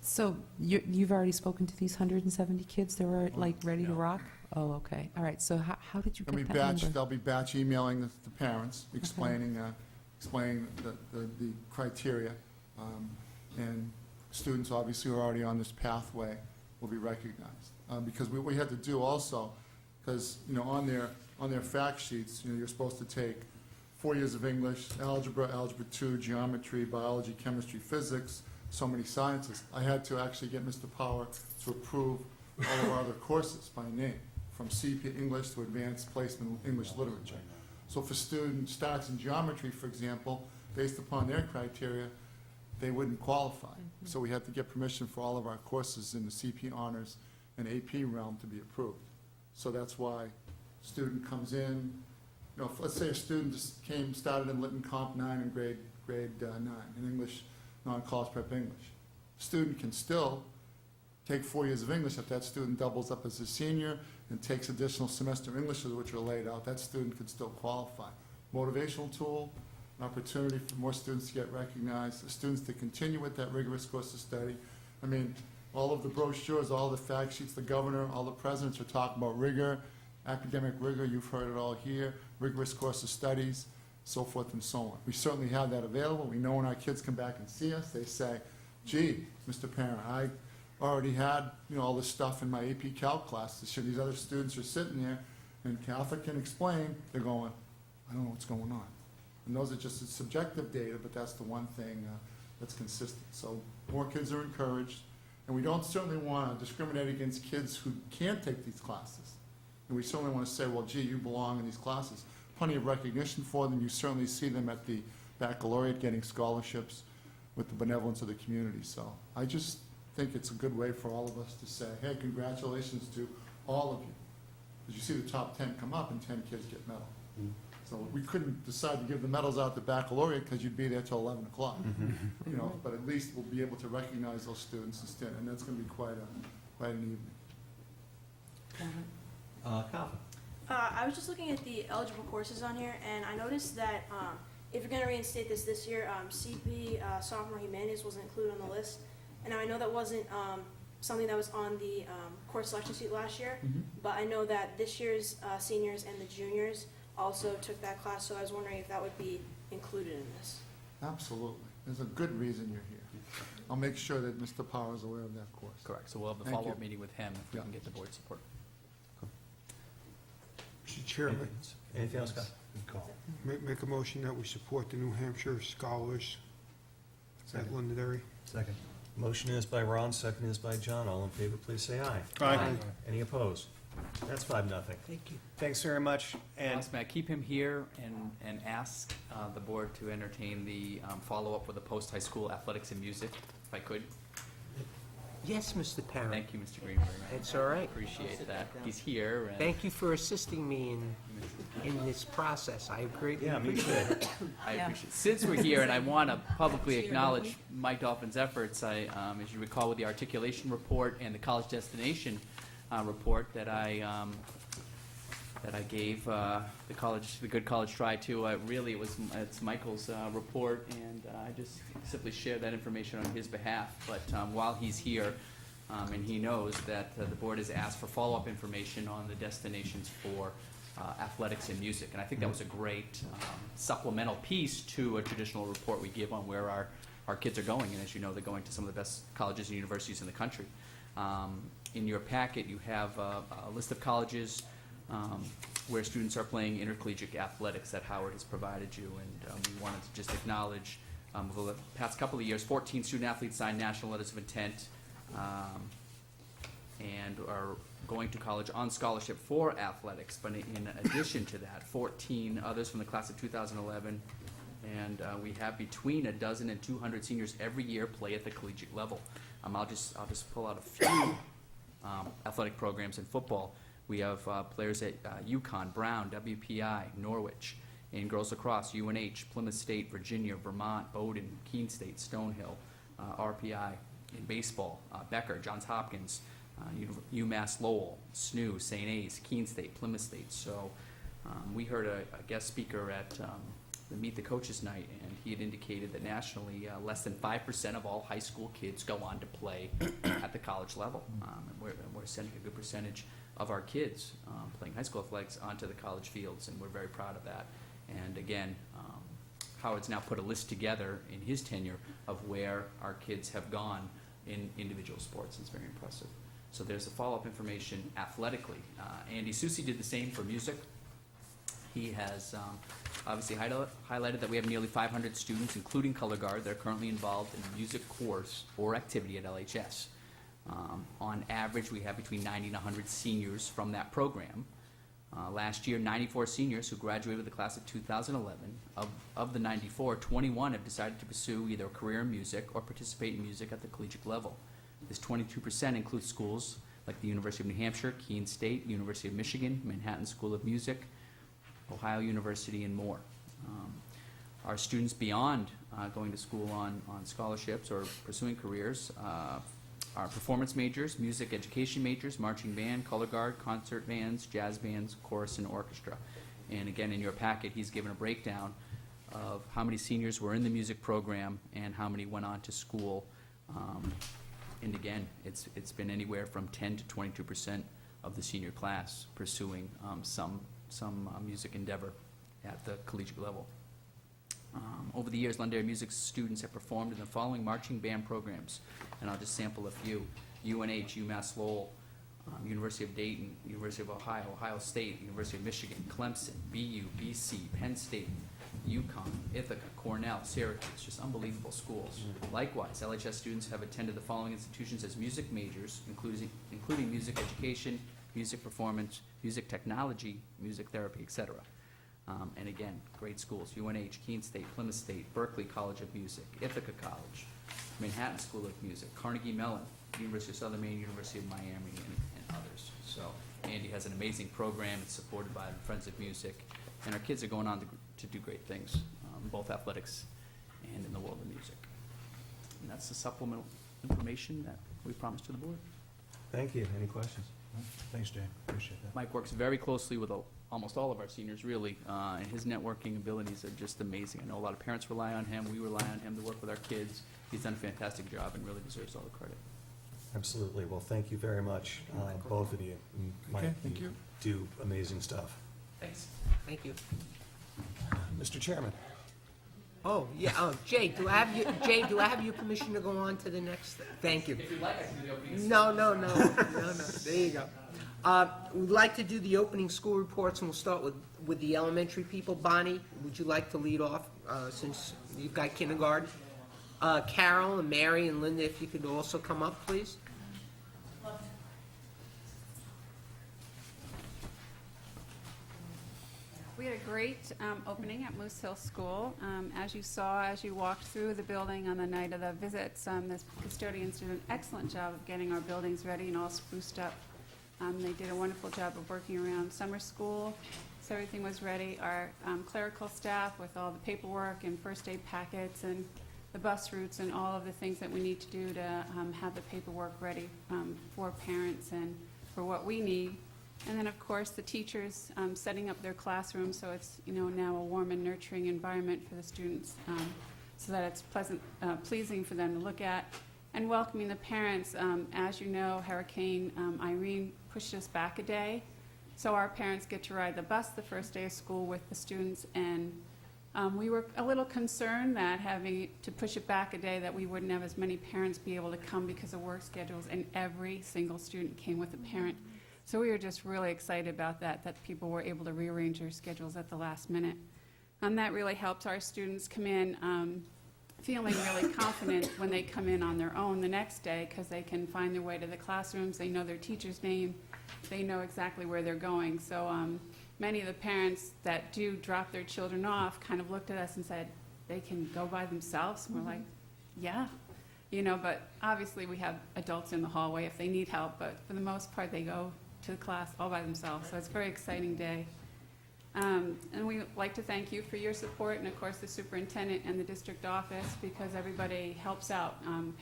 So you've already spoken to these 170 kids? They were like ready to rock? Oh, okay. All right. So how did you get that number? They'll be batch emailing the parents, explaining the criteria, and students obviously who are already on this pathway will be recognized. Because what we had to do also, because on their fact sheets, you're supposed to take 4 years of English, algebra, algebra 2, geometry, biology, chemistry, physics, so many sciences. I had to actually get Mr. Power to approve all of our other courses by name, from CP English to Advanced Placement English Literature. So if a student starts in geometry, for example, based upon their criteria, they wouldn't qualify. So we had to get permission for all of our courses in the CP Honors and AP realm to be approved. So that's why student comes in, let's say a student started in Lytton Comp 9 in grade 9 in English, non-college prep English. Student can still take 4 years of English. If that student doubles up as a senior and takes additional semester Englishes, which are laid out, that student could still qualify. Motivational tool, an opportunity for more students to get recognized, the students to continue with that rigorous course of study. I mean, all of the brochures, all the fact sheets, the governor, all the presidents are talking about rigor, academic rigor, you've heard it all here, rigorous course of studies, so forth and so on. We certainly have that available. We know when our kids come back and see us, they say, gee, Mr. Parent, I already had all this stuff in my AP Calc class. These other students are sitting there, and Catholic can explain, they're going, I don't know what's going on. And those are just subjective data, but that's the one thing that's consistent. So more kids are encouraged, and we don't certainly want to discriminate against kids who can't take these classes. And we certainly want to say, well, gee, you belong in these classes. Plenty of recognition for them. You certainly see them at the baccalaureate getting scholarships with the benevolence of the community. So I just think it's a good way for all of us to say, hey, congratulations to all of you. Because you see the top 10 come up and 10 kids get medal. So we couldn't decide to give the medals out at the baccalaureate because you'd be there till 11 o'clock. But at least we'll be able to recognize those students instead, and that's going to be quite an evening. Calvin. I was just looking at the eligible courses on here, and I noticed that if you're going to reinstate this year, CP Sophomore Humanities wasn't included on the list. And now I know that wasn't something that was on the course selection sheet last year, but I know that this year's seniors and the juniors also took that class, so I was wondering if that would be included in this. Absolutely. There's a good reason you're here. I'll make sure that Mr. Power is aware of that course. Correct. So we'll have the Thank follow-up you. meeting with him if we can get the board support. Mr. Chairman, Anything else, Scott? make a motion that we support the New Hampshire scholars at Londonderry. Second. Motion is by Ron, second is by John. All in favor, please say aye. Aye. Any opposed? That's 5-0. Thank you. Thanks very much. And Ross, may I keep him here and ask the board to entertain the follow-up with the post-high school athletics and music, if I could? Yes, Mr. Parent. Thank you, Mr. Greenberg. It's all right. Appreciate that. He's here. And Thank you for assisting me in this process. I greatly appreciate it. I appreciate it. Since we're here, and I want to publicly acknowledge Mike Dolphin's efforts, as you recall with the articulation report and the college destination report that I gave the Good College Try to, really it's Michael's report, and I just simply share that information on his behalf. But while he's here, and he knows that the board has asked for follow-up information on the destinations for athletics and music, and I think that was a great supplemental piece to a traditional report we give on where our kids are going. And as you know, they're going to some of the best colleges and universities in the country. In your packet, you have a list of colleges where students are playing intercollegiate athletics that Howard has provided you, and we wanted to just acknowledge Over the past couple of years, 14 student athletes signed national letters of intent and are going to college on scholarship for athletics. But in addition to that, 14 others from the class of 2011, and we have between 12 and 200 seniors every year play at the collegiate level. I'll just pull out a few athletic programs in football. We have players at UConn, Brown, WPI, Norwich. In girls lacrosse, UNH, Plymouth State, Virginia, Vermont, Bowdoin, Keene State, Stonehill, RPI. In baseball, Becker, Johns Hopkins, UMass Lowell, SNU, St. A's, Keene State, Plymouth State. So we heard a guest speaker at the Meet the Coaches night, and he had indicated that nationally less than 5% of all high school kids go on to play at the college level. And we're sending a good percentage of our kids playing high school athletics onto the college fields, and we're very proud of that. And again, Howard's now put a list together in his tenure of where our kids have gone in individual sports. It's very impressive. So there's the follow-up information athletically. Andy Susi did the same for music. He has obviously highlighted that we have nearly 500 students, including color guard, that are currently involved in a music course or activity at LHS. On average, we have between 90 and 100 seniors from that program. Last year, 94 seniors who graduated with the class of 2011. Of the 94, 21 have decided to pursue either a career in music or participate in music at the collegiate level. This 22% includes schools like the University of New Hampshire, Keene State, University of Michigan, Manhattan School of Music, Ohio University, and more. Our students beyond going to school on scholarships or pursuing careers are performance majors, music education majors, marching band, color guard, concert bands, jazz bands, chorus, and orchestra. And again, in your packet, he's given a breakdown of how many seniors were in the music program and how many went on to school. And again, it's been anywhere from 10 to 22% of the senior class pursuing some music endeavor at the collegiate level. Over the years, Londonderry music students have performed in the following marching band programs, and I'll just sample a few: UNH, UMass Lowell, University of Dayton, University of Ohio, Ohio State, University of Michigan, Clemson, BU, BC, Penn State, UConn, Ithaca, Cornell, Syracuse, just unbelievable schools. Likewise, LHS students have attended the following institutions as music majors, including music education, music performance, music technology, music therapy, etc. And again, great schools: UNH, Keene State, Plymouth State, Berkeley College of Music, Ithaca College, Manhattan School of Music, Carnegie Mellon, University of Southern Maine, University of Miami, and others. So Andy has an amazing program. It's supported by the Friends of Music, and our kids are going on to do great things, both athletics and in the world of music. And that's the supplemental information that we promised to the board. Thank you. Any questions? Thanks, Jay. Appreciate that. Mike works very closely with almost all of our seniors, really, and his networking abilities are just amazing. I know a lot of parents rely on him. We rely on him to work with our kids. He's done a fantastic job and really deserves all the credit. Absolutely. Well, thank you very much, both of you. Mike, Okay, thank you. do amazing stuff. Thanks. Thank you. Mr. Chairman. Oh, yeah, Jay, do I have your permission to go on to the next? Thank you. If you'd like, I can do the opening. No. There you go. We'd like to do the opening school reports, and we'll start with the elementary people. Bonnie, would you like to lead off, since you've got kindergarten? Carol and Mary and Linda, if you could also come up, please. We had a great opening at Moose Hill School. As you saw, as you walked through the building on the night of the visits, the custodians did an excellent job of getting our buildings ready and all spruced up. They did a wonderful job of working around summer school, so everything was ready. Our clerical staff with all the paperwork and first aid packets and the bus routes and all of the things that we need to do to have the paperwork ready for parents and for what we need. And then, of course, the teachers setting up their classrooms so it's now a warm and nurturing environment for the students, so that it's pleasing for them to look at. And welcoming the parents. As you know, Hurricane Irene pushed us back a day, so our parents get to ride the bus the first day of school with the students. And we were a little concerned that having to push it back a day, that we wouldn't have as many parents be able to come because of work schedules, and every single student came with a parent. So we were just really excited about that people were able to rearrange their schedules at the last minute. That really helps our students come in feeling really confident when they come in on their own the next day because they can find their way to the classrooms, they know their teacher's name, they know exactly where they're going. So many of the parents that do drop their children off kind of looked at us and said, they can go by themselves? And we're like, yeah. You know, but obviously we have adults in the hallway if they need help, but for the most part they go to the class all by themselves. So it's a very exciting day. And we'd like to thank you for your support, and of course the superintendent and the district office, because everybody helps out,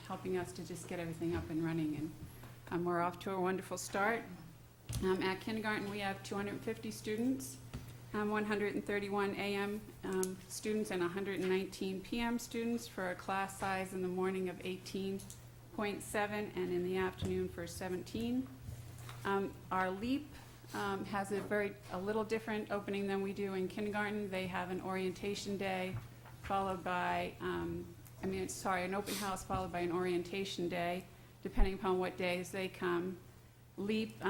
helping us to just get everything up and running. And we're off to a wonderful start. At kindergarten we have 250 students, 131 AM students and 119 PM students, for a class size in the morning of 18.7 and in the afternoon for 17. Our LEAP has a little different opening than we do in kindergarten. They have an orientation day followed by, an open house followed by an orientation day, depending upon what days they come. LEAP,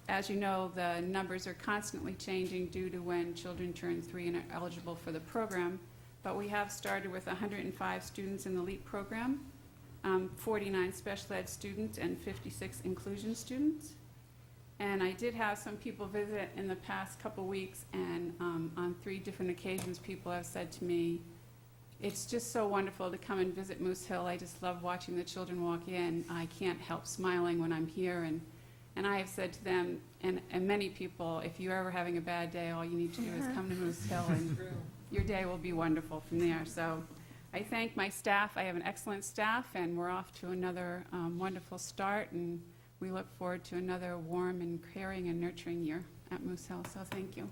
as you know, the numbers are constantly changing due to when children turn 3 and are eligible for the program. But we have started with 105 students in the LEAP program, 49 special ed students, and 56 inclusion students. And I did have some people visit in the past couple weeks, and on 3 different occasions people have said to me, it's just so wonderful to come and visit Moose Hill. I just love watching the children walk in. I can't help smiling when I'm here. And I have said to them, and many people, if you're ever having a bad day, all you need to do is come to Moose Hill and your day will be wonderful from there. So I thank my staff. I have an excellent staff, and we're off to another wonderful start, and we look forward to another warm and caring and nurturing year at Moose Hill. So thank you.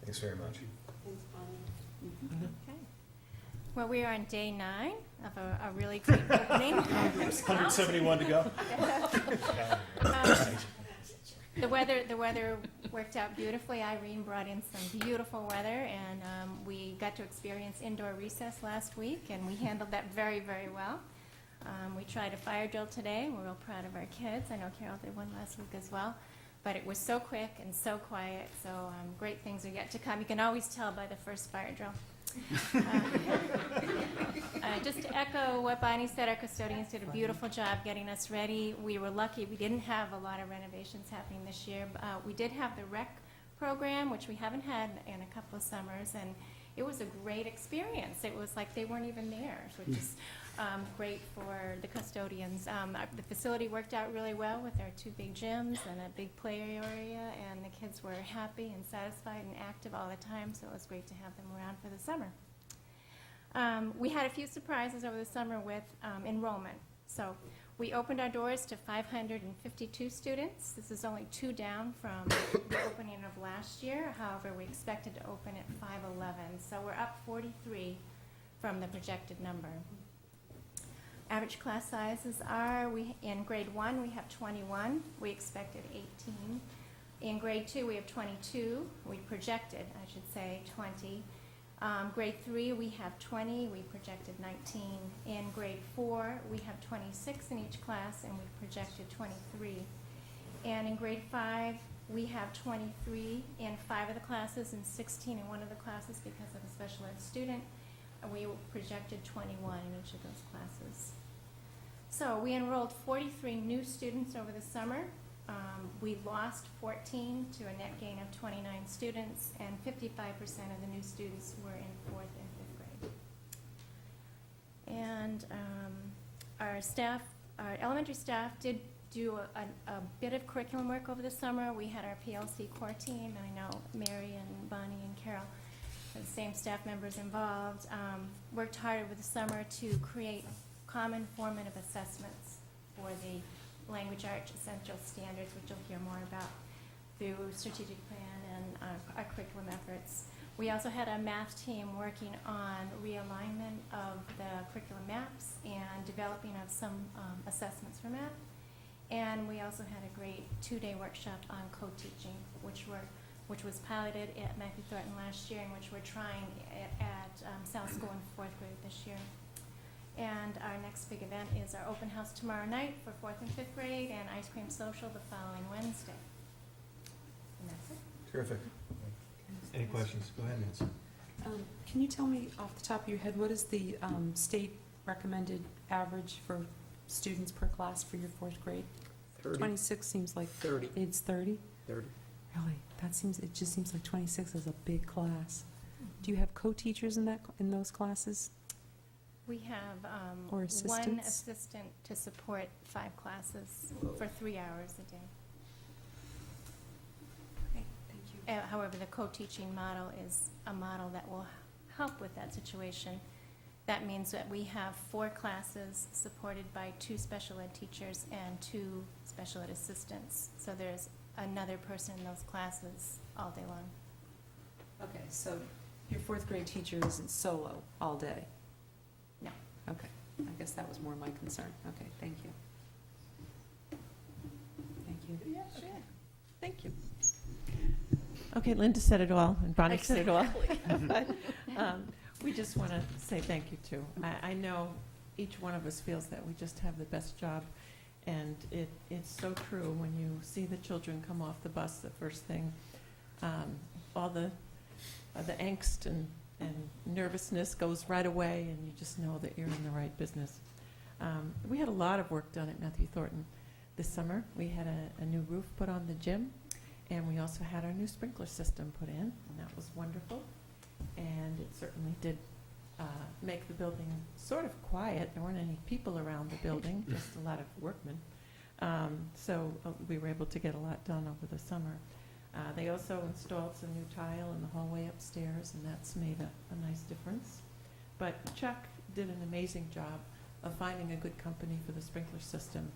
Thanks very much. Thanks, Bonnie. Okay. Well, we are on day 9 of a really great opening. 171 to go. The weather worked out beautifully. Irene brought in some beautiful weather, and we got to experience indoor recess last week, and we handled that very, very well. We tried a fire drill today. We're real proud of our kids. I know Carol did one last week as well. But it was so quick and so quiet, so great things are yet to come. You can always tell by the first fire drill. Just to echo what Bonnie said, our custodians did a beautiful job getting us ready. We were lucky. We didn't have a lot of renovations happening this year. We did have the rec program, which we haven't had in a couple of summers, and it was a great experience. It was like they weren't even there, which is great for the custodians. The facility worked out really well with our 2 big gyms and a big play area, and the kids were happy and satisfied and active all the time, so it was great to have them around for the summer. We had a few surprises over the summer with enrollment. So we opened our doors to 552 students. This is only 2 down from the opening of last year. However, we expected to open at 511, so we're up 43 from the projected number. Average class sizes are, in grade 1 we have 21, we expected 18. In grade 2 we have 22, we projected, I should say, 20. Grade 3 we have 20, we projected 19. In grade 4 we have 26 in each class, and we projected 23. And in grade 5 we have 23 in 5 of the classes and 16 in one of the classes because of a special ed student. We projected 21 in each of those classes. So we enrolled 43 new students over the summer. We lost 14 to a net gain of 29 students, and 55% of the new students were in 4th and 5th grade. And our elementary staff did do a bit of curriculum work over the summer. We had our PLC core team, and I know Mary and Bonnie and Carol, the same staff members involved, worked hard over the summer to create common formative assessments for the language arts essential standards, which you'll hear more about through strategic plan and our curriculum efforts. We also had a math team working on realignment of the curriculum maps and developing of some assessments for math. And we also had a great 2-day workshop on co-teaching, which was piloted at Matthew Thornton last year, and which we're trying at South School in 4th grade this year. And our next big event is our open house tomorrow night for 4th and 5th grade, and ice cream social the following Wednesday. And that's it. Terrific. Any questions? Go ahead, Nancy. Can you tell me off the top of your head, what is the state recommended average for students per class for your fourth grade? 30. 26 seems like. 30. It's 30? 30. Really? It just seems like 26 is a big class. Do you have co-teachers in those classes? We have Or one assistants? assistant to support 5 classes for 3 hours a day. Okay, thank you. However, the co-teaching model is a model that will help with that situation. That means that we have 4 classes supported by 2 special ed teachers and 2 special ed assistants. So there's another person in those classes all day long. Okay, so your fourth grade teacher isn't solo all day? No. Okay, I guess that was more my concern. Okay, thank you. Thank you. Yeah, sure. Thank you. Okay, Linda said it all, and Bonnie said it all. Exactly. But we just want to say thank you, too. I know each one of us feels that we just have the best job, and it's so true when you see the children come off the bus the first thing. All the angst and nervousness goes right away, and you just know that you're in the right business. We had a lot of work done at Matthew Thornton this summer. We had a new roof put on the gym, and we also had our new sprinkler system put in, and that was wonderful. And it certainly did make the building sort of quiet. There weren't any people around the building, just a lot of workmen. So we were able to get a lot done over the summer. They also installed some new tile in the hallway upstairs, and that's made a nice difference. But Chuck did an amazing job of finding a good company for the sprinkler system,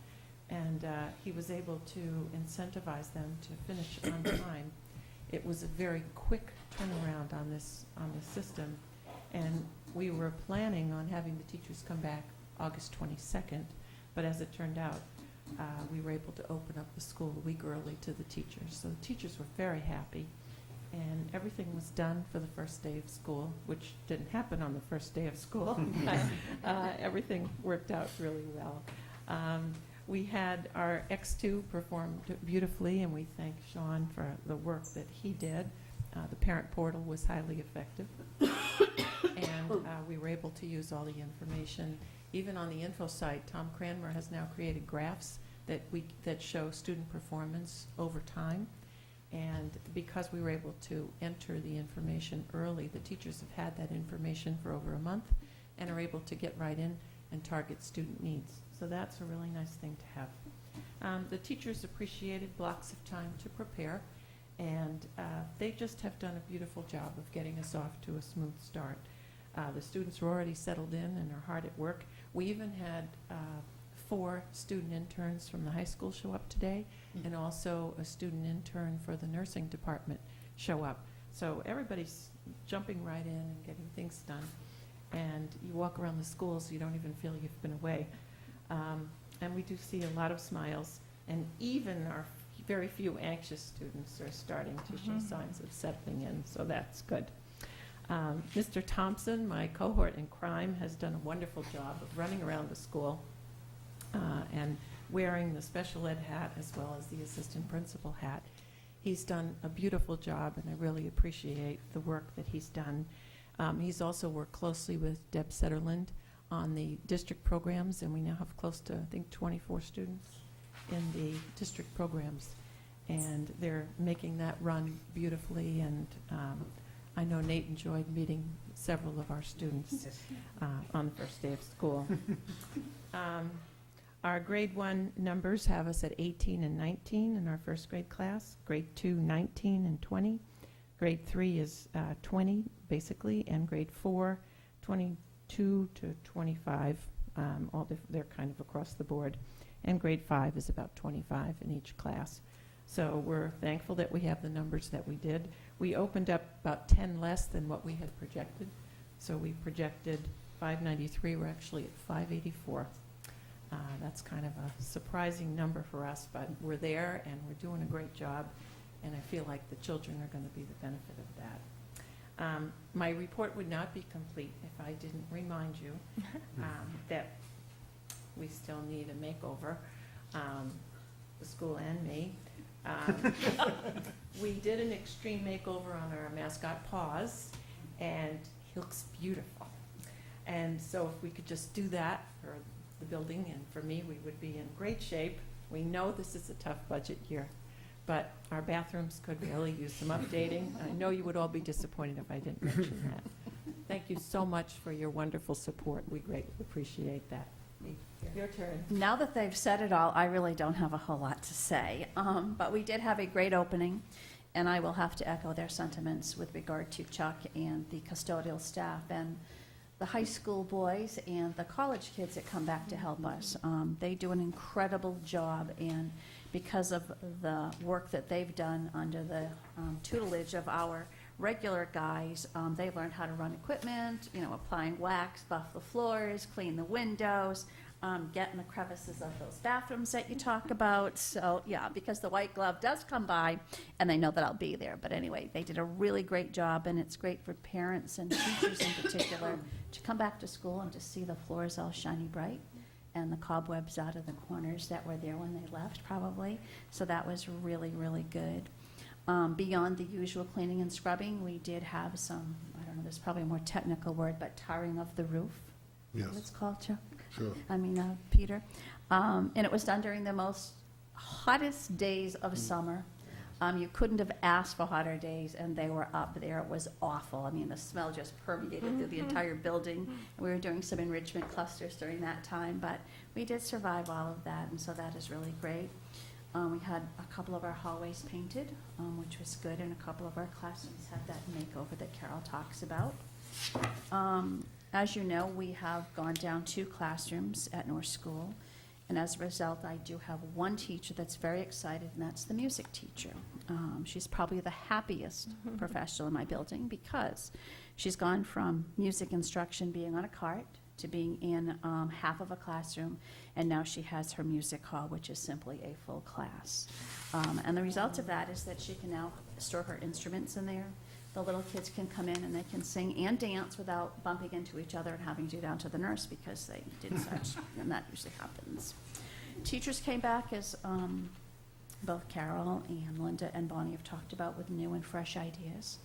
and he was able to incentivize them to finish on time. It was a very quick turnaround on this system, and we were planning on having the teachers come back August 22nd, but as it turned out, we were able to open up the school a week early to the teachers. So the teachers were very happy, and everything was done for the first day of school, which didn't happen on the first day of school. But, everything worked out really well. We had our X2 performed beautifully, and we thank Sean for the work that he did. The parent portal was highly effective, and we were able to use all the information. Even on the info site, Tom Cranmer has now created graphs that show student performance over time. And because we were able to enter the information early, the teachers have had that information for over a month and are able to get right in and target student needs. So that's a really nice thing to have. The teachers appreciated blocks of time to prepare, and they just have done a beautiful job of getting us off to a smooth start. The students were already settled in and are hard at work. We even had 4 student interns from the high school show up today, and also a student intern for the nursing department show up. So everybody's jumping right in and getting things done. And you walk around the schools, you don't even feel you've been away. And we do see a lot of smiles, and even our very few anxious students are starting to show signs of settling in, so that's good. Mr. Thompson, my cohort in crime, has done a wonderful job of running around the school and wearing the special ed hat as well as the assistant principal hat. He's done a beautiful job, and I really appreciate the work that he's done. He's also worked closely with Deb Setterland on the district programs, and we now have close to, I think, 24 students in the district programs. And they're making that run beautifully, and I know Nate enjoyed meeting several of our students on the first day of school. Our grade 1 numbers have us at 18 and 19 in our first grade class. Grade 2, 19 and 20. Grade 3 is 20, basically, and grade 4, 22 to 25. They're kind of across the board. And grade 5 is about 25 in each class. So we're thankful that we have the numbers that we did. We opened up about 10 less than what we had projected. So we projected 593. We're actually at 584. That's kind of a surprising number for us, but we're there and we're doing a great job, and I feel like the children are going to be the benefit of that. My report would not be complete if I didn't remind you that we still need a makeover, the school and me. We did an extreme makeover on our mascot Paws, and he looks beautiful. And so if we could just do that for the building and for me, we would be in great shape. We know this is a tough budget year, but our bathrooms could really use some updating. I know you would all be disappointed if I didn't mention that. Thank you so much for your wonderful support. We greatly appreciate that. Your turn. Now that they've said it all, I really don't have a whole lot to say. But we did have a great opening, and I will have to echo their sentiments with regard to Chuck and the custodial staff and the high school boys and the college kids that come back to help us. They do an incredible job, and because of the work that they've done under the tutelage of our regular guys, they learned how to run equipment, applying wax, buff the floors, clean the windows, get in the crevices of those bathrooms that you talk about. So, yeah, because the white glove does come by, and they know that I'll be there. But anyway, they did a really great job, and it's great for parents and teachers in particular to come back to school and to see the floors all shiny bright and the cobwebs out of the corners that were there when they left, probably. So that was really, really good. Beyond the usual cleaning and scrubbing, we did have some, I don't know, there's probably a more technical word, but tarring of the roof. Yes. What it's called, Chuck? Sure. Peter. And it was done during the most hottest days of summer. You couldn't have asked for hotter days, and they were up there. It was awful. I mean, the smell just permeated through the entire building. And we were doing some enrichment clusters during that time, but we did survive all of that, and so that is really great. We had a couple of our hallways painted, which was good, and a couple of our classrooms had that makeover that Carol talks about. As you know, we have gone down 2 classrooms at North School, and as a result, I do have one teacher that's very excited, and that's the music teacher. She's probably the happiest professional in my building because she's gone from music instruction being on a cart to being in half of a classroom, and now she has her music hall, which is simply a full class. And the result of that is that she can now store her instruments in there. The little kids can come in and they can sing and dance without bumping into each other and having to go down to the nurse because they did such, and that usually happens. Teachers came back, as both Carol and Linda and Bonnie have talked about, with new and fresh ideas.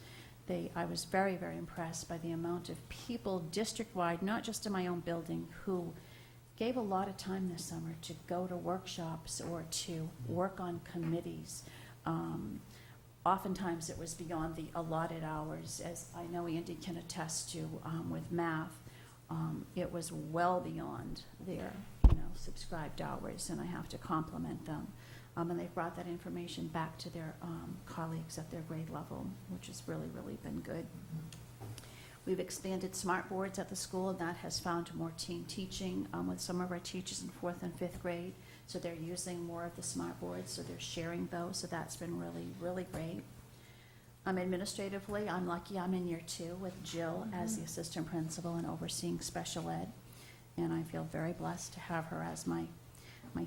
I was very, very impressed by the amount of people district-wide, not just in my own building, who gave a lot of time this summer to go to workshops or to work on committees. Oftentimes it was beyond the allotted hours, as I know Andy can attest to with math. It was well beyond their subscribed hours, and I have to compliment them. And they've brought that information back to their colleagues at their grade level, which has really, really been good. We've expanded smart boards at the school, and that has found more team teaching with some of our teachers in 4th and 5th grade. So they're using more of the smart boards, so they're sharing those, so that's been really, really great. Administratively, I'm lucky I'm in year 2 with Jill as the assistant principal and overseeing special ed. And I feel very blessed to have her as my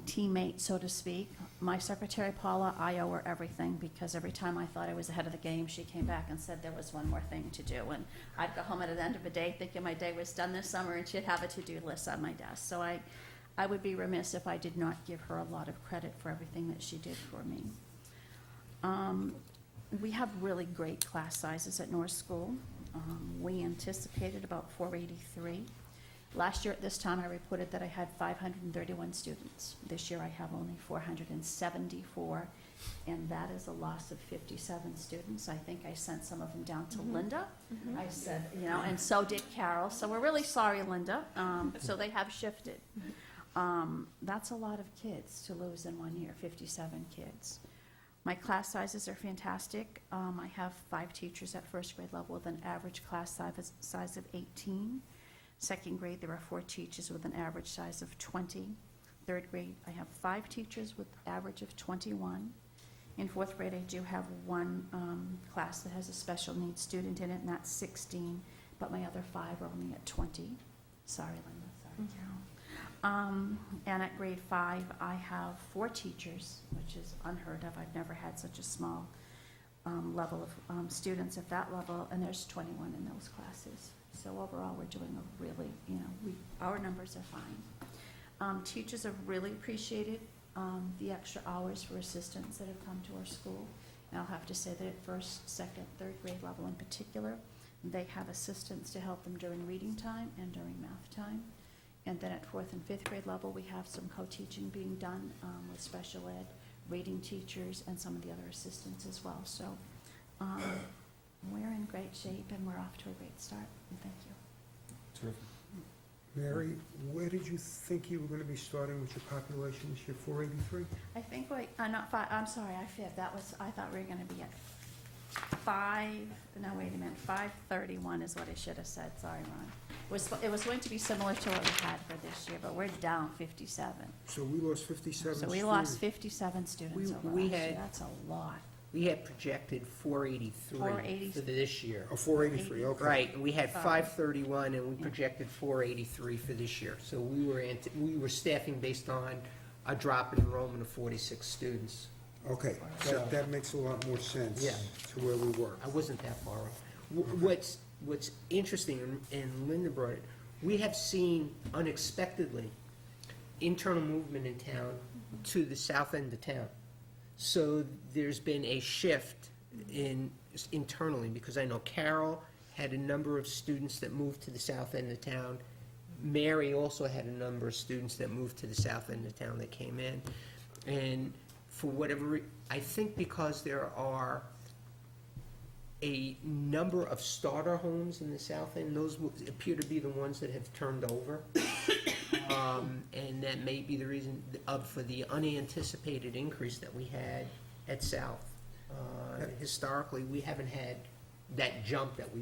teammate, so to speak. My secretary, Paula, I owe her everything because every time I thought I was ahead of the game, she came back and said there was one more thing to do. And I'd go home at the end of the day thinking my day was done this summer, and she'd have a to-do list on my desk. So I would be remiss if I did not give her a lot of credit for everything that she did for me. We have really great class sizes at North School. We anticipated about 483. Last year at this time, I reported that I had 531 students. This year, I have only 474, and that is a loss of 57 students. I think I sent some of them down to Linda. I said, and so did Carol. So we're really sorry, Linda. So they have shifted. That's a lot of kids to lose in 1 year, 57 kids. My class sizes are fantastic. I have 5 teachers at 1st grade level with an average class size of 18. 2nd grade, there are 4 teachers with an average size of 20. 3rd grade, I have 5 teachers with average of 21. In 4th grade, I do have 1 class that has a special needs student in it, and that's 16, but my other 5 are only at 20. Sorry, Linda, sorry, Carol. And at grade 5, I have 4 teachers, which is unheard of. I've never had such a small level of students at that level, and there's 21 in those classes. So overall, we're doing a really, our numbers are fine. Teachers have really appreciated the extra hours for assistants that have come to our school. And I'll have to say that at 1st, 2nd, 3rd grade level in particular, They have assistants to help them during reading time and during math time. And then at 4th and 5th grade level, we have some co-teaching being done with special ed, reading teachers, and some of the other assistants as well. So we're in great shape, and we're off to a great start, and thank you. Terrific. Mary, where did you think you were going to be starting with your population this year, 483? I think not five, I'm sorry, I fibbed. I thought we were gonna be at 531 is what I should have said, sorry, Ron. It was going to be similar to what we had for this year, but we're down 57. So we lost 57 So students. we lost 57 students over we last year, had- that's a lot. We had projected 483 480. for this year. Oh, 483, okay. Right, and we had 531, and we projected 483 for this year. So we were staffing based on a drop in enrollment of 46 students. Okay, that makes a lot more sense Yeah. to where we were. I wasn't that far off. What's interesting, and Linda brought it, we have seen unexpectedly internal movement in town to the south end of town. So there's been a shift internally, because I know Carol had a number of students that moved to the south end of town. Mary also had a number of students that moved to the south end of town that came in. And for whatever, I think because there are a number of starter homes in the south end, those appear to be the ones that have turned over. And that may be the reason for the unanticipated increase that we had at South. Historically, we haven't had that jump that we.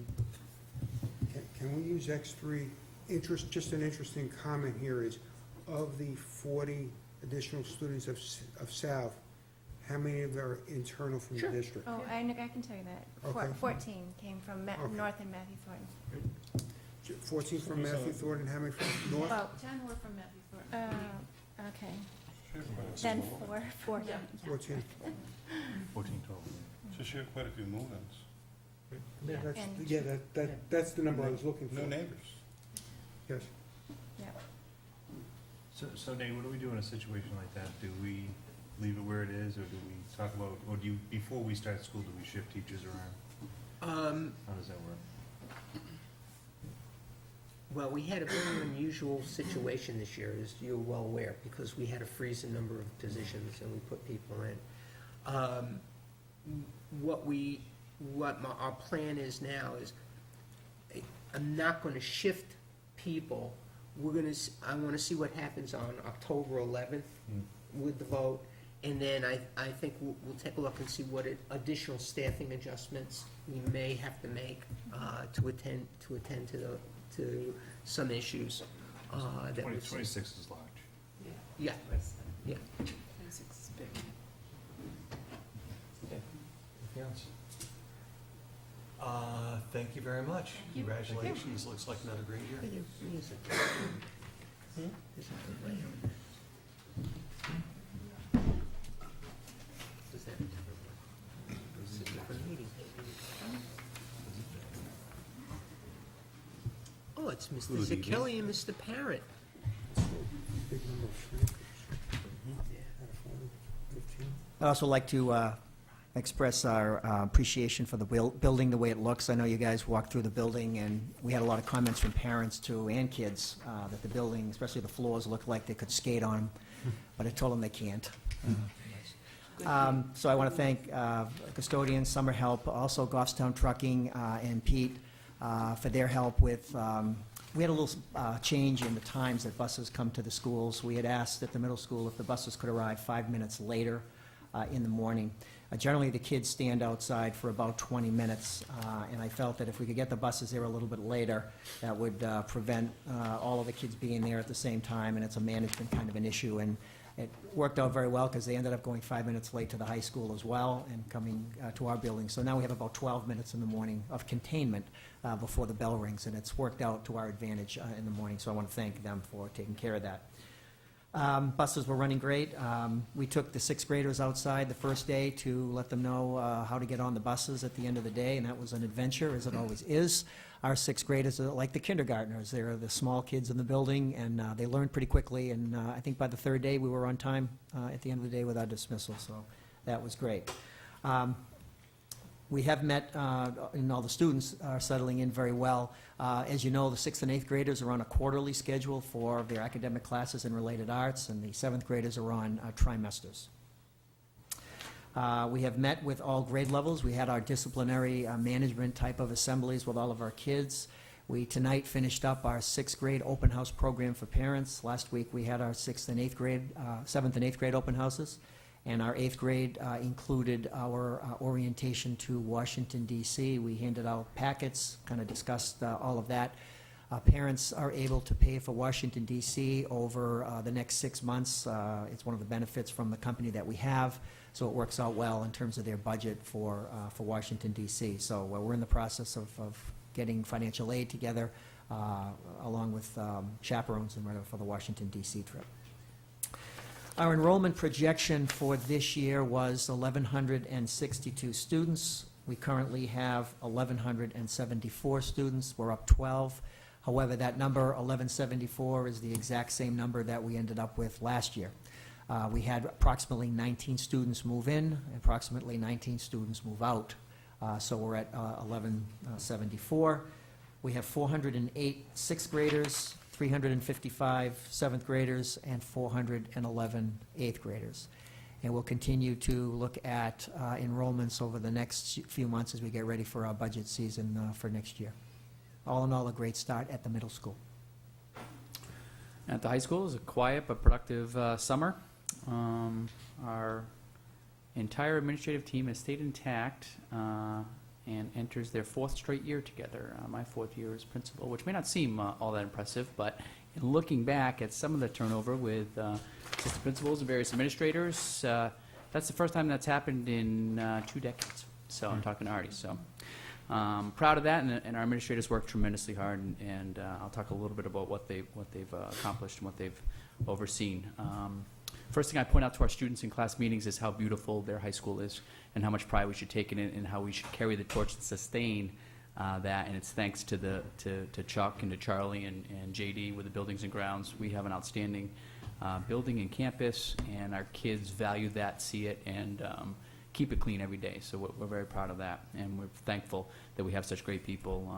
Can we use X3? Just an interesting comment here is, of the 40 additional students of South, how many of them are internal from the district? Oh, I can tell you that. Okay. 14 came from Okay. North and Matthew Thornton. 14 from Matthew Thornton, how many from North? Oh, 10 were from Matthew Thornton. okay. Then four. Yeah. 14. 14 total. So she had quite a few move-ins. That's the number I was looking for. No neighbors. Yes. Yeah. So Nate, what do we do in a situation like that? Do we leave it where it is, or do we talk about, or do you, before we start school, do we shift teachers around? How does that work? Well, we had a very unusual situation this year, as you're well aware, because we had to freeze a number of positions and we put people in. Our plan is now is, I'm not gonna shift people. I wanna see what happens on October 11th with the vote, and then I think we'll take a look and see what additional staffing adjustments we may have to make to attend to some issues that we've seen. 26 is large. Yeah, yeah. 26 is big. Anything else? Thank you very much. you. Congratulations. Looks like another great year. Oh, it's Mr. Zakelli and Mr. Parrott. Big number of students. Out of 15. I'd also like to express our appreciation for the building, the way it looks. I know you guys walked through the building, and we had a lot of comments from parents, too, and kids, that the building, especially the floors, looked like they could skate on them, but I told them they can't. So I want to thank custodians, summer help, also Goffstown Trucking and Pete for their help with, we had a little change in the times that buses come to the schools. We had asked at the middle school if the buses could arrive 5 minutes later in the morning. Generally, the kids stand outside for about 20 minutes, and I felt that if we could get the buses there a little bit later, that would prevent all of the kids being there at the same time, and it's a management kind of an issue. And it worked out very well, because they ended up going 5 minutes late to the high school as well and coming to our building. So now we have about 12 minutes in the morning of containment before the bell rings, and it's worked out to our advantage in the morning. So I want to thank them for taking care of that. Buses were running great. We took the sixth graders outside the first day to let them know how to get on the buses at the end of the day, and that was an adventure, as it always is. Our sixth graders are like the kindergartners. They're the small kids in the building, and they learned pretty quickly, and I think by the third day, we were on time at the end of the day with our dismissal, so that was great. We have met, and all the students are settling in very well. As you know, the 6th and 8th graders are on a quarterly schedule for their academic classes and related arts, and the 7th graders are on trimesters. We have met with all grade levels. We had our disciplinary management type of assemblies with all of our kids. We tonight finished up our 6th grade open house program for parents. Last week we had our 6th and 8th grade, 7th and 8th grade open houses. And our 8th grade included our orientation to Washington, D.C. We handed out packets, kind of discussed all of that. Parents are able to pay for Washington, D.C. over the next 6 months. It's one of the benefits from the company that we have, so it works out well in terms of their budget for Washington, D.C. So we're in the process of getting financial aid together, along with chaperones and whatever for the Washington, D.C. trip. Our enrollment projection for this year was 1,162 students. We currently have 1,174 students. We're up 12. However, that number, 1,174, is the exact same number that we ended up with last year. We had approximately 19 students move in, approximately 19 students move out. So we're at 1,174. We have 408 6th graders, 355 7th graders, and 411 8th graders. And we'll continue to look at enrollments over the next few months as we get ready for our budget season for next year. All in all, a great start at the middle school. At the high school, it was a quiet but productive summer. Our entire administrative team has stayed intact and enters their 4th straight year together. My 4th year as principal, which may not seem all that impressive, but in looking back at some of the turnover with assistant principals and various administrators, that's the first time that's happened in 2 decades. So I'm talking to Artie. So proud of that, and our administrators work tremendously hard, and I'll talk a little bit about what they've accomplished and what they've overseen. First thing I point out to our students in class meetings is how beautiful their high school is and how much pride we should take in it and how we should carry the torch and sustain that. And it's thanks to Chuck and to Charlie and JD with the buildings and grounds. We have an outstanding building and campus, and our kids value that, see it, and keep it clean every day. So we're very proud of that, and we're thankful that we have such great people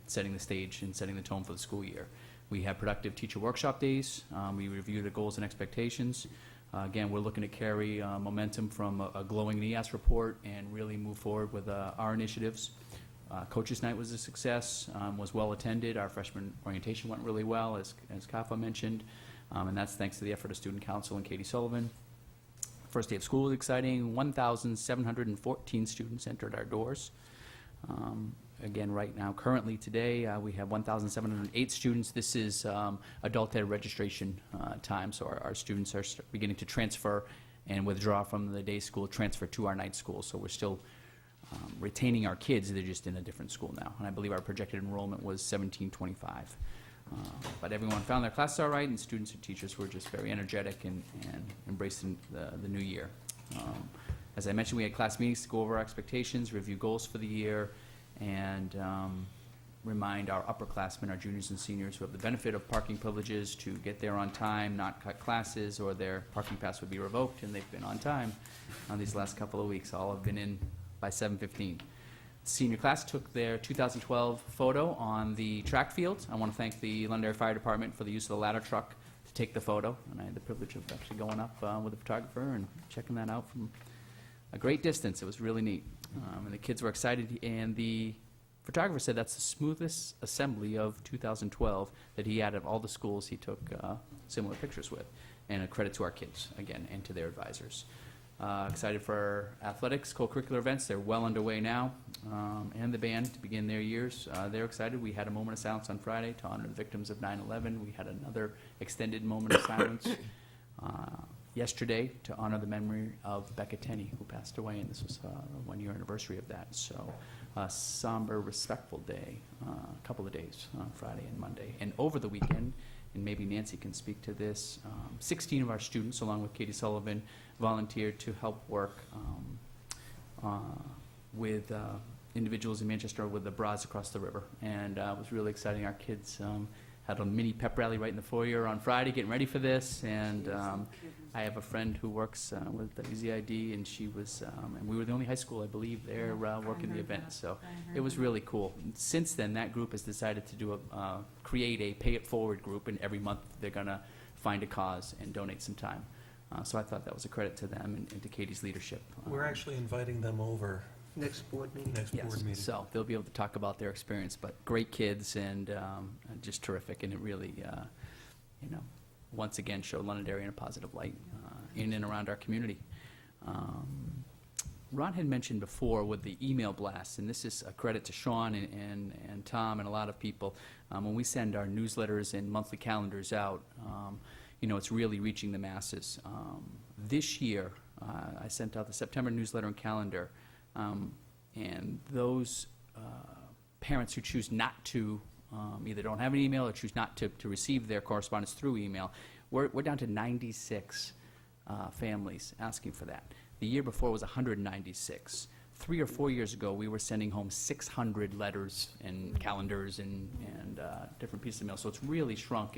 setting the stage and setting the tone for the school year. We have productive teacher workshop days. We review the goals and expectations. Again, we're looking to carry momentum from a glowing NEAS report and really move forward with our initiatives. Coaches Night was a success, was well attended. Our freshman orientation went really well, as Kafa mentioned, and that's thanks to the effort of Student Council and Katie Sullivan. First day of school was exciting. 1,714 students entered our doors. Again, right now, currently today, we have 1,708 students. This is adult ed registration time, so our students are beginning to transfer and withdraw from the day school, transfer to our night school. So we're still retaining our kids. They're just in a different school now. And I believe our projected enrollment was 1,725. But everyone found their classes all right, and students and teachers were just very energetic and embracing the new year. As I mentioned, we had class meetings to go over our expectations, review goals for the year, and remind our upperclassmen, our juniors and seniors who have the benefit of parking privileges to get there on time, not cut classes, or their parking pass would be revoked, and they've been on time these last couple of weeks. All have been in by 7:15. Senior class took their 2012 photo on the track field. I want to thank the Londonderry Fire Department for the use of the ladder truck to take the photo, and I had the privilege of actually going up with a photographer and checking that out from a great distance. It was really neat. And the kids were excited, and the photographer said that's the smoothest assembly of 2012 that he had of all the schools he took similar pictures with. And a credit to our kids, again, and to their advisors. Excited for athletics, co-curricular events. They're well underway now, and the band to begin their years. They're excited. We had a moment of silence on Friday to honor the victims of 9/11. We had another extended moment of silence yesterday to honor the memory of Becca Tenney, who passed away, and this was the 1-year anniversary of that. So a somber, respectful day, a couple of days, Friday and Monday. And over the weekend, and maybe Nancy can speak to this, 16 of our students, along with Katie Sullivan, volunteered to help work with individuals in Manchester with the bras across the river. And it was really exciting. Our kids had a mini pep rally right in the foyer on Friday, getting ready for this, and I have a friend who works with the EZID, and she was, and we were the only high school, I believe, there working the event. So it was really cool. Since then, that group has decided to do create a pay it forward group, and every month they're going to find a cause and donate some time. So I thought that was a credit to them and to Katie's leadership. We're actually inviting them over Next board meeting. next Yes, board meeting. so they'll be able to talk about their experience, but great kids and just terrific, and it really, once again showed Londonderry in a positive light in and around our community. Ron had mentioned before with the email blasts, and this is a credit to Sean and Tom and a lot of people. When we send our newsletters and monthly calendars out, it's really reaching the masses. This year, I sent out the September newsletter and calendar, and those parents who choose not to, either don't have an email or choose not to receive their correspondence through email, we're down to 96 families asking for that. The year before was 196. 3 or 4 years ago, we were sending home 600 letters and calendars and different pieces of mail. So it's really shrunk,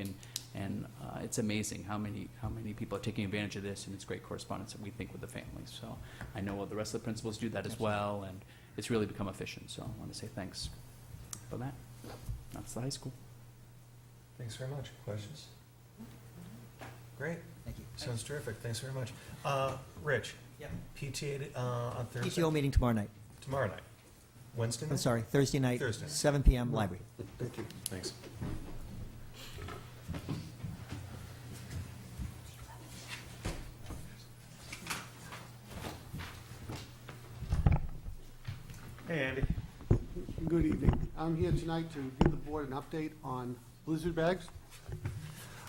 and it's amazing how many people are taking advantage of this, and it's great correspondence that we think with the families. So I know the rest of the principals do that as well, and it's really become efficient. So I want to say thanks for that. That's the high school. Thanks very much. Questions? Great. Thank you. Sounds terrific. Thanks very much. Rich? Yep. PTA on Thursday? PTO meeting tomorrow night. Tomorrow night. Wednesday night? I'm sorry, Thursday night, Thursday night. 7 PM, library. Thank you. Thanks. Hey, Andy. Good evening. I'm here tonight to give the board an update on blizzard bags.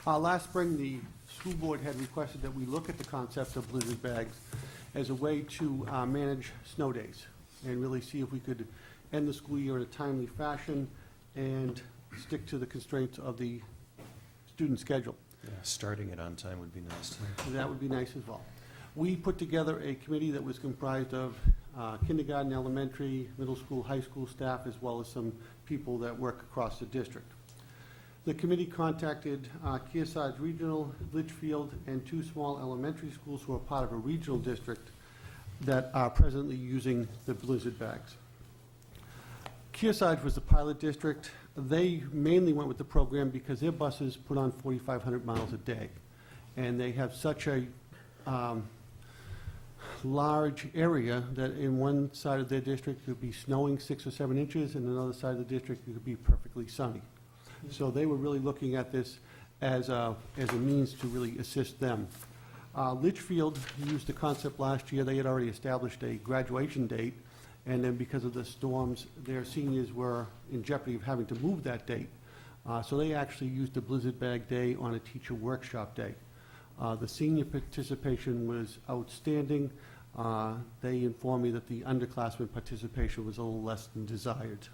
Last spring, the school board had requested that we look at the concept of blizzard bags as a way to manage snow days and really see if we could end the school year in a timely fashion and stick to the constraints of the student schedule. Yeah, starting it on time would be nice. So that would be nice as well. We put together a committee that was comprised of kindergarten, elementary, middle school, high school staff, as well as some people that work across the district. The committee contacted Kearsarge Regional, Litchfield, and 2 small elementary schools who are part of a regional district that are presently using the blizzard bags. Kearsarge was the pilot district. They mainly went with the program because their buses put on 4,500 miles a day. And they have such a large area that in one side of their district it could be snowing 6 or 7 inches, and another side of the district it could be perfectly sunny. So they were really looking at this as a means to really assist them. Litchfield used the concept last year. They had already established a graduation date, and then because of the storms, their seniors were in jeopardy of having to move that date. So they actually used the blizzard bag day on a teacher workshop day. The senior participation was outstanding. They informed me that the underclassmen participation was a little less than desired.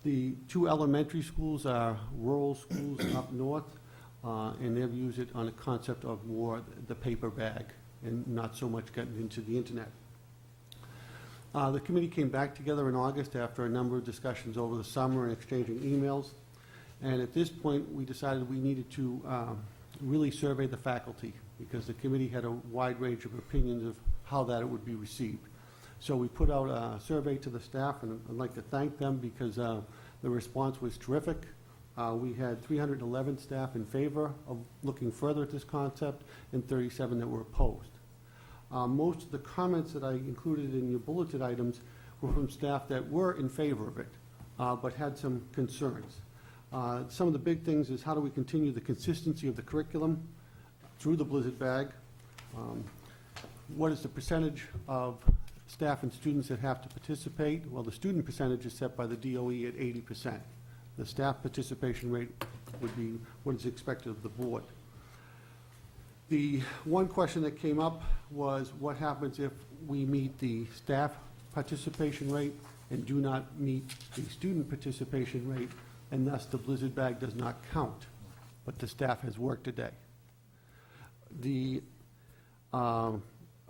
The 2 elementary schools are rural schools up north, and they've used it on a concept of more the paper bag and not so much getting into the internet. The committee came back together in August after a number of discussions over the summer and exchanging emails. And at this point, we decided we needed to really survey the faculty because the committee had a wide range of opinions of how that it would be received. So we put out a survey to the staff, and I'd like to thank them because the response was terrific. We had 311 staff in favor of looking further at this concept and 37 that were opposed. Most of the comments that I included in your bulleted items were from staff that were in favor of it, but had some concerns. Some of the big things is how do we continue the consistency of the curriculum through the blizzard bag? What is the percentage of staff and students that have to participate? Well, the student percentage is set by the DOE at 80%. The staff participation rate would be what is expected of the board. The one question that came up was what happens if we meet the staff participation rate and do not meet the student participation rate, and thus the blizzard bag does not count, but the staff has worked a day. The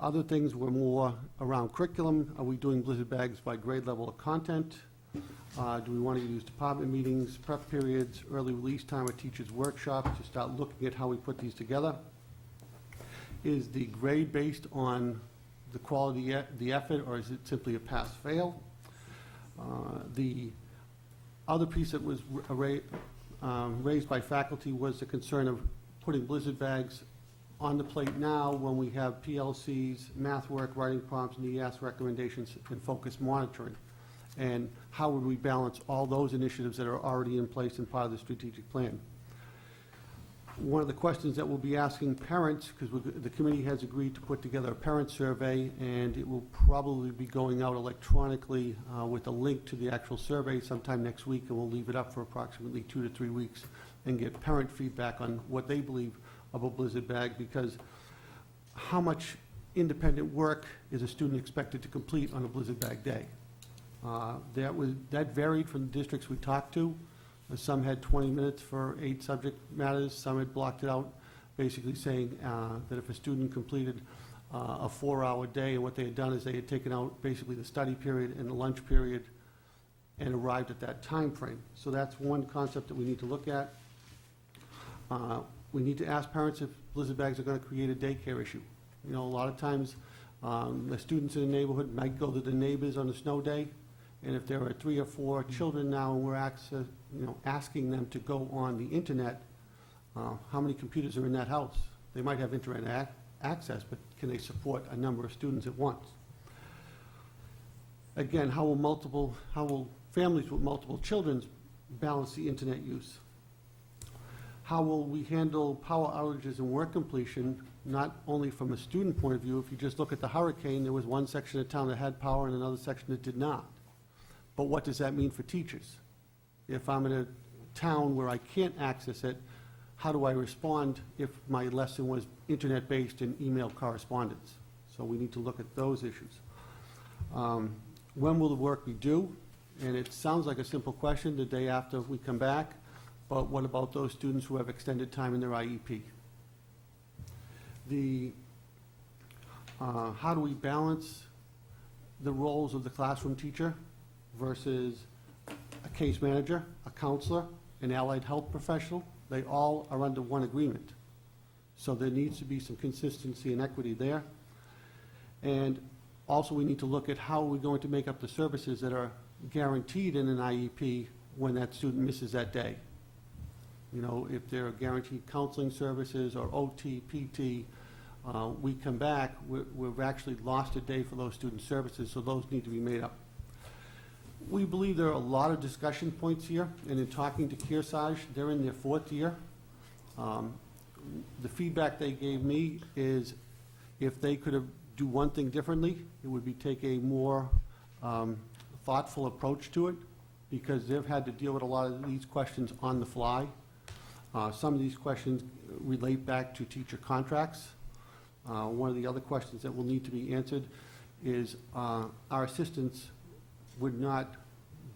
other things were more around curriculum. Are we doing blizzard bags by grade level of content? Do we want to use department meetings, prep periods, early release time, or teachers' workshops to start looking at how we put these together? Is the grade based on the quality, the effort, or is it simply a pass-fail? The other piece that was raised by faculty was the concern of putting blizzard bags on the plate now when we have PLCs, math work, writing prompts, and ES recommendations, and focus monitoring. And how would we balance all those initiatives that are already in place and part of the strategic plan? One of the questions that we'll be asking parents, because the committee has agreed to put together a parent survey, and it will probably be going out electronically with a link to the actual survey sometime next week, and we'll leave it up for approximately 2 to 3 weeks and get parent feedback on what they believe of a blizzard bag, because how much independent work is a student expected to complete on a blizzard bag day? That varied from the districts we talked to. Some had 20 minutes for 8 subject matters. Some had blocked it out, basically saying that if a student completed a 4-hour day, and what they had done is they had taken out basically the study period and the lunch period and arrived at that time frame. So that's one concept that we need to look at. We need to ask parents if blizzard bags are going to create a daycare issue. You know, a lot of times the students in the neighborhood might go to the neighbors on a snow day, and if there are 3 or 4 children now and we're asking them to go on the internet, how many computers are in that house? They might have internet access, but can they support a number of students at once? Again, how will families with multiple children balance the internet use? How will we handle power outages and work completion, not only from a student point of view? If you just look at the hurricane, there was one section of town that had power and another section that did not. But what does that mean for teachers? If I'm in a town where I can't access it, how do I respond if my lesson was internet-based and email correspondence? So we need to look at those issues. When will the work be due? And it sounds like a simple question the day after we come back, but what about those students who have extended time in their IEP? How do we balance the roles of the classroom teacher versus a case manager, a counselor, an allied health professional? They all are under one agreement. So there needs to be some consistency and equity there. And also we need to look at how we're going to make up the services that are guaranteed in an IEP when that student misses that day. You know, if there are guaranteed counseling services or OT, PT, we come back, we've actually lost a day for those student services, so those need to be made up. We believe there are a lot of discussion points here, and in talking to Kearsarge, they're in their 4th year. The feedback they gave me is if they could do one thing differently, it would be take a more thoughtful approach to it, because they've had to deal with a lot of these questions on the fly. Some of these questions relate back to teacher contracts. One of the other questions that will need to be answered is our assistants would not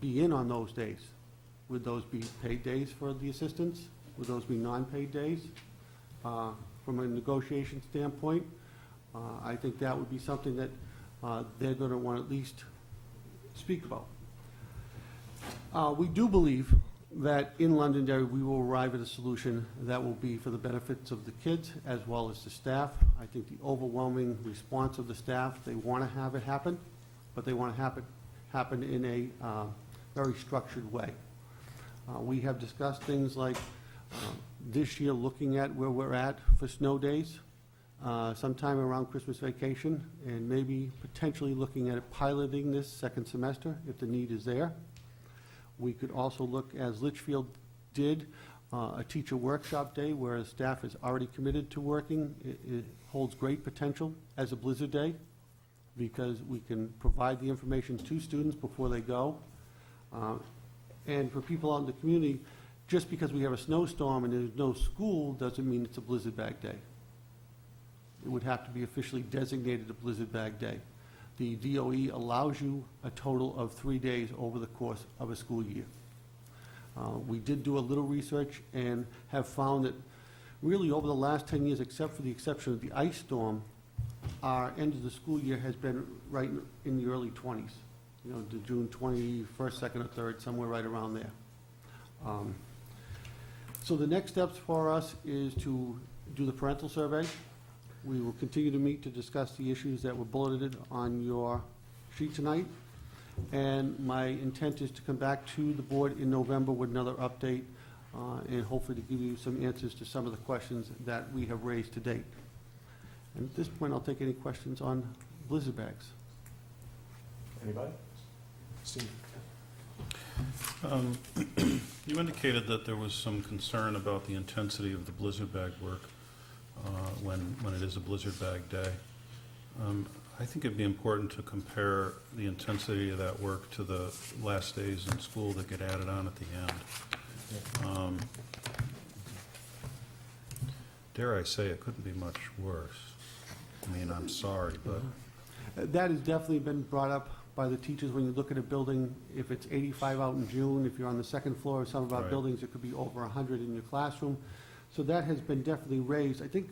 be in on those days. Would those be paid days for the assistants? Would those be non-paid days? From a negotiation standpoint, I think that would be something that they're going to want to at least speak about. We do believe that in Londonderry we will arrive at a solution that will be for the benefits of the kids as well as the staff. I think the overwhelming response of the staff, they want to have it happen, but they want to happen in a very structured way. We have discussed things like this year looking at where we're at for snow days, sometime around Christmas vacation, and maybe potentially looking at piloting this second semester if the need is there. We could also look, as Litchfield did, a teacher workshop day where the staff is already committed to working. It holds great potential as a blizzard day because we can provide the information to students before they go. And for people out in the community, just because we have a snowstorm and there's no school doesn't mean it's a blizzard bag day. It would have to be officially designated a blizzard bag day. The DOE allows you a total of 3 days over the course of a school year. We did do a little research and have found that really over the last 10 years, except for the exception of the ice storm, our end of the school year has been right in the early 20s. You know, the June 21st, 2nd, or 3rd, somewhere right around there. So the next steps for us is to do the parental survey. We will continue to meet to discuss the issues that were bulleted on your sheet tonight. And my intent is to come back to the board in November with another update and hopefully to give you some answers to some of the questions that we have raised to date. And at this point, I'll take any questions on blizzard bags. Anybody? Steve? You indicated that there was some concern about the intensity of the blizzard bag work when it is a blizzard bag day. I think it'd be important to compare the intensity of that work to the last days in school that get added on at the end. Dare I say, it couldn't be much worse. I mean, I'm sorry, but... That has definitely been brought up by the teachers when you look at a building. If it's 85 out in June, if you're on the second floor of some of our Right. buildings, it could be over 100 in your classroom. So that has been definitely raised. I think,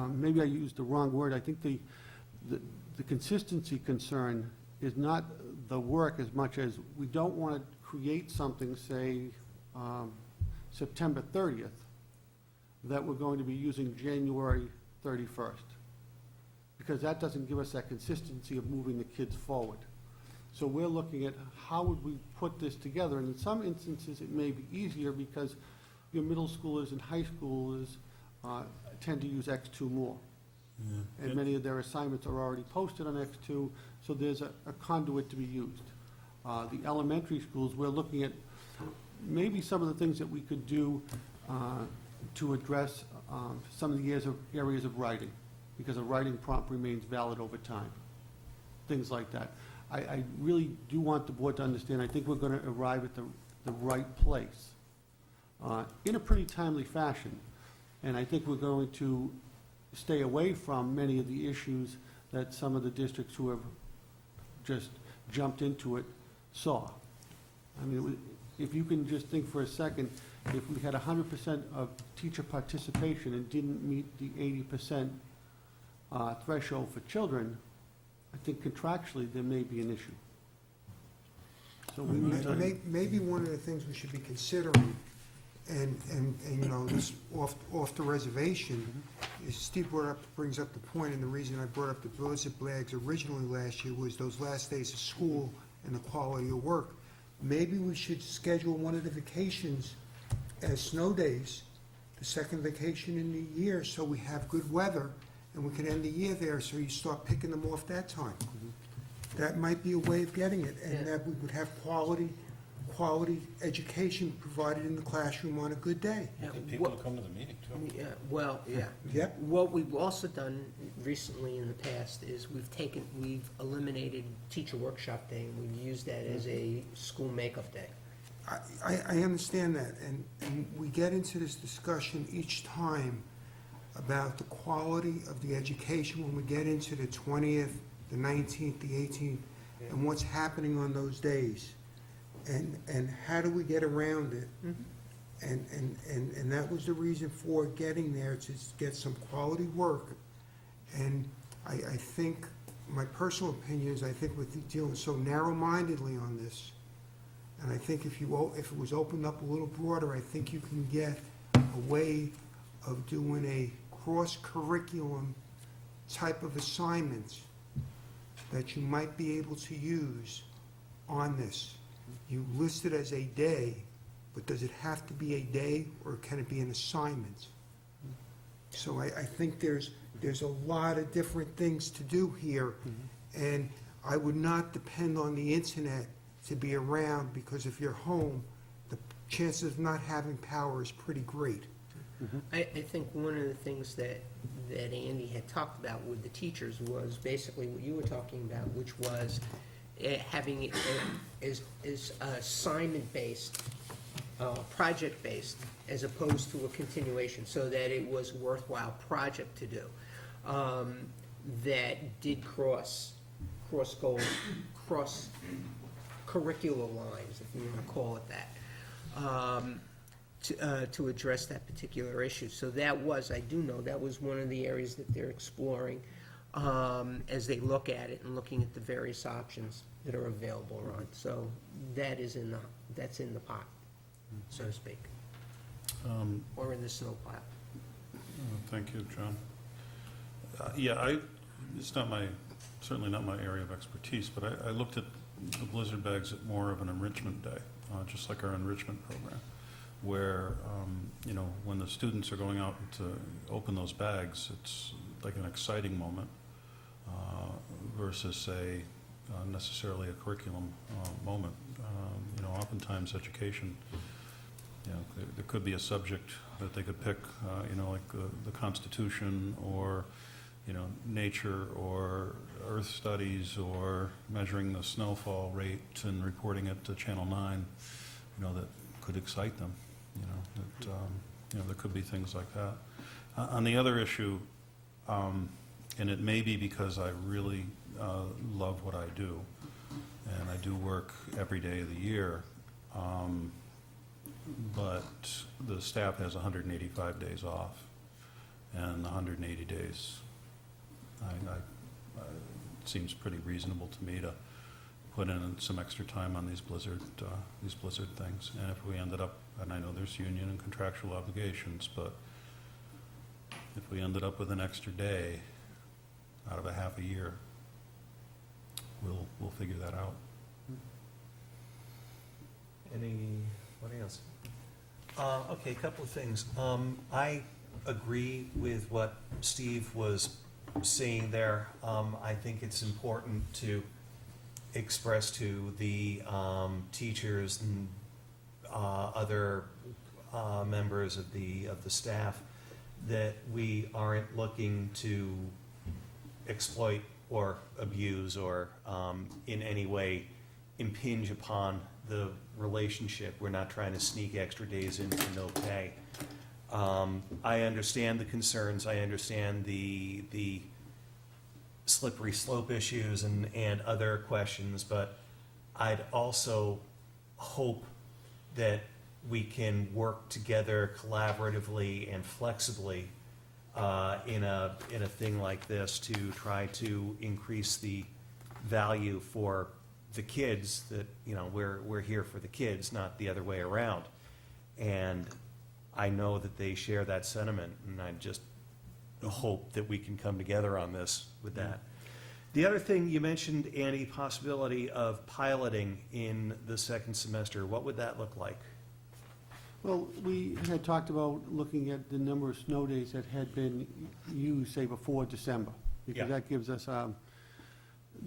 maybe I used the wrong word. I think the consistency concern is not the work as much as we don't want to create something, say, September 30th, that we're going to be using January 31st. Because that doesn't give us that consistency of moving the kids forward. So we're looking at how would we put this together, and in some instances it may be easier because your middle schoolers and high schoolers tend to use X2 more. Yeah. And many of their assignments are already posted on X2, so there's a conduit to be used. The elementary schools, we're looking at maybe some of the things that we could do to address some of the areas of writing, because a writing prompt remains valid over time, things like that. I really do want the board to understand, I think we're going to arrive at the right place in a pretty timely fashion. And I think we're going to stay away from many of the issues that some of the districts who have just jumped into it saw. I mean, if you can just think for a second, if we had 100% of teacher participation and didn't meet the 80% threshold for children, I think contractually there may be an issue. So we need to... Maybe one of the things we should be considering, and you know, this off the reservation, is Steve brings up the point, and the reason I brought up the blizzard bags originally last year was those last days of school and the quality of work. Maybe we should schedule one of the vacations as snow days, the second vacation in the year, so we have good weather, and we can end the year there, so you start picking them off that time. That might be a way of getting it, and that we would have quality education provided in the classroom on a good day. People will come to the meeting, too. Yeah, well, yeah. Yep. What we've also done recently in the past is we've eliminated teacher workshop day, and we've used that as a school makeup day. I understand that, and we get into this discussion each time about the quality of the education when we get into the 20th, the 19th, the 18th, and what's happening on those days. And how do we get around it? And that was the reason for getting there, to get some quality work. And I think, my personal opinion is, I think we're dealing so narrow-mindedly on this, and I think if it was opened up a little broader, I think you can get a way of doing a cross-curriculum type of assignments that you might be able to use on this. You list it as a day, but does it have to be a day, or can it be an assignment? So I think there's a lot of different things to do here, and I would not depend on the internet to be around, because if you're home, the chances of not having power is pretty great. I think one of the things that Andy had talked about with the teachers was basically what you were talking about, which was having it as assignment-based, project-based, as opposed to a continuation, so that it was a worthwhile project to do, that did cross goals, cross curricular lines, if you want to call it that, to address that particular issue. So that was, I do know, that was one of the areas that they're exploring as they look at it and looking at the various options that are available, Ron. So that's in the pot, so to speak, or in the snow pile. Thank you, John. It's not certainly not my area of expertise, but I looked at the blizzard bags at more of an enrichment day, just like our enrichment program, where, when the students are going out to open those bags, it's like an exciting moment versus, say, necessarily a curriculum moment. Oftentimes education, there could be a subject that they could pick, like the Constitution or, nature or earth studies or measuring the snowfall rate and reporting it to Channel 9, that could excite them. There could be things like that. On the other issue, and it may be because I really love what I do, and I do work every day of the year, but the staff has 185 days off, and 180 days, it seems pretty reasonable to me to put in some extra time on these blizzard things. And if we ended up, and I know there's union and contractual obligations, but if we ended up with an extra day out of a half a year, we'll figure that out. Anybody else? Okay, a couple of things. I agree with what Steve was saying there. I think it's important to express to the teachers and other members of the staff that we aren't looking to exploit or abuse or in any way impinge upon the relationship. We're not trying to sneak extra days in for no pay. I understand the concerns. I understand the slippery slope issues and other questions, but I'd also hope that we can work together collaboratively and flexibly in a thing like this to try to increase the value for the kids. That we're here for the kids, not the other way around. And I know that they share that sentiment, and I just hope that we can come together on this with that. The other thing you mentioned, Andy, possibility of piloting in the second semester. What would that look like? Well, we had talked about looking at the number of snow days that had been used, say, before December, because Yeah. that gives us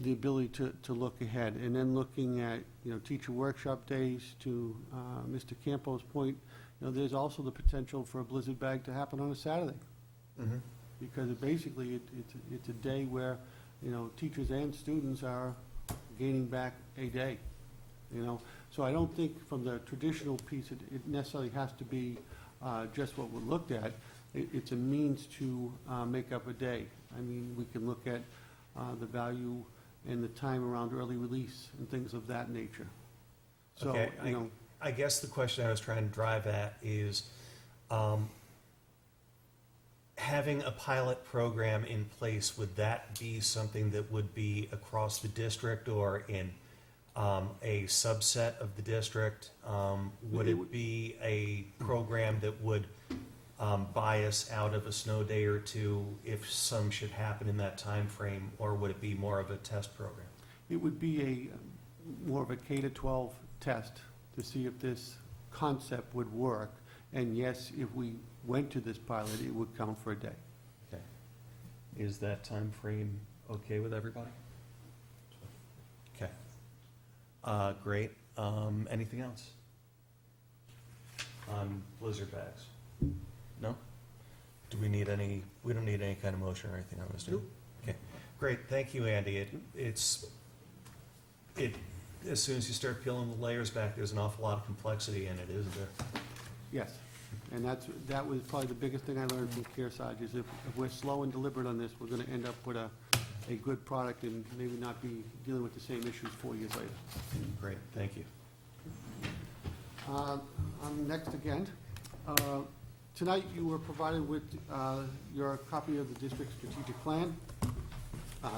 the ability to look ahead. And then looking at, teacher workshop days, to Mr. Campo's point, there's also the potential for a blizzard bag to happen on a Saturday. Mm-hmm. Because basically, it's a day where, teachers and students are gaining back a day, So I don't think from the traditional piece, it necessarily has to be just what we're looked at. It's a means to make up a day. I mean, we can look at the value and the time around early release and things of that nature. So, Okay, I guess the question I was trying to drive at is having a pilot program in place, would that be something that would be across the district or in a subset of the district? Would it be a program that would buy us out of a snow day or two if some should happen in that time frame, or would it be more of a test program? It would be more of a K-12 test to see if this concept would work. And yes, if we went to this pilot, it would count for a day. Okay. Is that time frame okay with everybody? Okay. Great. Anything else on blizzard bags? No? Do we need any, we don't need any kind of motion or anything on this, do we? Okay, great, thank you, Andy. As soon as you start peeling the layers back, there's an awful lot of complexity in it, isn't there? Yes, and that was probably the biggest thing I learned from Kearsarge, is if we're slow and deliberate on this, we're gonna end up with a good product and maybe not be dealing with the same issues 4 years later. Great, thank you. I'm next again. Tonight, you were provided with your copy of the district's strategic plan.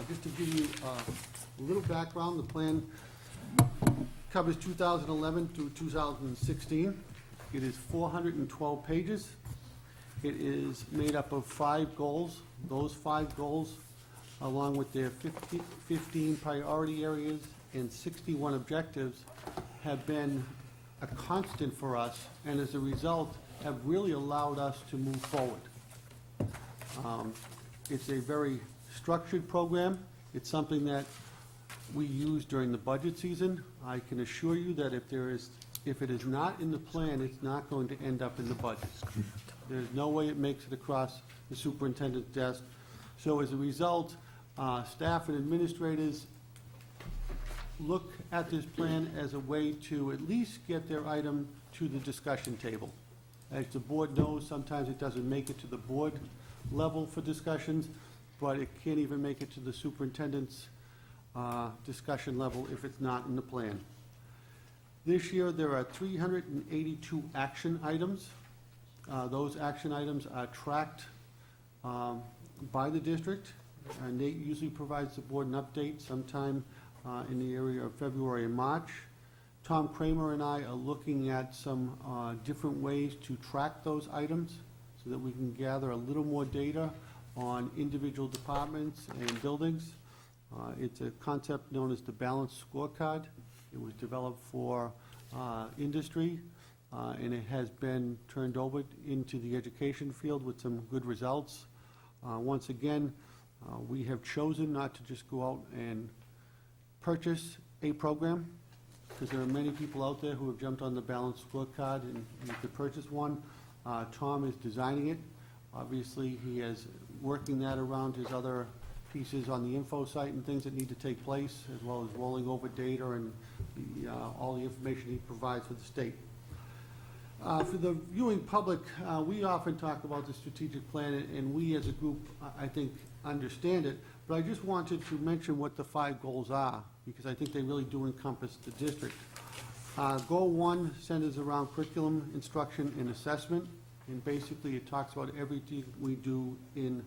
Just to give you a little background, the plan covers 2011 through 2016. It is 412 pages. It is made up of 5 goals. Those 5 goals, along with their 15 priority areas and 61 objectives, have been a constant for us, and as a result, have really allowed us to move forward. It's a very structured program. It's something that we use during the budget season. I can assure you that if it is not in the plan, it's not going to end up in the budget. There's no way it makes it across the superintendent's desk. So as a result, staff and administrators look at this plan as a way to at least get their item to the discussion table. As the board knows, sometimes it doesn't make it to the board level for discussions, but it can't even make it to the superintendent's discussion level if it's not in the plan. This year, there are 382 action items. Those action items are tracked by the district. Nate usually provides the board an update sometime in the area of February and March. Tom Kramer and I are looking at some different ways to track those items so that we can gather a little more data on individual departments and buildings. It's a concept known as the balanced scorecard. It was developed for industry, and it has been turned over into the education field with some good results. Once again, we have chosen not to just go out and purchase a program, because there are many people out there who have jumped on the balanced scorecard and you could purchase one. Tom is designing it. Obviously, he is working that around his other pieces on the info site and things that need to take place, as well as rolling over data and all the information he provides for the state. For the viewing public, we often talk about the strategic plan, and we as a group, I think, understand it, but I just wanted to mention what the 5 goals are, because I think they really do encompass the district. Goal 1 centers around curriculum, instruction, and assessment, and basically it talks about everything we do in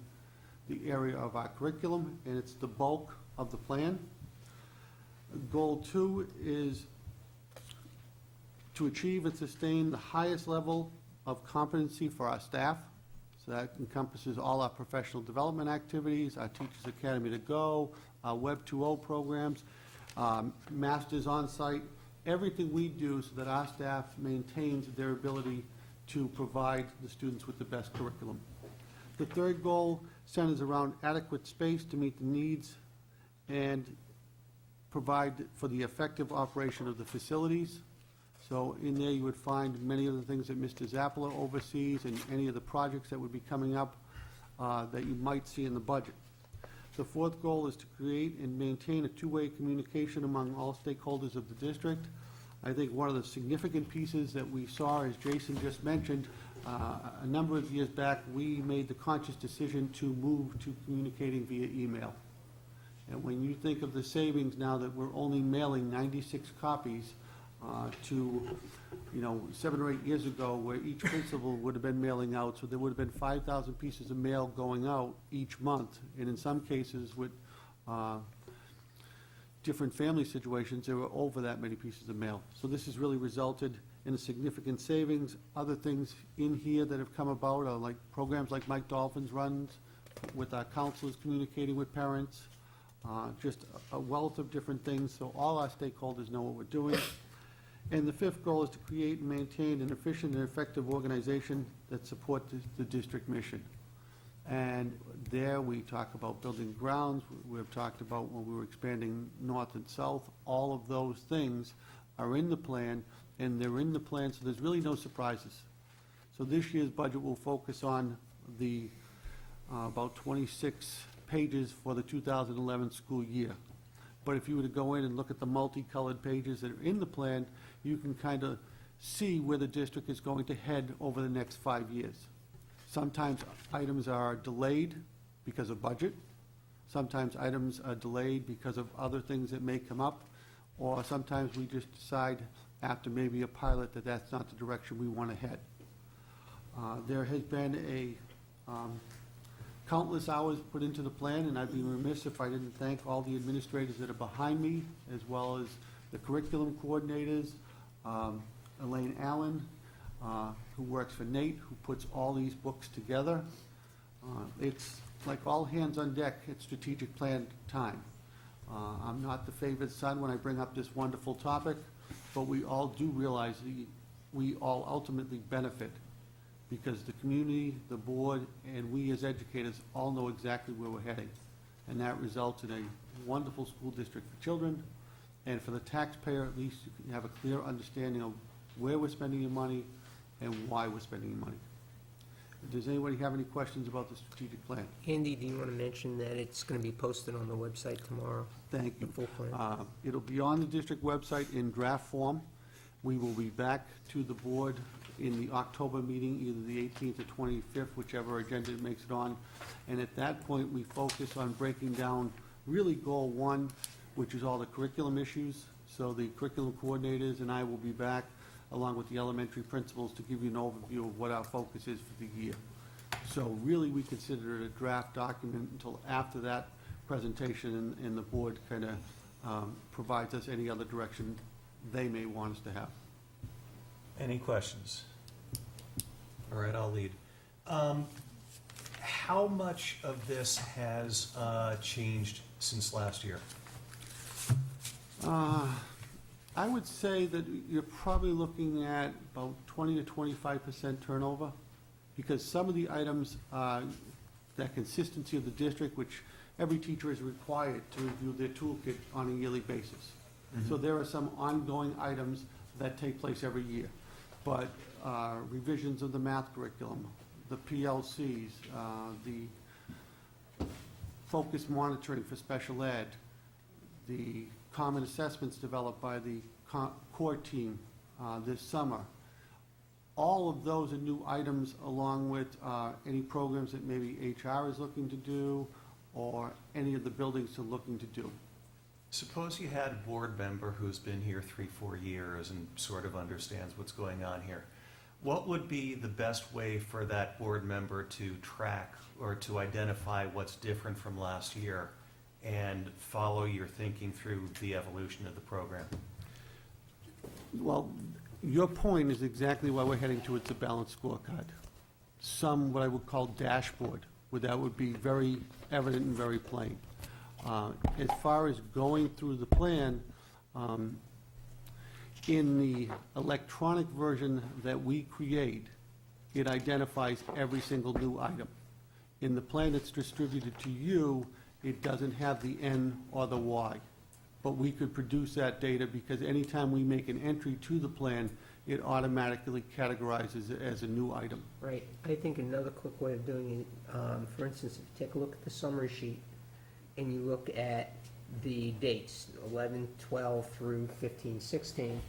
the area of our curriculum, and it's the bulk of the plan. Goal 2 is to achieve and sustain the highest level of competency for our staff. So that encompasses all our professional development activities, our Teachers Academy to Go, our Web 2.0 programs, Masters on-site, everything we do so that our staff maintains their ability to provide the students with the best curriculum. The third goal centers around adequate space to meet the needs and provide for the effective operation of the facilities. So in there you would find many of the things that Mr. Zappala oversees and any of the projects that would be coming up that you might see in the budget. The fourth goal is to create and maintain a two-way communication among all stakeholders of the district. I think one of the significant pieces that we saw, as Jason just mentioned, a number of years back, we made the conscious decision to move to communicating via email. And when you think of the savings now that we're only mailing 96 copies to, 7 or 8 years ago, where each principal would have been mailing out, so there would have been 5,000 pieces of mail going out each month, and in some cases with different family situations, there were over that many pieces of mail. So this has really resulted in a significant savings. Other things in here that have come about are like programs like Mike Dolphins runs with our counselors communicating with parents, just a wealth of different things, so all our stakeholders know what we're doing. And the fifth goal is to create and maintain an efficient and effective organization that supports the district mission. And there we talk about building grounds, we've talked about when we were expanding north and south, all of those things are in the plan, and they're in the plan, so there's really no surprises. So this year's budget will focus on the about 26 pages for the 2011 school year. But if you were to go in and look at the multicolored pages that are in the plan, you can kind of see where the district is going to head over the next 5 years. Sometimes items are delayed because of budget. Sometimes items are delayed because of other things that may come up. Or sometimes we just decide after maybe a pilot that that's not the direction we want to head. There has been countless hours put into the plan, and I'd be remiss if I didn't thank all the administrators that are behind me, as well as the curriculum coordinators, Elaine Allen, who works for Nate, who puts all these books together. It's like all hands on deck at strategic plan time. I'm not the favorite son when I bring up this wonderful topic, but we all do realize we all ultimately benefit because the community, the board, and we as educators all know exactly where we're heading. And that results in a wonderful school district for children, and for the taxpayer, at least you can have a clear understanding of where we're spending your money and why we're spending your money. Does anybody have any questions about the strategic plan? Andy, do you want to mention that it's going to be posted on the website tomorrow? Thank you. The full plan? It'll be on the district website in draft form. We will be back to the board in the October meeting, either the 18th or 25th, whichever agenda it makes it on. And at that point, we focus on breaking down really goal one, which is all the curriculum issues. So the curriculum coordinators and I will be back along with the elementary principals to give you an overview of what our focus is for the year. So really, we consider it a draft document until after that presentation, and the board kind of provides us any other direction they may want us to have. Any questions? All right, I'll lead. How much of this has changed since last year? I would say that you're probably looking at about 20 to 25% turnover, because some of the items, that consistency of the district, which every teacher is required to review their toolkit on a yearly basis. So there are some ongoing items that take place every year. But revisions of the math curriculum, the PLCs, the focus monitoring for special ed, the common assessments developed by the core team this summer. All of those are new items, along with any programs that maybe HR is looking to do, or any of the buildings are looking to do. Suppose you had a board member who's been here 3-4 years and sort of understands what's going on here. What would be the best way for that board member to track or to identify what's different from last year and follow your thinking through the evolution of the program? Well, your point is exactly why we're heading towards a balanced scorecard. Some, what I would call dashboard, where that would be very evident and very plain. As far as going through the plan, in the electronic version that we create, it identifies every single new item. In the plan that's distributed to you, it doesn't have the N or the Y. But we could produce that data, because anytime we make an entry to the plan, it automatically categorizes it as a new item. Right. I think another quick way of doing it, for instance, if you take a look at the summary sheet and you look at the dates, 11, 12 through 15, 16,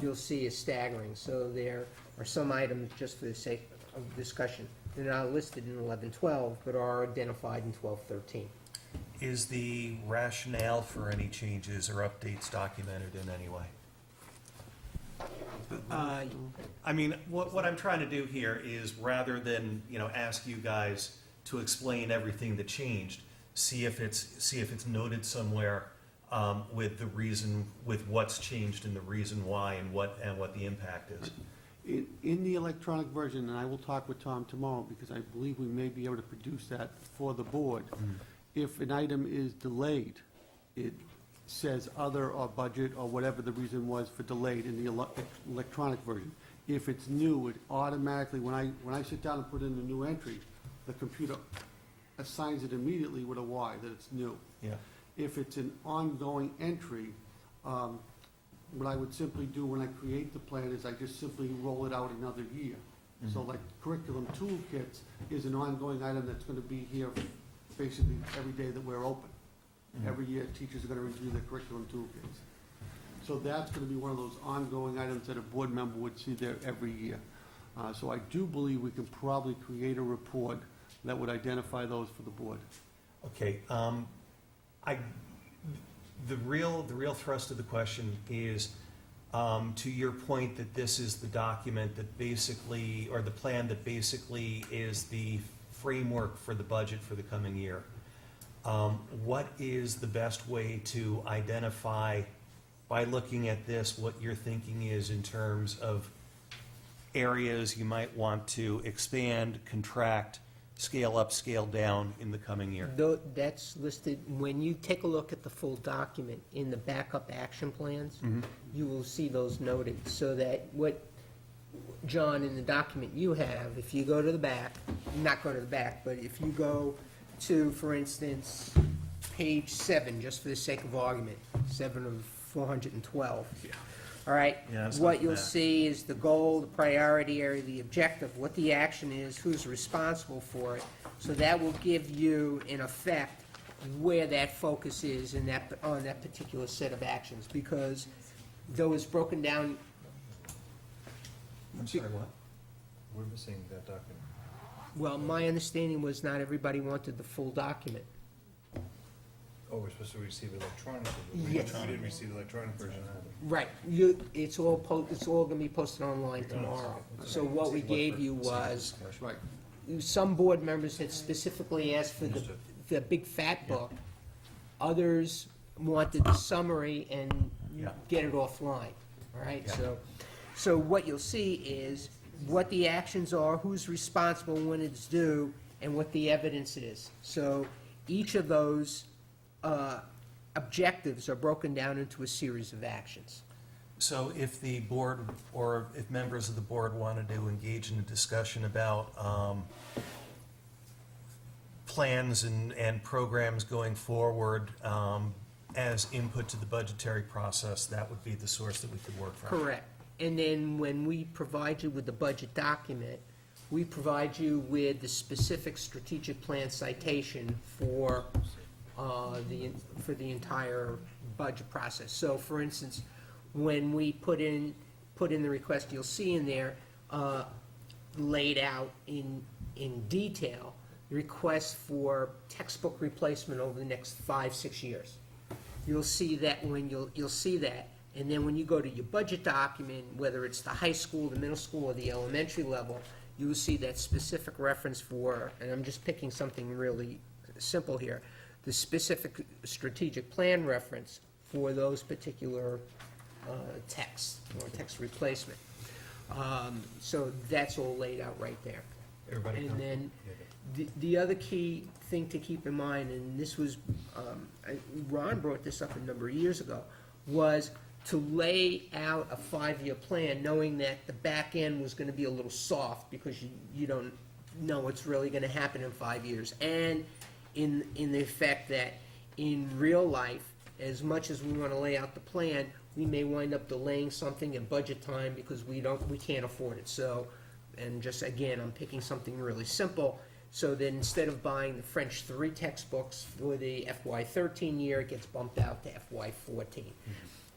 you'll see a staggering. So there are some items, just for the sake of discussion, they're not listed in 11, 12, but are identified in 12, 13. Is the rationale for any changes or updates documented in any way? I mean, what I'm trying to do here is, rather than, ask you guys to explain everything that changed, see if it's noted somewhere with the reason, with what's changed and the reason why, and what the impact is. In the electronic version, and I will talk with Tom tomorrow, because I believe we may be able to produce that for the board. If an item is delayed, it says other or budget or whatever the reason was for delayed in the electronic version. If it's new, it automatically, when I sit down and put in a new entry, the computer assigns it immediately with a Y, that it's new. Yeah. If it's an ongoing entry, what I would simply do when I create the plan is I just simply roll it out another year. So like curriculum toolkits is an ongoing item that's going to be here basically every day that we're open. Every year, teachers are going to review their curriculum toolkits. So that's going to be one of those ongoing items that a board member would see there every year. So I do believe we can probably create a report that would identify those for the board. Okay, the real thrust of the question is, to your point that this is the document that basically, or the plan that basically is the framework for the budget for the coming year. What is the best way to identify, by looking at this, what your thinking is in terms of areas you might want to expand, contract, scale up, scale down in the coming year. Though, that's listed, when you take a look at the full document, in the backup action plans, you will see those noted, so that what, John, in the document you have, if you go to the back, not go to the back, but if you go to, for instance, page 7, just for the sake of argument, 7 of 412. All right? Yeah, it's What not you'll bad. see is the goal, the priority area, the objective, what the action is, who's responsible for it. So that will give you, in effect, where that focus is in that, on that particular set of actions, because though it's broken down. I'm sorry, what? We're missing that document. Well, my understanding was not everybody wanted the full document. Oh, we're supposed to receive electronically. Yes. We didn't receive the electronic version either. Right, it's all gonna be posted online tomorrow. So what we gave you was, Right. some board members had specifically asked for the big fat book. Others wanted the summary and Yeah. get it offline, all right? Yeah. So what you'll see is what the actions are, who's responsible when it's due, and what the evidence is. So each of those objectives are broken down into a series of actions. So if the board, or if members of the board wanted to engage in a discussion about plans and programs going forward as input to the budgetary process, that would be the source that we could work from. Correct. And then when we provide you with the budget document, we provide you with the specific strategic plan citation for the entire budget process. So, for instance, when we put in the request, you'll see in there, laid out in detail, the request for textbook replacement over the next 5-6 years. You'll see that you'll see that. And then when you go to your budget document, whether it's the high school, the middle school, or the elementary level, you will see that specific reference for, and I'm just picking something really simple here, the specific strategic plan reference for those particular texts or text replacement. So that's all laid out right there. Everybody And then the other key thing to keep in mind, and this was, Ron brought this up a number of years ago, was to lay out a 5-year plan, knowing that the back end was gonna be a little soft, because you don't know what's really gonna happen in 5 years. And in the effect that in real life, as much as we wanna lay out the plan, we may wind up delaying something in budget time because we can't afford it. So, and just again, I'm picking something really simple, so then instead of buying the French 3 textbooks for the FY13 year, it gets bumped out to FY14.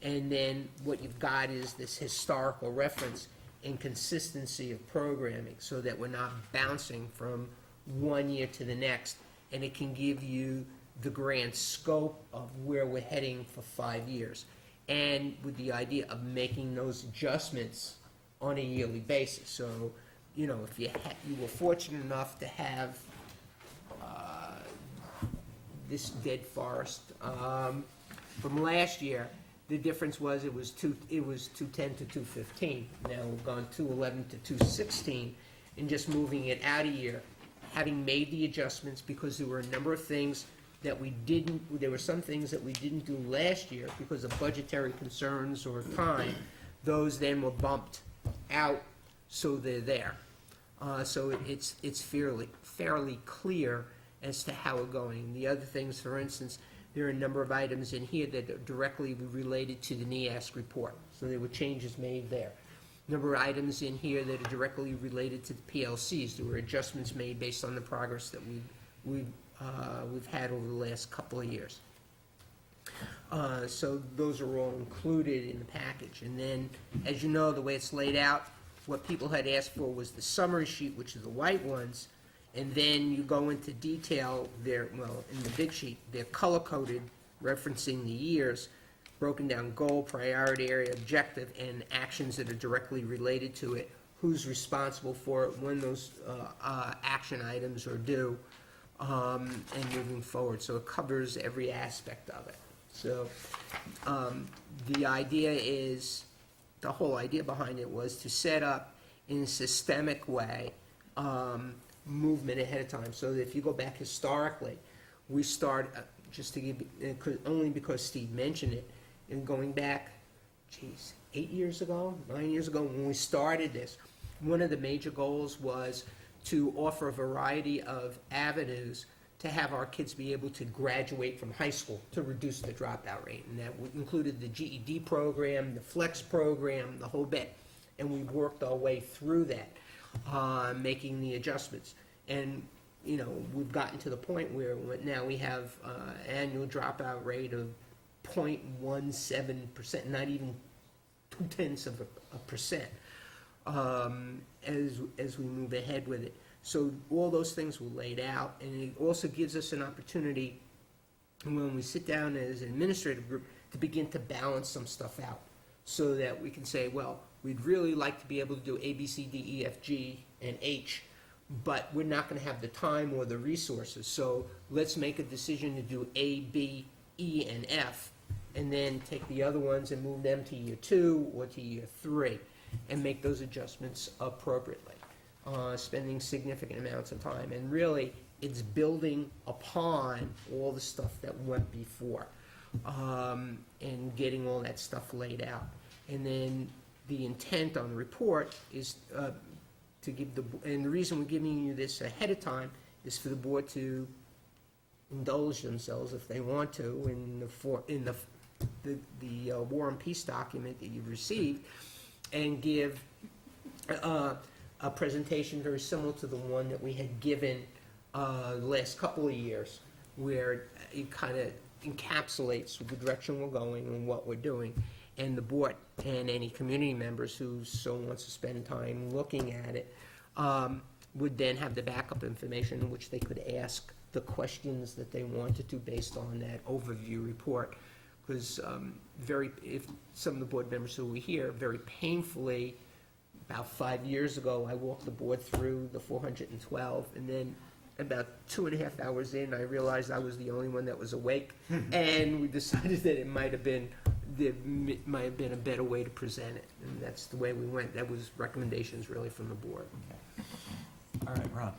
And then what you've got is this historical reference and consistency of programming, so that we're not bouncing from one year to the next, and it can give you the grand scope of where we're heading for 5 years. And with the idea of making those adjustments on a yearly basis. So, you know, if you were fortunate enough to have this dead forest from last year, the difference was it was 210 to 215. Now we've gone 211 to 216, and just moving it out a year, having made the adjustments, because there were a number of things that there were some things that we didn't do last year because of budgetary concerns or time. Those then were bumped out, so they're there. So it's fairly clear as to how we're going. The other things, for instance, there are a number of items in here that are directly related to the NEASC report, so there were changes made there. Number of items in here that are directly related to the PLCs. There were adjustments made based on the progress that we've had over the last couple of years. So those are all included in the package. And then, as you know, the way it's laid out, what people had asked for was the summary sheet, which are the white ones, and then you go into detail there. Well, in the big sheet, they're color-coded, referencing the years, broken down goal, priority area, objective, and actions that are directly related to it, who's responsible for it, when those action items are due, and moving forward. So it covers every aspect of it. So the whole idea behind it was to set up in a systemic way, movement ahead of time. So that if you go back historically, we start, just to give, only because Steve mentioned it, and going back, 8 years ago, 9 years ago, when we started this, one of the major goals was to offer a variety of avenues to have our kids be able to graduate from high school to reduce the dropout rate. And that included the GED program, the flex program, the whole bit. And we worked our way through that, making the adjustments. And, you know, we've gotten to the point where now we have annual dropout rate of 0.17%, not even 0.2%, as we move ahead with it. So all those things were laid out, and it also gives us an opportunity when we sit down as an administrative group to begin to balance some stuff out, so that we can say, well, we'd really like to be able to do A, B, C, D, E, F, G, and H, but we're not going to have the time or the resources. So let's make a decision to do A, B, E, and F, and then take the other ones and move them to year 2 or to year 3, and make those adjustments appropriately, spending significant amounts of time. And really, it's building upon all the stuff that went before, and getting all that stuff laid out. And then the intent on the report is to give and the reason we're giving you this ahead of time is for the board to indulge themselves, if they want to, in the War and Peace document that you've received, and give a presentation very similar to the one that we had given the last couple of years, where it kind of encapsulates the direction we're going and what we're doing. And the board and any community members who so wants to spend time looking at it would then have the backup information in which they could ask the questions that they wanted to based on that overview report. Because if some of the board members who were here, very painfully, about 5 years ago, I walked the board through the 412, and then about 2.5 hours in, I realized I was the only one that was awake, and we decided that it might have been a better way to present it, and that's the way we went. That was recommendations really from the board. All right, Rob.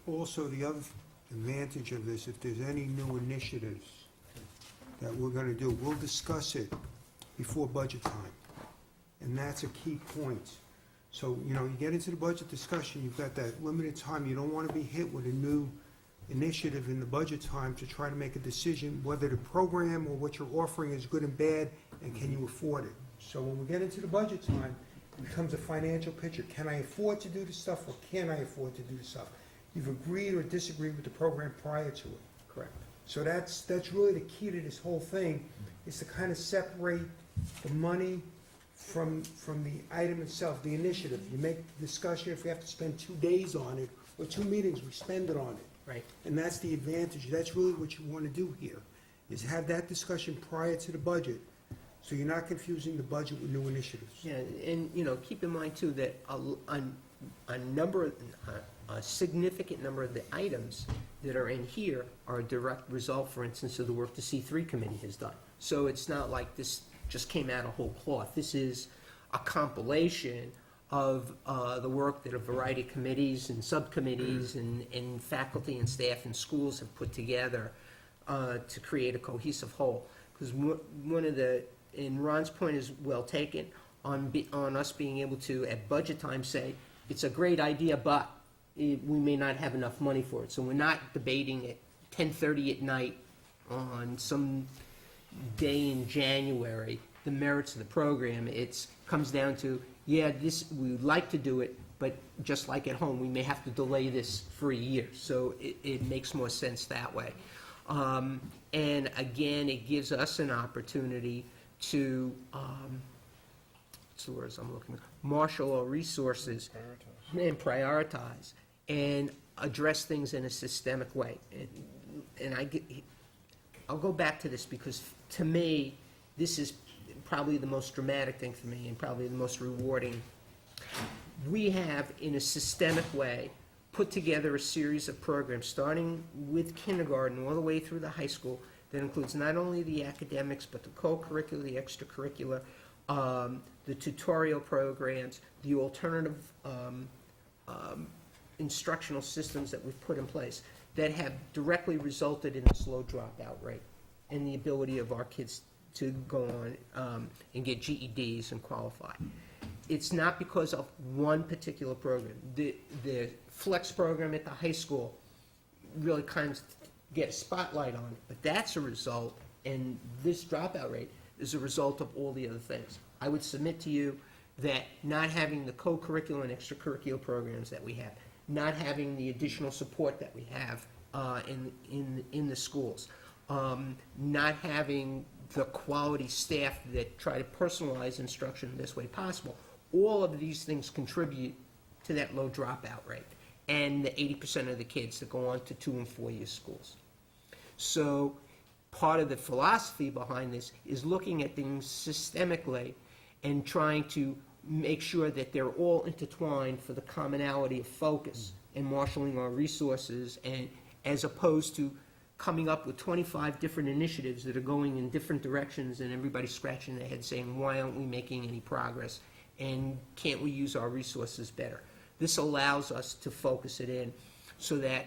Also, the other advantage of this, if there's any new initiatives that we're gonna do, we'll discuss it before budget time. And that's a key point. So, you know, you get into the budget discussion, you've got that limited time, you don't wanna be hit with a new initiative in the budget time to try to make a decision whether the program or what you're offering is good and bad, and can you afford it? So when we get into the budget time, it becomes a financial picture. Can I afford to do this stuff, or can I afford to do this stuff? You've agreed or disagreed with the program prior to it. Correct. So that's really the key to this whole thing, is to kind of separate the money from the item itself, the initiative. You make the discussion, if we have to spend 2 days on it, or 2 meetings, we spend it on it. Right. And that's the advantage. That's really what you want to do here, is have that discussion prior to the budget, so you're not confusing the budget with new initiatives. Yeah, and, you know, keep in mind too that a significant number of the items that are in here are a direct result, for instance, of the work the C3 committee has done. So it's not like this just came out of whole cloth. This is a compilation of the work that a variety of committees and subcommittees and faculty and staff and schools have put together to create a cohesive whole. Because and Ron's point is well taken, on us being able to, at budget time, say, it's a great idea, but we may not have enough money for it. So we're not debating at 10:30 at night on some day in January the merits of the program. It comes down to, yeah, we would like to do it, but just like at home, we may have to delay this for a year. So it makes more sense that way. And again, it gives us an opportunity to, what's the words I'm looking for, marshal our resources and prioritize and address things in a systemic way. And I'll go back to this because, to me, this is probably the most dramatic thing for me and probably the most rewarding. We have, in a systemic way, put together a series of programs, starting with kindergarten all the way through the high school, that includes not only the academics, but the co-curricular, the extracurricular, the tutorial programs, the alternative instructional systems that we've put in place that have directly resulted in this low dropout rate and the ability of our kids to go on and get GEDs and qualify. It's not because of one particular program. The flex program at the high school really kind of get a spotlight on it, but that's a result, and this dropout rate is a result of all the other things. I would submit to you that not having the co-curricular and extracurricular programs that we have, not having the additional support that we have in the schools, not having the quality staff that try to personalize instruction in the best way possible, all of these things contribute to that low dropout rate and the 80% of the kids that go on to 2 and 4 year schools. So part of the philosophy behind this is looking at things systemically and trying to make sure that they're all intertwined for the commonality of focus and marshaling our resources, and as opposed to coming up with 25 different initiatives that are going in different directions and everybody scratching their head saying, why aren't we making any progress, and can't we use our resources better? This allows us to focus it in so that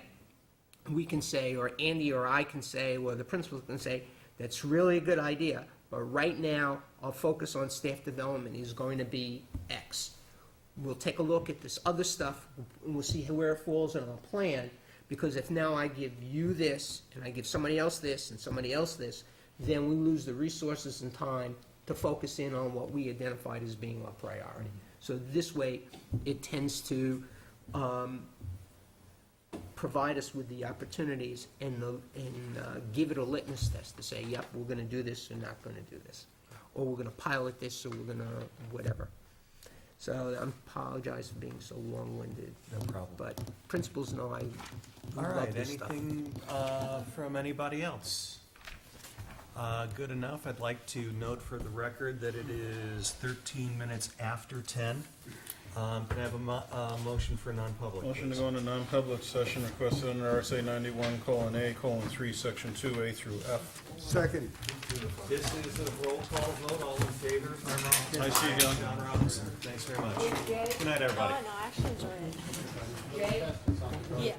we can say, or Andy or I can say, or the principal can say, that's really a good idea, but right now our focus on staff development is going to be X. We'll take a look at this other stuff and we'll see where it falls in our plan, because if now I give you this and I give somebody else this and somebody else this, then we lose the resources and time to focus in on what we identified as being our priority. So this way, it tends to provide us with the opportunities and give it a litmus test to say, yep, we're going to do this or not going to do this. Or we're going to pilot this or we're going to whatever. So I apologize for being so long-winded. No problem. But principals know I All love right, this stuff. anything from anybody else? Good enough. I'd like to note for the record that it is 13 minutes after 10. Can I have a motion for non-public? Motion to please? go into non-public session requested under RSA 91:A:3, section 2A through F. Second. This is a roll call vote. All in favor? I see you, John. John Robinson. Thanks very much. Good night, everybody. Oh, no, I actually enjoyed it. Yeah.